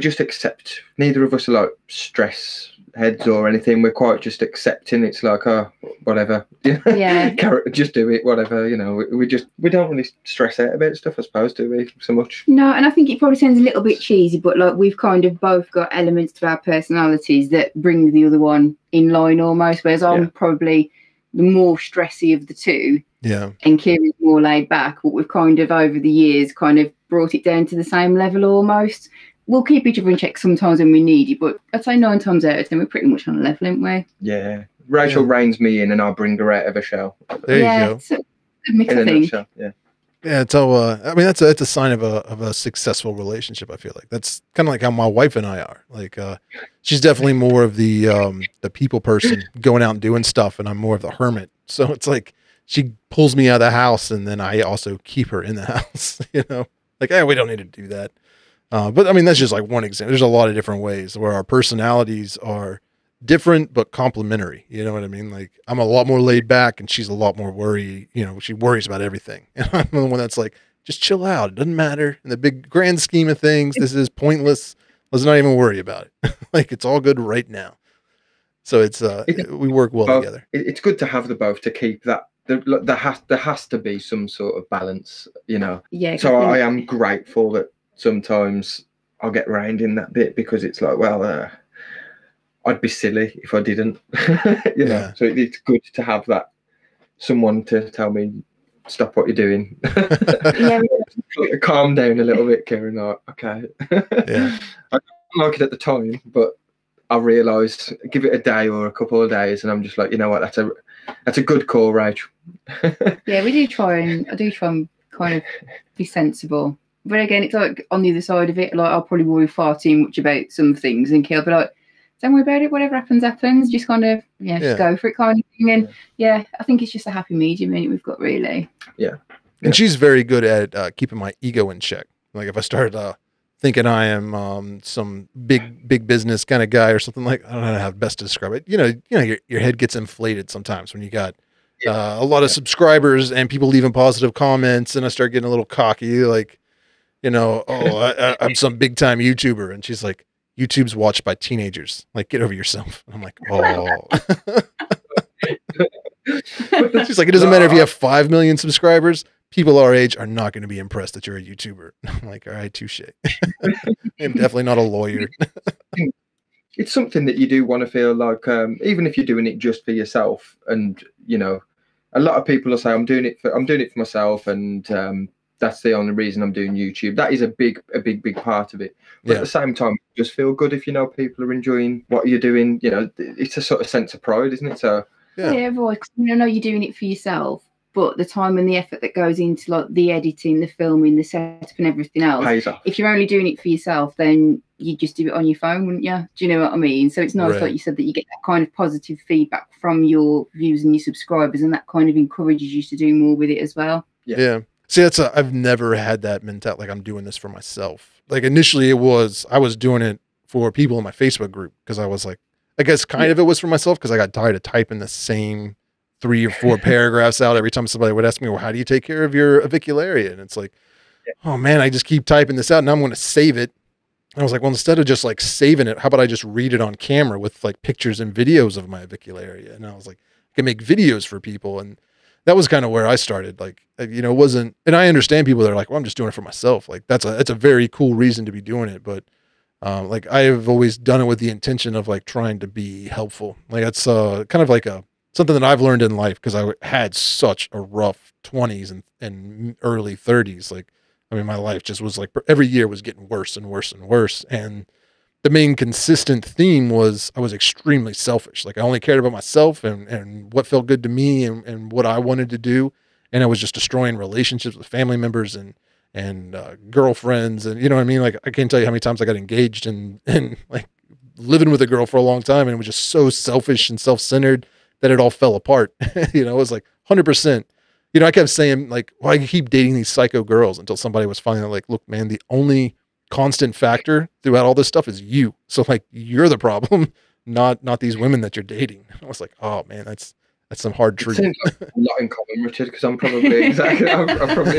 [SPEAKER 3] just accept. Neither of us are like stress heads or anything. We're quite just accepting. It's like, oh, whatever.
[SPEAKER 2] Yeah.
[SPEAKER 3] Just do it, whatever. We don't really stress out about stuff, I suppose, do we? So much.
[SPEAKER 2] No, and I think it probably sounds a little bit cheesy, but like we've kind of both got elements to our personalities that bring the other one in line almost. Whereas I'm probably the more stressy of the two.
[SPEAKER 1] Yeah.
[SPEAKER 2] And Kieran's more laid back, but we've kind of over the years kind of brought it down to the same level almost. We'll keep each other in check sometimes when we need it, but I'd say 9 times out of 10 we're pretty much on a level, aren't we?
[SPEAKER 3] Yeah. Rachel reins me in and I'll bring her out of a shell.
[SPEAKER 1] There you go.
[SPEAKER 2] It's a mix of things.
[SPEAKER 3] Yeah.
[SPEAKER 1] Yeah, so I mean that's a sign of a successful relationship. I feel like that's kind of like how my wife and I are. Like she's definitely more of the people person, going out and doing stuff, and I'm more of the hermit. So it's like she pulls me out of the house, and then I also keep her in the house. Like, hey, we don't need to do that. But I mean that's just like one example. There's a lot of different ways where our personalities are different but complementary. You know what I mean? Like I'm a lot more laid back and she's a lot more worried. She worries about everything. And I'm the one that's like, just chill out. It doesn't matter. In the big grand scheme of things, this is pointless. Let's not even worry about it. Like it's all good right now. So it's we work well together.
[SPEAKER 3] It's good to have the both to keep that. There has to be some sort of balance,
[SPEAKER 2] Yeah.
[SPEAKER 3] So I am grateful that sometimes I'll get reined in that bit because it's like, well, I'd be silly if I didn't, know. So it's good to have that someone to tell me, stop what you're doing. Calm down a little bit, Kieran. Like, okay.
[SPEAKER 1] Yeah.
[SPEAKER 3] I don't like it at the time, but I realise, give it a day or a couple of days, and I'm just like, you know what, that's a good call, Rach.
[SPEAKER 2] Yeah, I do try and kind of be sensible. But again, it's like on the other side of it, like I'll probably worry far too much about some things, and Kie'll be like, don't worry about it, whatever happens, happens. Just kind of, just go for it kind of thing. And I think it's just a happy medium we've got, really.
[SPEAKER 3] Yeah.
[SPEAKER 1] And she's very good at keeping my ego in check. Like if I started thinking I am some big business kind of guy or something. Like, I don't know how best to describe it. Your head gets inflated sometimes when you got a lot of subscribers and people leaving positive comments, and I start getting a little cocky, like, I'm some big time YouTuber, and she's like, YouTube's watched by teenagers. Like, get over yourself. I'm like, oh. She's like, it doesn't matter if you have 5 million subscribers. People our age are not going to be impressed that you're a YouTuber. I'm like, all right, touche. I'm definitely not a lawyer.
[SPEAKER 3] It's something that you do want to feel like, even if you're doing it just for yourself, and a lot of people will say, I'm doing it for myself, and that's the only reason I'm doing YouTube. That is a big part of it. But at the same time, just feel good if people are enjoying what you're doing. It's a sort of sense of pride, isn't it? So
[SPEAKER 2] right. I know you're doing it for yourself, but the time and the effort that goes into like the editing, the filming, the setup, and everything else
[SPEAKER 3] pays off.
[SPEAKER 2] If you're only doing it for yourself, then you just do it on your phone, wouldn't you? Do you know what I mean? So it's nice, like you said, that you get that kind of positive feedback from your viewers and your subscribers, and that kind of encourages you to do more with it as well.
[SPEAKER 1] Yeah. See, I've never had that mentality. Like, I'm doing this for myself. Like, initially I was doing it for people in my Facebook group, because I was like, I guess kind of it was for myself, because I got tired of typing the same 3 or 4 paragraphs out every time somebody would ask me, well, how do you take care of your avicularia? And it's like, oh man, I just keep typing this out and I'm going to save it. And I was like, well, instead of just like saving it, how about I just read it on camera with like pictures and videos of my avicularia? And I was like, I can make videos for people. And that was kind of where I started. Like, it wasn't, and I understand people that are like, well, I'm just doing it for myself. Like, that's a very cool reason to be doing it. But like, I have always done it with the intention of like trying to be helpful. Like, that's kind of like something that I've learned in life, because I had such a rough 20s and early 30s. Like, I mean, my life just was like, every year was getting worse and worse and worse. And the main consistent theme was I was extremely selfish. Like, I only cared about myself and what felt good to me and what I wanted to do. And I was just destroying relationships with family members and girlfriends. And you know what I mean? Like, I can't tell you how many times I got engaged and like living with a girl for a long time. And it was just so selfish and self-centered that it all fell apart. It was like 100%. I kept saying like, why you keep dating these psycho girls, until somebody was finally like, look, man, the only constant factor throughout all this stuff is you. So like, you're the problem, not these women that you're dating. I was like, oh man, that's some hard truth.
[SPEAKER 3] Seems like a lot in common, Richard, because I'm probably exactly, I'm probably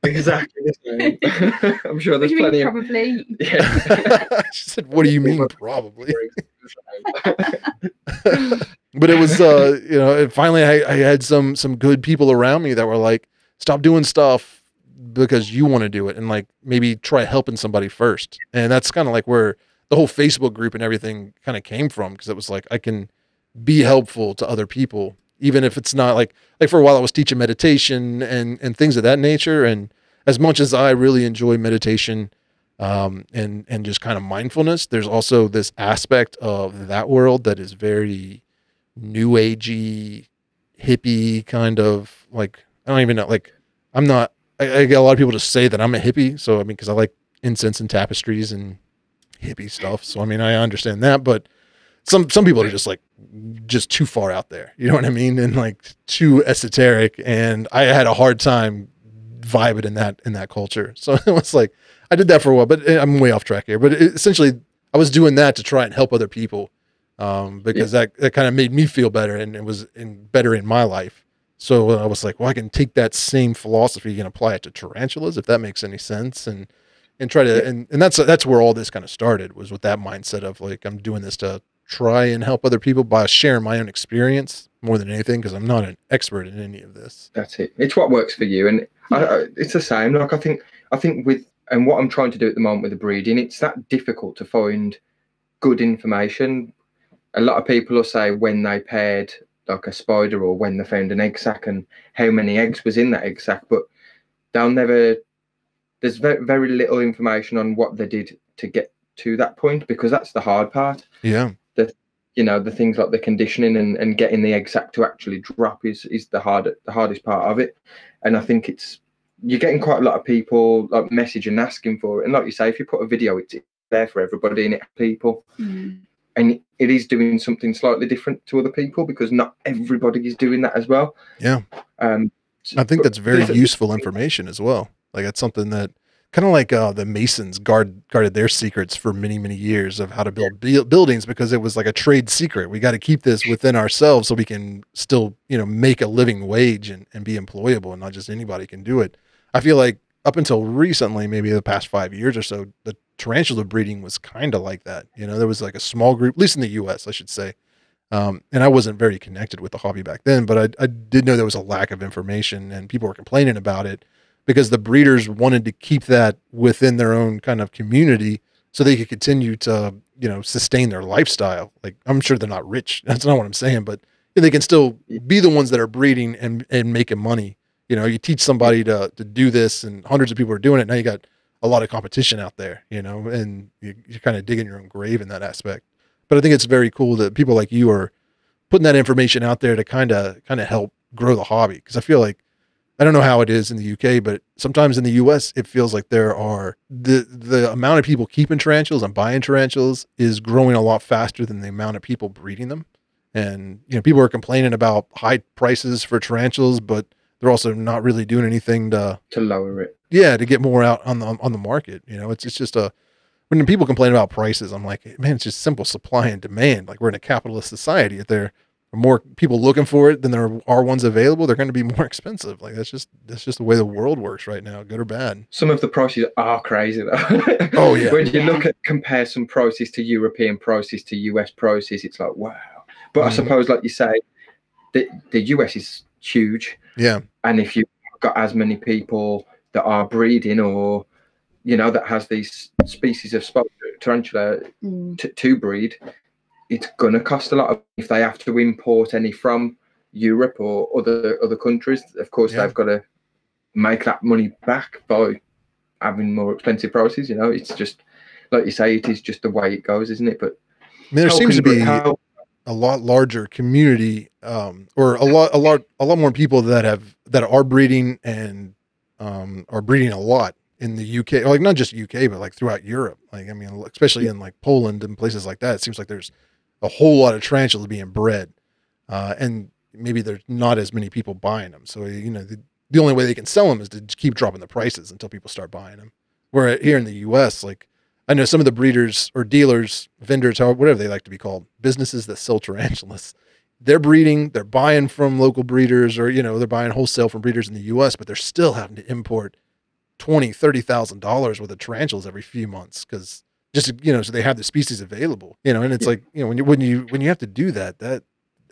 [SPEAKER 3] exactly the same. I'm sure there's plenty of
[SPEAKER 2] probably.
[SPEAKER 3] Yeah.
[SPEAKER 1] She said, what do you mean probably? But it was, finally I had some good people around me that were like, stop doing stuff because you want to do it, and like maybe try helping somebody first. And that's kind of like where the whole Facebook group and everything kind of came from, because it was like, I can be helpful to other people, even if it's not like for a while I was teaching meditation and things of that nature. And as much as I really enjoy meditation, and just kind of mindfulness, there's also this aspect of that world that is very new agey, hippie kind of like, I don't even know, like I get a lot of people to say that I'm a hippie. So, I mean, cause I like incense and tapestries and hippie stuff. So, I mean, I understand that, but some people are just too far out there. You know what I mean? And like too esoteric. And I had a hard time vibing in that culture. So it was like, I did that for a while, but I'm way off track here. But essentially I was doing that to try and help other people. Because that kind of made me feel better, and it was better in my life. So I was like, well, I can take that same philosophy and apply it to tarantulas, if that makes any sense, and try to, and that's where all this kind of started, was with that mindset of like, I'm doing this to try and help other people by sharing my own experience more than anything, because I'm not an expert in any of this.
[SPEAKER 3] That's it. It's what works for you, and it's the same. Like, I think with, and what I'm trying to do at the moment with the breeding, it's that difficult to find good information. A lot of people will say when they paired like a spider, or when they found an egg sac and how many eggs was in that egg sac, but there's very, very little information on what they did to get to that point, because that's the hard part.
[SPEAKER 1] Yeah.
[SPEAKER 3] The things like the conditioning and getting the egg sac to actually drop is the hardest part of it. And I think you're getting quite a lot of people like message and asking for it. And like you say, if you put a video, it's there for everybody, and people. And it is doing something slightly different to other people, because not everybody is doing that as well.
[SPEAKER 1] Yeah. I think that's very useful information as well. Like, it's something that kind of like the Masons guarded their secrets for many, many years of how to build buildings, because it was like a trade secret. We got to keep this within ourselves so we can still, make a living wage and be employable, and not just anybody can do it. I feel like up until recently, maybe the past 5 years or so, the tarantula breeding was kind of like that. There was like a small group, at least in the US, I should say. And I wasn't very connected with the hobby back then, but I did know there was a lack of information, and people were complaining about it because the breeders wanted to keep that within their own kind of community so they could continue to, sustain their lifestyle. Like, I'm sure they're not rich. That's not what I'm saying, but they can still be the ones that are breeding and making money. You teach somebody to do this, and hundreds of people are doing it. Now you got a lot of competition out there, and you're kind of digging your own grave in that aspect. But I think it's very cool that people like you are putting that information out there to kind of help grow the hobby. Because I feel like, I don't know how it is in the UK, but sometimes in the US, it feels like there are the amount of people keeping tarantulas and buying tarantulas is growing a lot faster than the amount of people breeding them. And, people are complaining about high prices for tarantulas, but they're also not really doing anything to
[SPEAKER 3] lower it.
[SPEAKER 1] Yeah, to get more out on the market. It's just when people complain about prices, I'm like, man, it's just simple supply and demand. Like, we're in a capitalist society. If there are more people looking for it than there are ones available, they're going to be more expensive. Like, that's just the way the world works right now, good or bad.
[SPEAKER 3] Some of the prices are crazy though.
[SPEAKER 1] Oh yeah.
[SPEAKER 3] When you compare some prices to European prices to US prices, it's like, wow. But I suppose, like you say, the US is huge.
[SPEAKER 1] Yeah.
[SPEAKER 3] And if you've got as many people that are breeding, or that has these species of tarantula to breed, it's gonna cost a lot. If they have to import any from Europe or other countries, of course they've got to make that money back by having more expensive prices. It's just like you say, it is just the way it goes, isn't it? But
[SPEAKER 1] I mean, there seems to be a lot larger community, or a lot more people that are breeding and are breeding a lot in the UK, like not just UK, but like throughout Europe. Like, I mean, especially in like Poland and places like that, it seems like there's a whole lot of tarantulas being bred, and maybe there's not as many people buying them. So, the only way they can sell them is to keep dropping the prices until people start buying them. Where here in the US, like, I know some of the breeders or dealers, vendors, whatever they like to be called, businesses that sell tarantulas, they're breeding, they're buying from local breeders, or, they're buying wholesale from breeders in the US, but they're still having to import $20,000-$30,000 worth of tarantulas every few months. Cause just, so they have the species available, and it's like, when you have to do that, that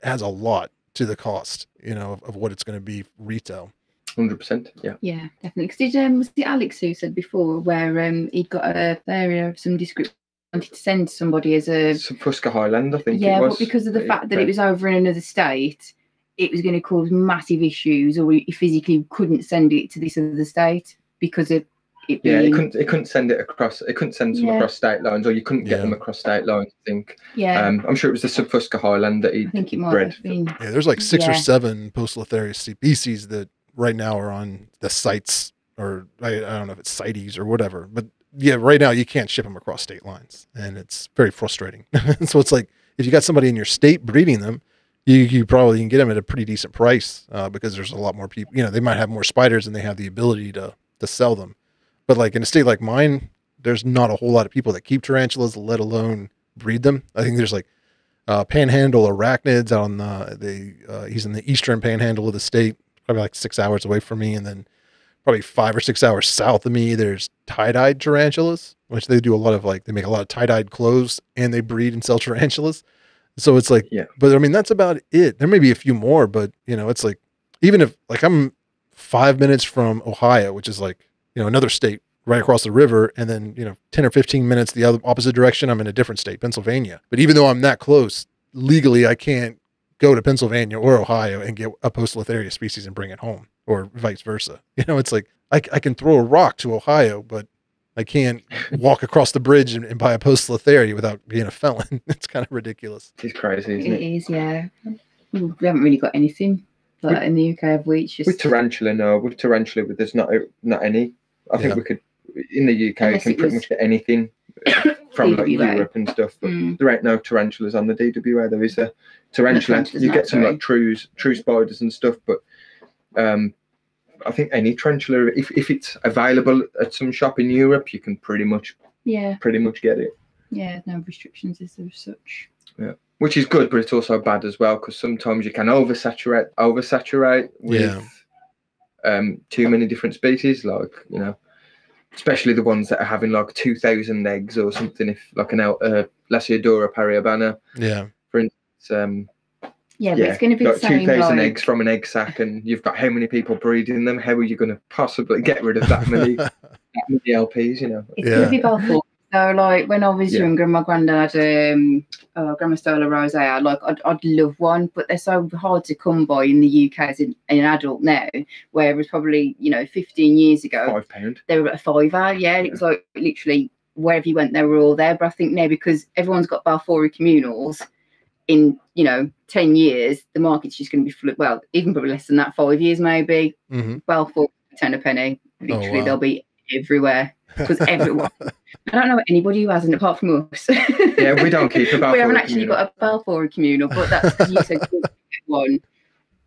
[SPEAKER 1] adds a lot to the cost, of what it's going to be retail.
[SPEAKER 3] 100%.
[SPEAKER 2] Yeah, definitely. Because was it Alex who said before where he'd got a area of some description, wanted to send somebody as a
[SPEAKER 3] Fuska Highland, I think.
[SPEAKER 2] Yeah,
[SPEAKER 3] it was.
[SPEAKER 2] But because of the fact that it was over in another state, it was going to cause massive issues, or he physically couldn't send it to this other state because of it being...
[SPEAKER 3] Yeah, it couldn't send it across. It couldn't send them across state lines, or you couldn't get them across state lines, I think.
[SPEAKER 2] Yeah.
[SPEAKER 3] I'm sure it was the Subfuska Highland that he bred.
[SPEAKER 1] Yeah, there's like 6 or 7 Poecilotheria species that right now are on the sites, or I don't know if it's CITES or whatever, but yeah, right now you can't ship them across state lines, and it's very frustrating. So it's like, if you got somebody in your state breeding them, you probably can get them at a pretty decent price, because there's a lot more people, they might have more spiders and they have the ability to sell them. But like in a state like mine, there's not a whole lot of people that keep tarantulas, let alone breed them. I think there's like panhandle arachnids out on he's in the eastern panhandle of the state, probably like 6 hours away from me, and then probably 5 or 6 hours south of me, there's tie-dyed tarantulas, which they do a lot of, like, they make a lot of tie-dyed clothes and they breed and sell tarantulas. So it's like, but I mean, that's about it. There may be a few more, but it's like, even if, like, I'm 5 minutes from Ohio, which is like, another state right across the river, and then, 10 or 15 minutes the other opposite direction, I'm in a different state, Pennsylvania. But even though I'm that close, legally, I can't go to Pennsylvania or Ohio and get a Poecilotheria species and bring it home, or vice versa. It's like, I can throw a rock to Ohio, but I can't walk across the bridge and buy a Poecilotheria without being a felon. It's kind of ridiculous.
[SPEAKER 3] It's crazy, isn't it?
[SPEAKER 2] It is, yeah. We haven't really got anything like in the UK, have we? It's just...
[SPEAKER 3] With tarantula, no. With tarantula, there's not any. I think we could, in the UK, you can pretty much get anything from like Europe and stuff, but there ain't no tarantulas on the DWA. There is a tarantula. You get some like true spiders and stuff, but I think any tarantula, if it's available at some shop in Europe, you can pretty much get it.
[SPEAKER 2] Yeah, no restrictions as such.
[SPEAKER 3] Yeah, which is good, but it's also bad as well, because sometimes you can oversaturate with too many different species, like, you know, especially the ones that are having like 2,000 eggs or something. If like Lasiodora pariabana, for instance,
[SPEAKER 2] but it's going to be
[SPEAKER 3] like
[SPEAKER 2] the same,
[SPEAKER 3] 2,000 eggs from an egg sac, and you've got how many people breeding them? How are you going to possibly get rid of that many LPs? You know,
[SPEAKER 2] it's going to be Balfour. So, like, when I was younger, my granddad had Grandma Stola Rosea. Like, I'd love one, but they're so hard to come by in the UK as an adult now, whereas probably, you know, 15 years ago,
[SPEAKER 3] £5.
[SPEAKER 2] they were at a £5. Yeah, it was like literally wherever you went, they were all there. But I think now, because everyone's got Balfour communals, in, you know, 10 years, the market's just going to be full of, well, even probably less than that, 5 years maybe. Balfour, 10 a penny. Literally, they'll be everywhere, because everyone. I don't know anybody who hasn't, apart from us.
[SPEAKER 3] Yeah, we don't keep a Balfour.
[SPEAKER 2] We haven't actually got a Balfour communal, but that's because you said you get one,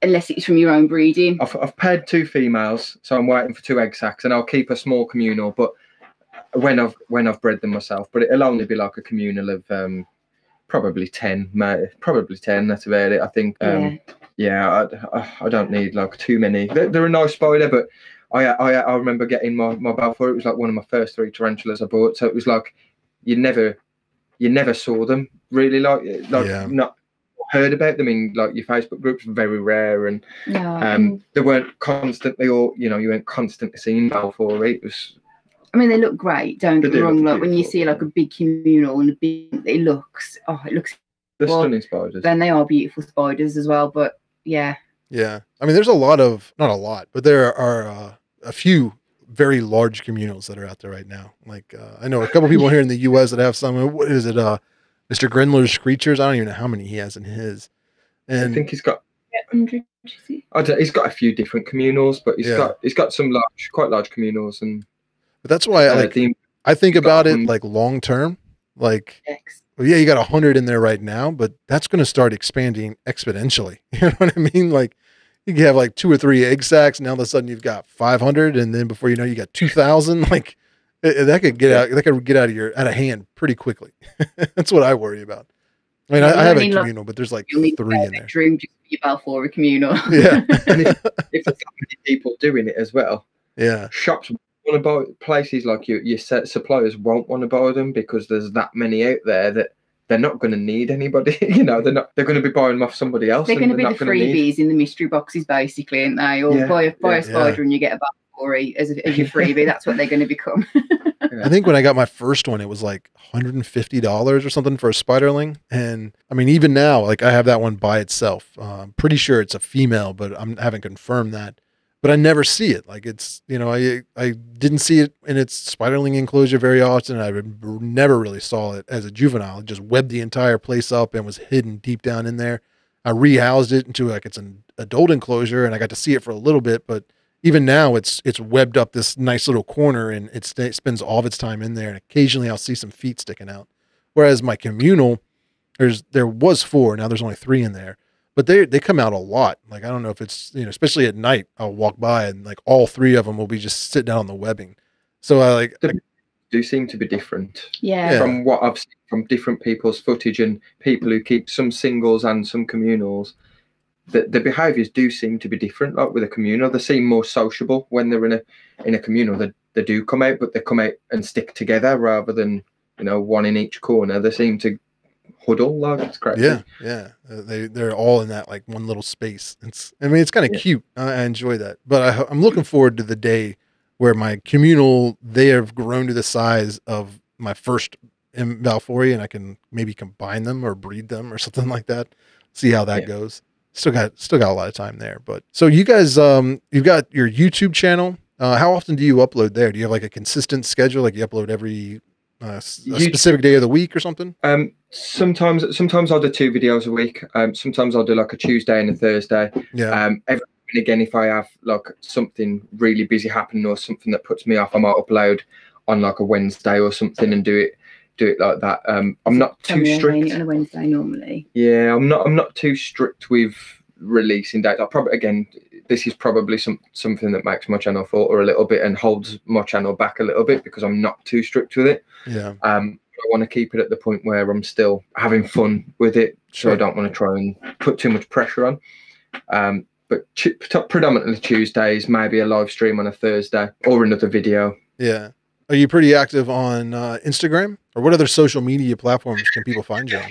[SPEAKER 2] unless it's from your own breeding.
[SPEAKER 3] I've paired 2 females, so I'm waiting for 2 egg sacs, and I'll keep a small communal, but when I've bred them myself, but it'll only be like a communal of probably 10, probably 10. That's about it, I think. I don't need like too many. They're a nice spider, but I remember getting my Balfour. It was like one of my first 3 tarantulas I bought, so it was like you never saw them really, like not heard about them in like your Facebook groups, very rare, and they weren't constantly, or you know, you weren't constantly seeing Balfour. It was.
[SPEAKER 2] I mean, they look great. Don't get me wrong. Like when you see like a big communal and it looks.
[SPEAKER 3] They're stunning spiders.
[SPEAKER 2] Then they are beautiful spiders as well. But yeah.
[SPEAKER 1] Yeah, I mean, there's not a lot, but there are a few very large communals that are out there right now. Like I know a couple people here in the U.S. that have some. What is it? Mr. Grindler's Screechers. I don't even know how many he has in his. And
[SPEAKER 3] I think he's got.
[SPEAKER 2] 100.
[SPEAKER 3] He's got a few different communals, but he's got some quite large communals, and.
[SPEAKER 1] But that's why I think about it like long term. Like, well, yeah, you got 100 in there right now, but that's going to start expanding exponentially. You know what I mean? Like, you can have like 2 or 3 egg sacs, and now all of a sudden you've got 500, and then before you know, you got 2,000. Like, that could get out. That could get out of hand pretty quickly. That's what I worry about. I mean, I have a communal, but there's like 3 in there.
[SPEAKER 2] Dream just your Balfour communal.
[SPEAKER 1] Yeah.
[SPEAKER 3] And if there's that many people doing it as well, shops want to buy, places like your set suppliers won't want to buy them, because there's that many out there that they're not going to need anybody. You know, they're going to be buying them off somebody else.
[SPEAKER 2] They're going to be the freebies in the mystery boxes, basically, aren't they? Or buy a spider and you get a Balfour as your freebie. That's what they're going to become.
[SPEAKER 1] I think when I got my first one, it was like $150 or something for a spiderling. And I mean, even now, like I have that one by itself. I'm pretty sure it's a female, but I haven't confirmed that. But I never see it. Like it's, you know, I didn't see it in its spiderling enclosure very often. I never really saw it as a juvenile. It just webbed the entire place up and was hidden deep down in there. I rehoused it into like it's an adult enclosure, and I got to see it for a little bit. But even now, it's webbed up this nice little corner, and it spends all of its time in there. And occasionally, I'll see some feet sticking out. Whereas my communal, there was 4. Now there's only 3 in there. But they come out a lot. Like, I don't know if it's, you know, especially at night, I'll walk by and like all 3 of them will be just sitting down on the webbing. So I
[SPEAKER 3] do seem to be different.
[SPEAKER 2] Yeah.
[SPEAKER 3] From what I've seen from different people's footage and people who keep some singles and some communals, the behaviours do seem to be different. Like with a communal, they seem more sociable when they're in a communal. They do come out, but they come out and stick together rather than, you know, one in each corner. They seem to huddle, like it's crazy.
[SPEAKER 1] Yeah. They're all in that like one little space. It's kind of cute. I enjoy that. But I'm looking forward to the day where my communal, they have grown to the size of my first Balfour, and I can maybe combine them or breed them or something like that. See how that goes. Still got a lot of time there. But so you guys, you've got your YouTube channel. How often do you upload there? Do you have like a consistent schedule? Like you upload every a specific day of the week or something?
[SPEAKER 3] Sometimes I'll do 2 videos a week. Sometimes I'll do like a Tuesday and a Thursday. Every and again, if I have like something really busy happening or something that puts me off, I might upload on like a Wednesday or something and do it like that. I'm not too strict
[SPEAKER 2] on a Wednesday normally.
[SPEAKER 3] Yeah, I'm not too strict with releasing dates. I probably, again, this is probably something that makes my channel falter a little bit and holds my channel back a little bit, because I'm not too strict with it.
[SPEAKER 1] Yeah.
[SPEAKER 3] I want to keep it at the point where I'm still having fun with it.
[SPEAKER 1] Sure.
[SPEAKER 3] So I don't want to try and put too much pressure on. But predominantly Tuesdays, maybe a live stream on a Thursday or another video.
[SPEAKER 1] Yeah. Are you pretty active on Instagram, or what other social media platforms can people find you on?
[SPEAKER 3] I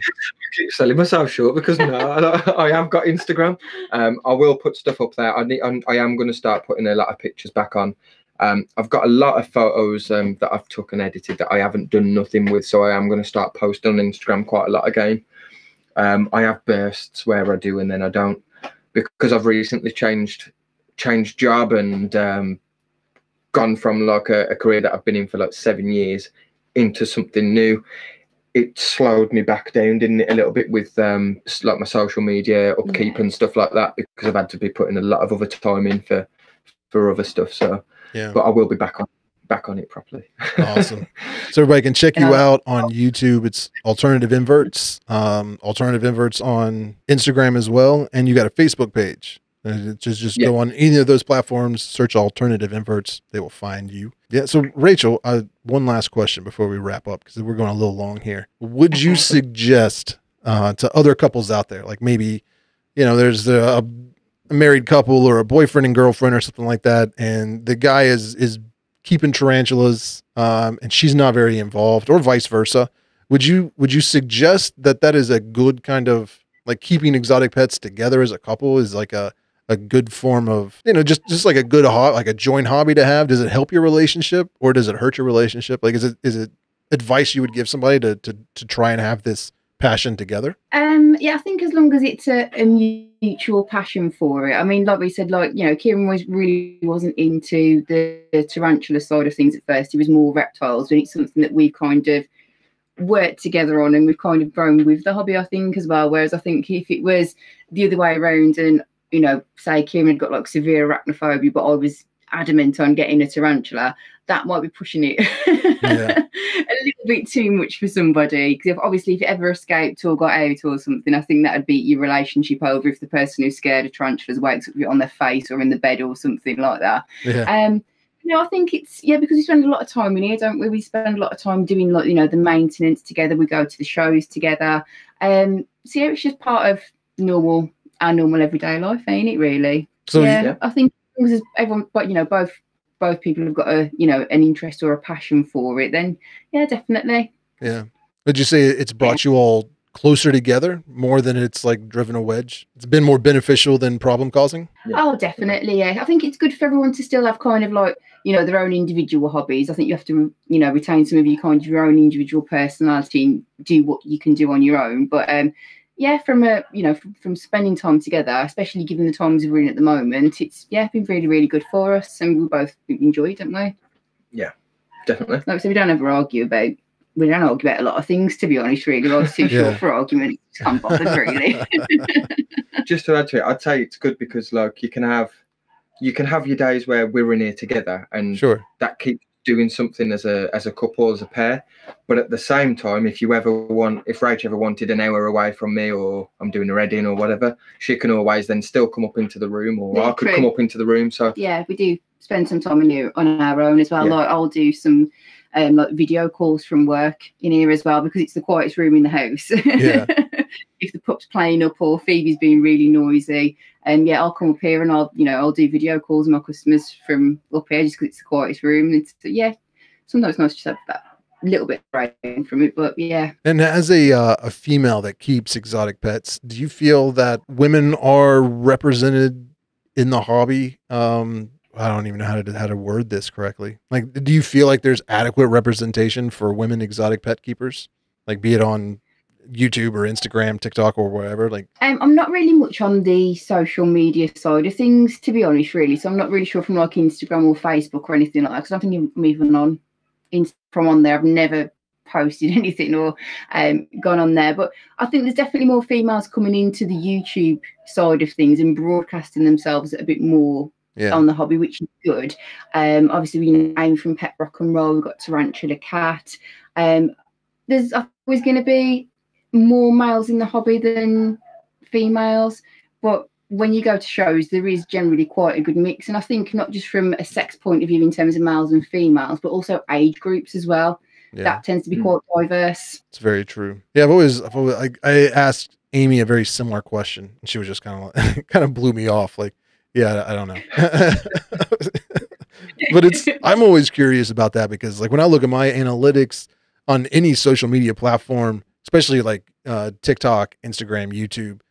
[SPEAKER 3] keep selling myself short, because no, I have got Instagram. I will put stuff up there. I am going to start putting a lot of pictures back on. I've got a lot of photos that I've took and edited that I haven't done nothing with, so I am going to start posting on Instagram quite a lot again. I have bursts where I do and then I don't, because I've recently changed job and gone from like a career that I've been in for like 7 years into something new. It slowed me back down, didn't it, a little bit with like my social media upkeep and stuff like that, because I've had to be putting a lot of other time in for other stuff. So yeah, but I will be back on it properly.
[SPEAKER 1] Awesome. So everybody can check you out on YouTube. It's Alternative Inverts. Alternative Inverts on Instagram as well, and you got a Facebook page. Just go on any of those platforms, search Alternative Inverts, they will find you. Yeah. So Rachel, one last question before we wrap up, because we're going a little long here. Would you suggest to other couples out there, like maybe, there's a married couple or a boyfriend and girlfriend or something like that, and the guy is keeping tarantulas and she's not very involved, or vice versa, would you suggest that is a good kind of, like, keeping exotic pets together as a couple is like a good form of, just like a good like a joint hobby to have? Does it help your relationship, or does it hurt your relationship? Like, is it advice you would give somebody to try and have this passion together?
[SPEAKER 2] Yeah, I think as long as it's a mutual passion for it. I mean, like we said, Kieran wasn't into the tarantula side of things at first. He was more reptiles, and it's something that we kind of worked together on, and we've kind of grown with the hobby, I think, as well. Whereas I think if it was the other way around, and say Kieran had got like severe arachnophobia, but I was adamant on getting a tarantula, that might be pushing it a little bit too much for somebody. Because if it ever escaped or got out or something, I think that would beat your relationship over, if the person who's scared of tarantulas wakes up on their face or in the bed or something like that. I think it's, because we spend a lot of time in here, don't we? We spend a lot of time doing, like, the maintenance together. We go to the shows together. So it's just part of our normal everyday life, ain't it, really? So I think as long as everyone, but both people have got an interest or a passion for it, then definitely. Yeah.
[SPEAKER 1] Would you say it's brought you all closer together more than it's like driven a wedge? It's been more beneficial than problem causing?
[SPEAKER 2] Oh, definitely. Yeah, I think it's good for everyone to still have kind of like, their own individual hobbies. I think you have to, retain some of your own individual personality and do what you can do on your own. But from spending time together, especially given the times we're in at the moment, it's been really, really good for us, and we both enjoy it, don't we?
[SPEAKER 3] Yeah, definitely.
[SPEAKER 2] Like I said, we don't argue about a lot of things, to be honest, really. Life's too short for arguments. Can't bother, really.
[SPEAKER 3] Just to add to it, I'd say it's good because, like, you can have your days where we're in here together, and that keeps doing something as a couple, as a pair. But at the same time, if Rach ever wanted an hour away from me, or I'm doing a reading or whatever, she can always then still come up into the room, or I could come up into the room. So
[SPEAKER 2] we do spend some time in here on our own as well. Like, I'll do some like video calls from work in here as well, because it's the quietest room in the house. If the pup's playing up or Phoebe's being really noisy, and I'll come up here and I'll do video calls with my customers from up here, just because it's the quietest room. It's sometimes nice to have that little bit break from it, but
[SPEAKER 1] And as a female that keeps exotic pets, do you feel that women are represented in the hobby? I don't even know how to word this correctly. Like, do you feel like there's adequate representation for women exotic pet keepers? Like, be it on YouTube or Instagram, TikTok, or whatever? Like,
[SPEAKER 2] I'm not really much on the social media side of things, to be honest, really. So I'm not really sure from like Instagram or Facebook or anything like that, because I don't think I'm even on Instagram on there. I've never posted anything or gone on there. But I think there's definitely more females coming into the YouTube side of things and broadcasting themselves a bit more on the hobby, which is good. Obviously, we aim from Pet Rock and Roll. We've got Tarantula Cat. There's always going to be more males in the hobby than females, but when you go to shows, there is generally quite a good mix. And I think not just from a sex point of view in terms of males and females, but also age groups as well. Yeah. That tends to be quite diverse.
[SPEAKER 1] It's very true. Yeah, I asked Amy a very similar question, and she was just kind of blew me off. Like, yeah, I don't know. But I'm always curious about that, because like when I look at my analytics on any social media platform, especially like TikTok, Instagram, YouTube,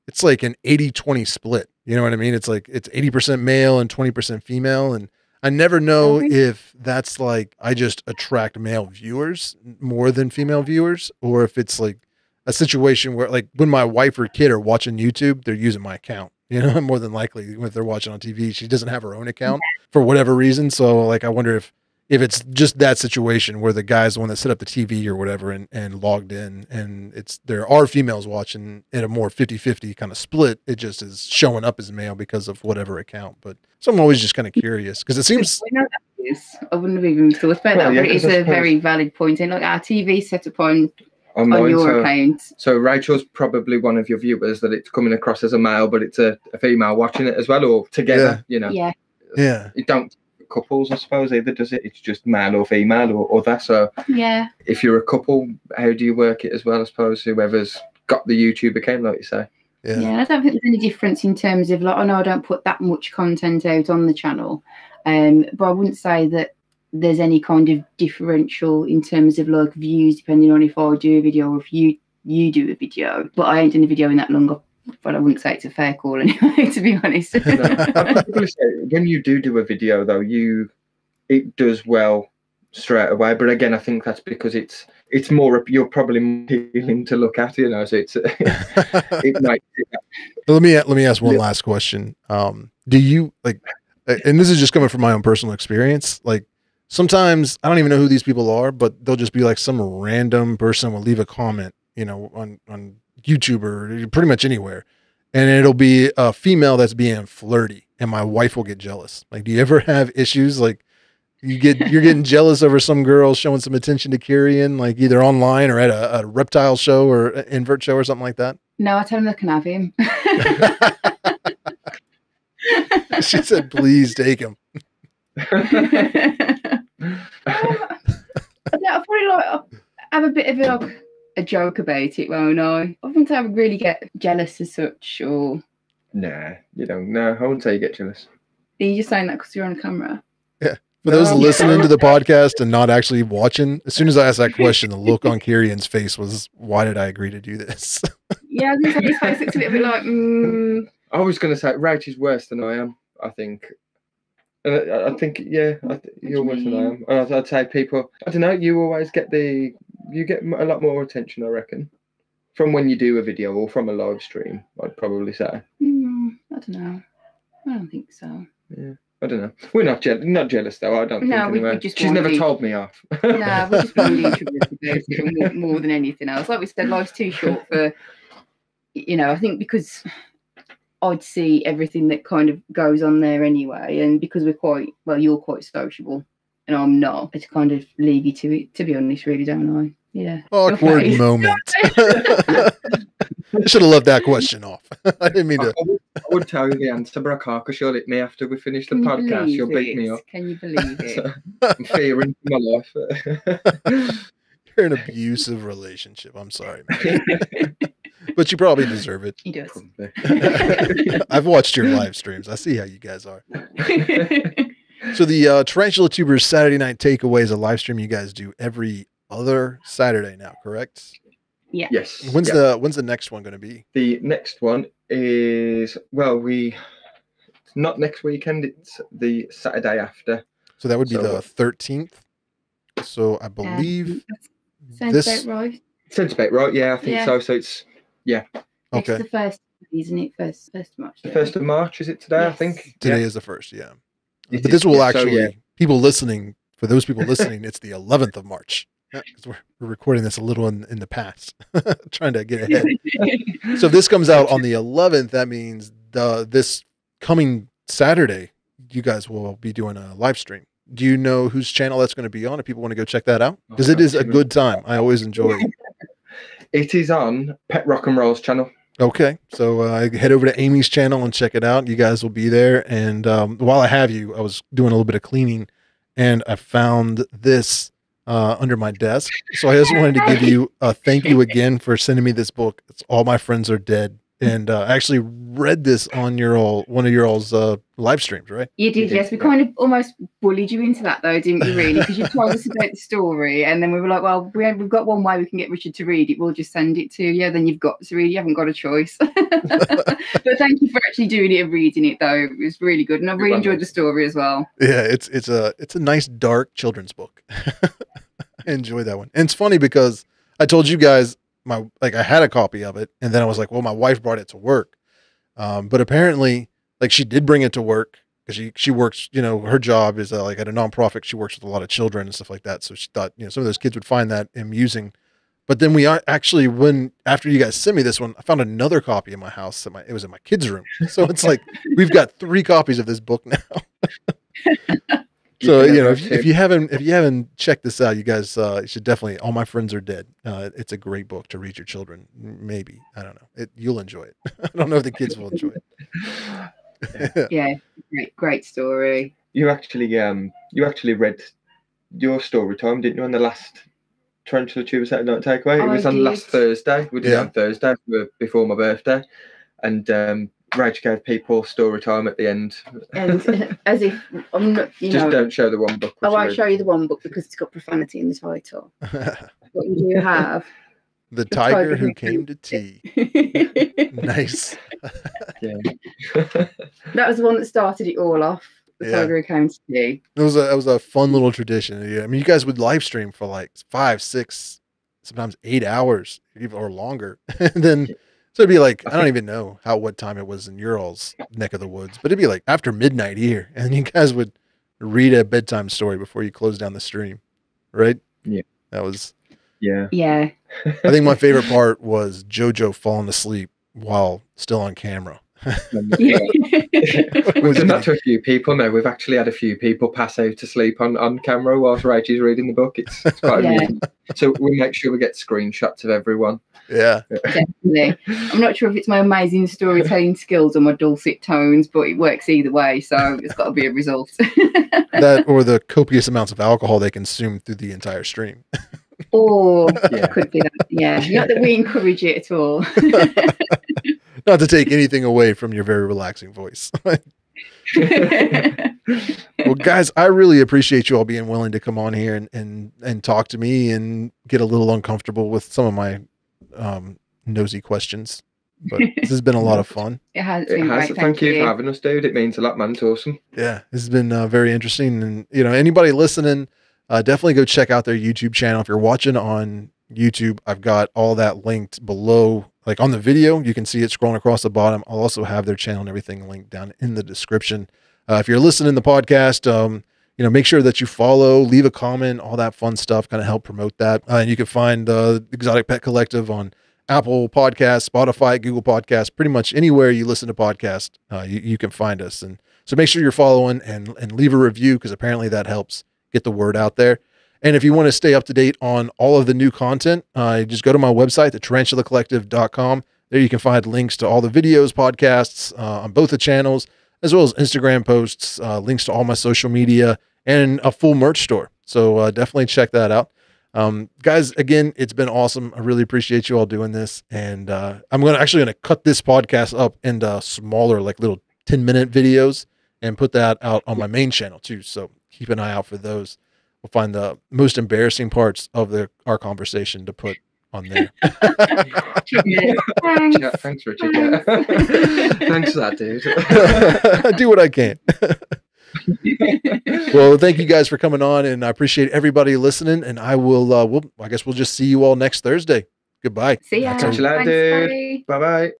[SPEAKER 1] it's like an 80-20 split. You know what I mean? It's like it's 80% male and 20% female. And I never know if that's like I just attract male viewers more than female viewers, or if it's like a situation where like when my wife or kid are watching YouTube, they're using my account. You know, more than likely if they're watching on TV, she doesn't have her own account for whatever reason. So like I wonder if it's just that situation where the guy's the one that set up the TV or whatever and logged in, and there are females watching in a more 50-50 kind of split. It just is showing up as male because of whatever account. But so I'm always just kind of curious, because it seems
[SPEAKER 2] I wouldn't have even thought about that, but it's a very valid point. And like our TV set up on your account.
[SPEAKER 3] So Rachel's probably one of your viewers that it's coming across as a male, but it's a female watching it as well, or together, you know.
[SPEAKER 2] Yeah.
[SPEAKER 3] It don't couples, I suppose, either, does it? It's just male or female or other. So
[SPEAKER 2] yeah,
[SPEAKER 3] if you're a couple, how do you work it as well? I suppose whoever's got the YouTube account, like you say.
[SPEAKER 2] Yeah, I don't think there's any difference in terms of like, I know I don't put that much content out on the channel, but I wouldn't say that there's any kind of differential in terms of like views depending on if I do a video or if you do a video. But I ain't done a video in that long, but I wouldn't say it's a fair call anyway, to be honest.
[SPEAKER 3] No, I'd probably say when you do a video though, it does well straight away. But again, I think that's because it's more, you're probably appealing to look at, you know. So it's it might.
[SPEAKER 1] Let me ask one last question. Do you like, and this is just coming from my own personal experience, like sometimes I don't even know who these people are, but they'll just be like some random person will leave a comment, you know, on YouTube or pretty much anywhere, and it'll be a female that's being flirty, and my wife will get jealous. Like, do you ever have issues like you're getting jealous over some girl showing some attention to Kieran, like either online or at a reptile show or an invert show or something like that?
[SPEAKER 2] No, I tell them they can have him.
[SPEAKER 1] She said, please take him.
[SPEAKER 2] I probably like have a bit of a joke about it, won't I? I wouldn't ever really get jealous as such, or
[SPEAKER 3] nah, you don't. No, I wouldn't say you get jealous.
[SPEAKER 2] Are you just saying that because you're on camera?
[SPEAKER 1] Yeah. For those listening to the podcast and not actually watching, as soon as I asked that question, the look on Kieran's face was, "Why did I agree to do this?"
[SPEAKER 2] Yeah, I was going to say his face looks a bit like.
[SPEAKER 3] I was going to say Rach is worse than I am, I think. And I think, yeah, you're worse than I am. And I'd say people, I don't know, you always get a lot more attention, I reckon, from when you do a video or from a live stream, I'd probably say.
[SPEAKER 2] I don't know. I don't think so.
[SPEAKER 3] Yeah, I don't know. We're not jealous, though, I don't think. Anyway. She's never told me off.
[SPEAKER 2] No, we just want each other more than anything else. Like we said, life's too short for, you know, I think because I'd see everything that kind of goes on there anyway, and because you're quite sociable and I'm not, I just kind of leave you to it, to be honest, really, don't I? Yeah.
[SPEAKER 1] Awkward moment. I should have left that question off. I didn't mean to.
[SPEAKER 3] I would tell you the answer, but I can't, because she'll hit me after we finish the podcast. She'll beat me up.
[SPEAKER 2] Can you believe it?
[SPEAKER 3] So, I'm fearing for my life.
[SPEAKER 1] You're in an abusive relationship. I'm sorry, man. But you probably deserve it.
[SPEAKER 2] He does.
[SPEAKER 1] I've watched your live streams. I see how you guys are. So the Tarantula Tubers Saturday Night Takeaway is a live stream you guys do every other Saturday now, correct?
[SPEAKER 2] Yeah.
[SPEAKER 3] Yes.
[SPEAKER 1] When's the next one going to be?
[SPEAKER 3] The next one is, not next weekend. It's the Saturday after.
[SPEAKER 1] So that would be the 13th. So I believe
[SPEAKER 2] sounds about right.
[SPEAKER 3] Sounds about right. Yeah, I think so. So it's
[SPEAKER 2] Okay. It's the first, isn't it? First of March.
[SPEAKER 3] The 1st of March, is it today? Yes. I think
[SPEAKER 1] today is the 1st. Yeah. But this will actually people listening. For those people listening, it's the 11th of March. Because we're recording this a little in the past, trying to get ahead. So if this comes out on the 11th, that means this coming Saturday, you guys will be doing a live stream. Do you know whose channel that's going to be on if people want to go check that out? Because it is a good time. I always enjoy it.
[SPEAKER 3] It is on Pet Rock and Roll's channel.
[SPEAKER 1] Okay, so head over to Amy's channel and check it out. You guys will be there. And while I have you, I was doing a little bit of cleaning, and I found this under my desk. So I just wanted to give you a thank you again for sending me this book. It's All My Friends Are Dead. And I actually read this on one of your all's live streams, right?
[SPEAKER 2] You did, yes. We kind of almost bullied you into that, though, didn't you, really? Because you told us about the story, and then we were like, well, we've got one way we can get Richard to read it. We'll just send it to you. Then you've got to read it. You haven't got a choice. But thank you for actually doing it and reading it, though. It was really good. And I really enjoyed the story as well.
[SPEAKER 1] Yeah, it's a nice, dark children's book. I enjoy that one. And it's funny because I told you guys, I had a copy of it, and then I was like, well, my wife brought it to work. But apparently, like, she did bring it to work because she works, her job is like at a nonprofit. She works with a lot of children and stuff like that. So she thought, some of those kids would find that amusing. But then we actually, after you guys sent me this one, I found another copy in my house. It was in my kids' room. So it's like, we've got 3 copies of this book now. So, if you haven't checked this out, you guys you should definitely. All My Friends Are Dead. It's a great book to read your children. Maybe, I don't know. You'll enjoy it. I don't know if the kids will enjoy
[SPEAKER 2] it. Yeah, great story.
[SPEAKER 3] You actually read your story time, didn't you, on the last Tarantula Tuber Saturday Night Takeaway? It was on last Thursday. We did it on Thursday before my birthday, and Rachel gave people story time at the end.
[SPEAKER 2] And as if I'm not,
[SPEAKER 3] just don't show the one book.
[SPEAKER 2] I won't show you the one book because it's got profanity in the title. What you do have.
[SPEAKER 1] The Tiger Who Came to Tea. Nice.
[SPEAKER 3] Yeah.
[SPEAKER 2] That was the one that started it all off. The Tiger Who Came to Tea.
[SPEAKER 1] It was a fun little tradition. Yeah. I mean, you guys would live stream for like 5, 6, sometimes 8 hours or longer. And then so it'd be like, I don't even know what time it was in your all's neck of the woods, but it'd be like after midnight here, and you guys would read a bedtime story before you close down the stream, right?
[SPEAKER 3] Yeah.
[SPEAKER 1] That was...
[SPEAKER 2] Yeah.
[SPEAKER 1] I think my favorite part was JoJo falling asleep while still on camera.
[SPEAKER 3] We've done that to a few people now. We've actually had a few people pass out to sleep on camera whilst Rachel's reading the book. It's quite amusing. So we make sure we get screenshots of everyone.
[SPEAKER 1] Yeah.
[SPEAKER 2] Definitely. I'm not sure if it's my amazing storytelling skills or my dulcet tones, but it works either way, so it's got to be a result.
[SPEAKER 1] That or the copious amounts of alcohol they consume through the entire stream.
[SPEAKER 2] Or could be that. Yeah. Not that we encourage it at all.
[SPEAKER 1] Not to take anything away from your very relaxing voice. Well, guys, I really appreciate you all being willing to come on here and talk to me and get a little uncomfortable with some of my nosy questions. But this has been a lot of fun.
[SPEAKER 2] It has been great.
[SPEAKER 3] Thank you for having us, dude. It means a lot, man. It's awesome.
[SPEAKER 1] Yeah, this has been very interesting. And, anybody listening, definitely go check out their YouTube channel. If you're watching on YouTube, I've got all that linked below. Like on the video, you can see it scrolling across the bottom. I'll also have their channel and everything linked down in the description. If you're listening to the podcast, make sure that you follow, leave a comment, all that fun stuff, kind of help promote that. And you can find the Exotic Pet Collective on Apple Podcasts, Spotify, Google Podcasts, pretty much anywhere you listen to podcasts, you can find us. And so make sure you're following and leave a review, because apparently that helps get the word out there. And if you want to stay up to date on all of the new content, just go to my website, tarantulas.com. There you can find links to all the videos, podcasts on both the channels, as well as Instagram posts, links to all my social media, and a full merch store. So definitely check that out. Guys, again, it's been awesome. I really appreciate you all doing this. And I'm actually going to cut this podcast up into smaller, like little 10-minute videos and put that out on my main channel too. So keep an eye out for those. We'll find the most embarrassing parts of our conversation to put on there.
[SPEAKER 3] Thanks, Richard. Thanks for that, dude.
[SPEAKER 1] I do what I can. Well, thank you guys for coming on, and I appreciate everybody listening. And I guess we'll just see you all next Thursday. Goodbye.
[SPEAKER 2] See ya.
[SPEAKER 3] Catch you later, dude. Bye bye.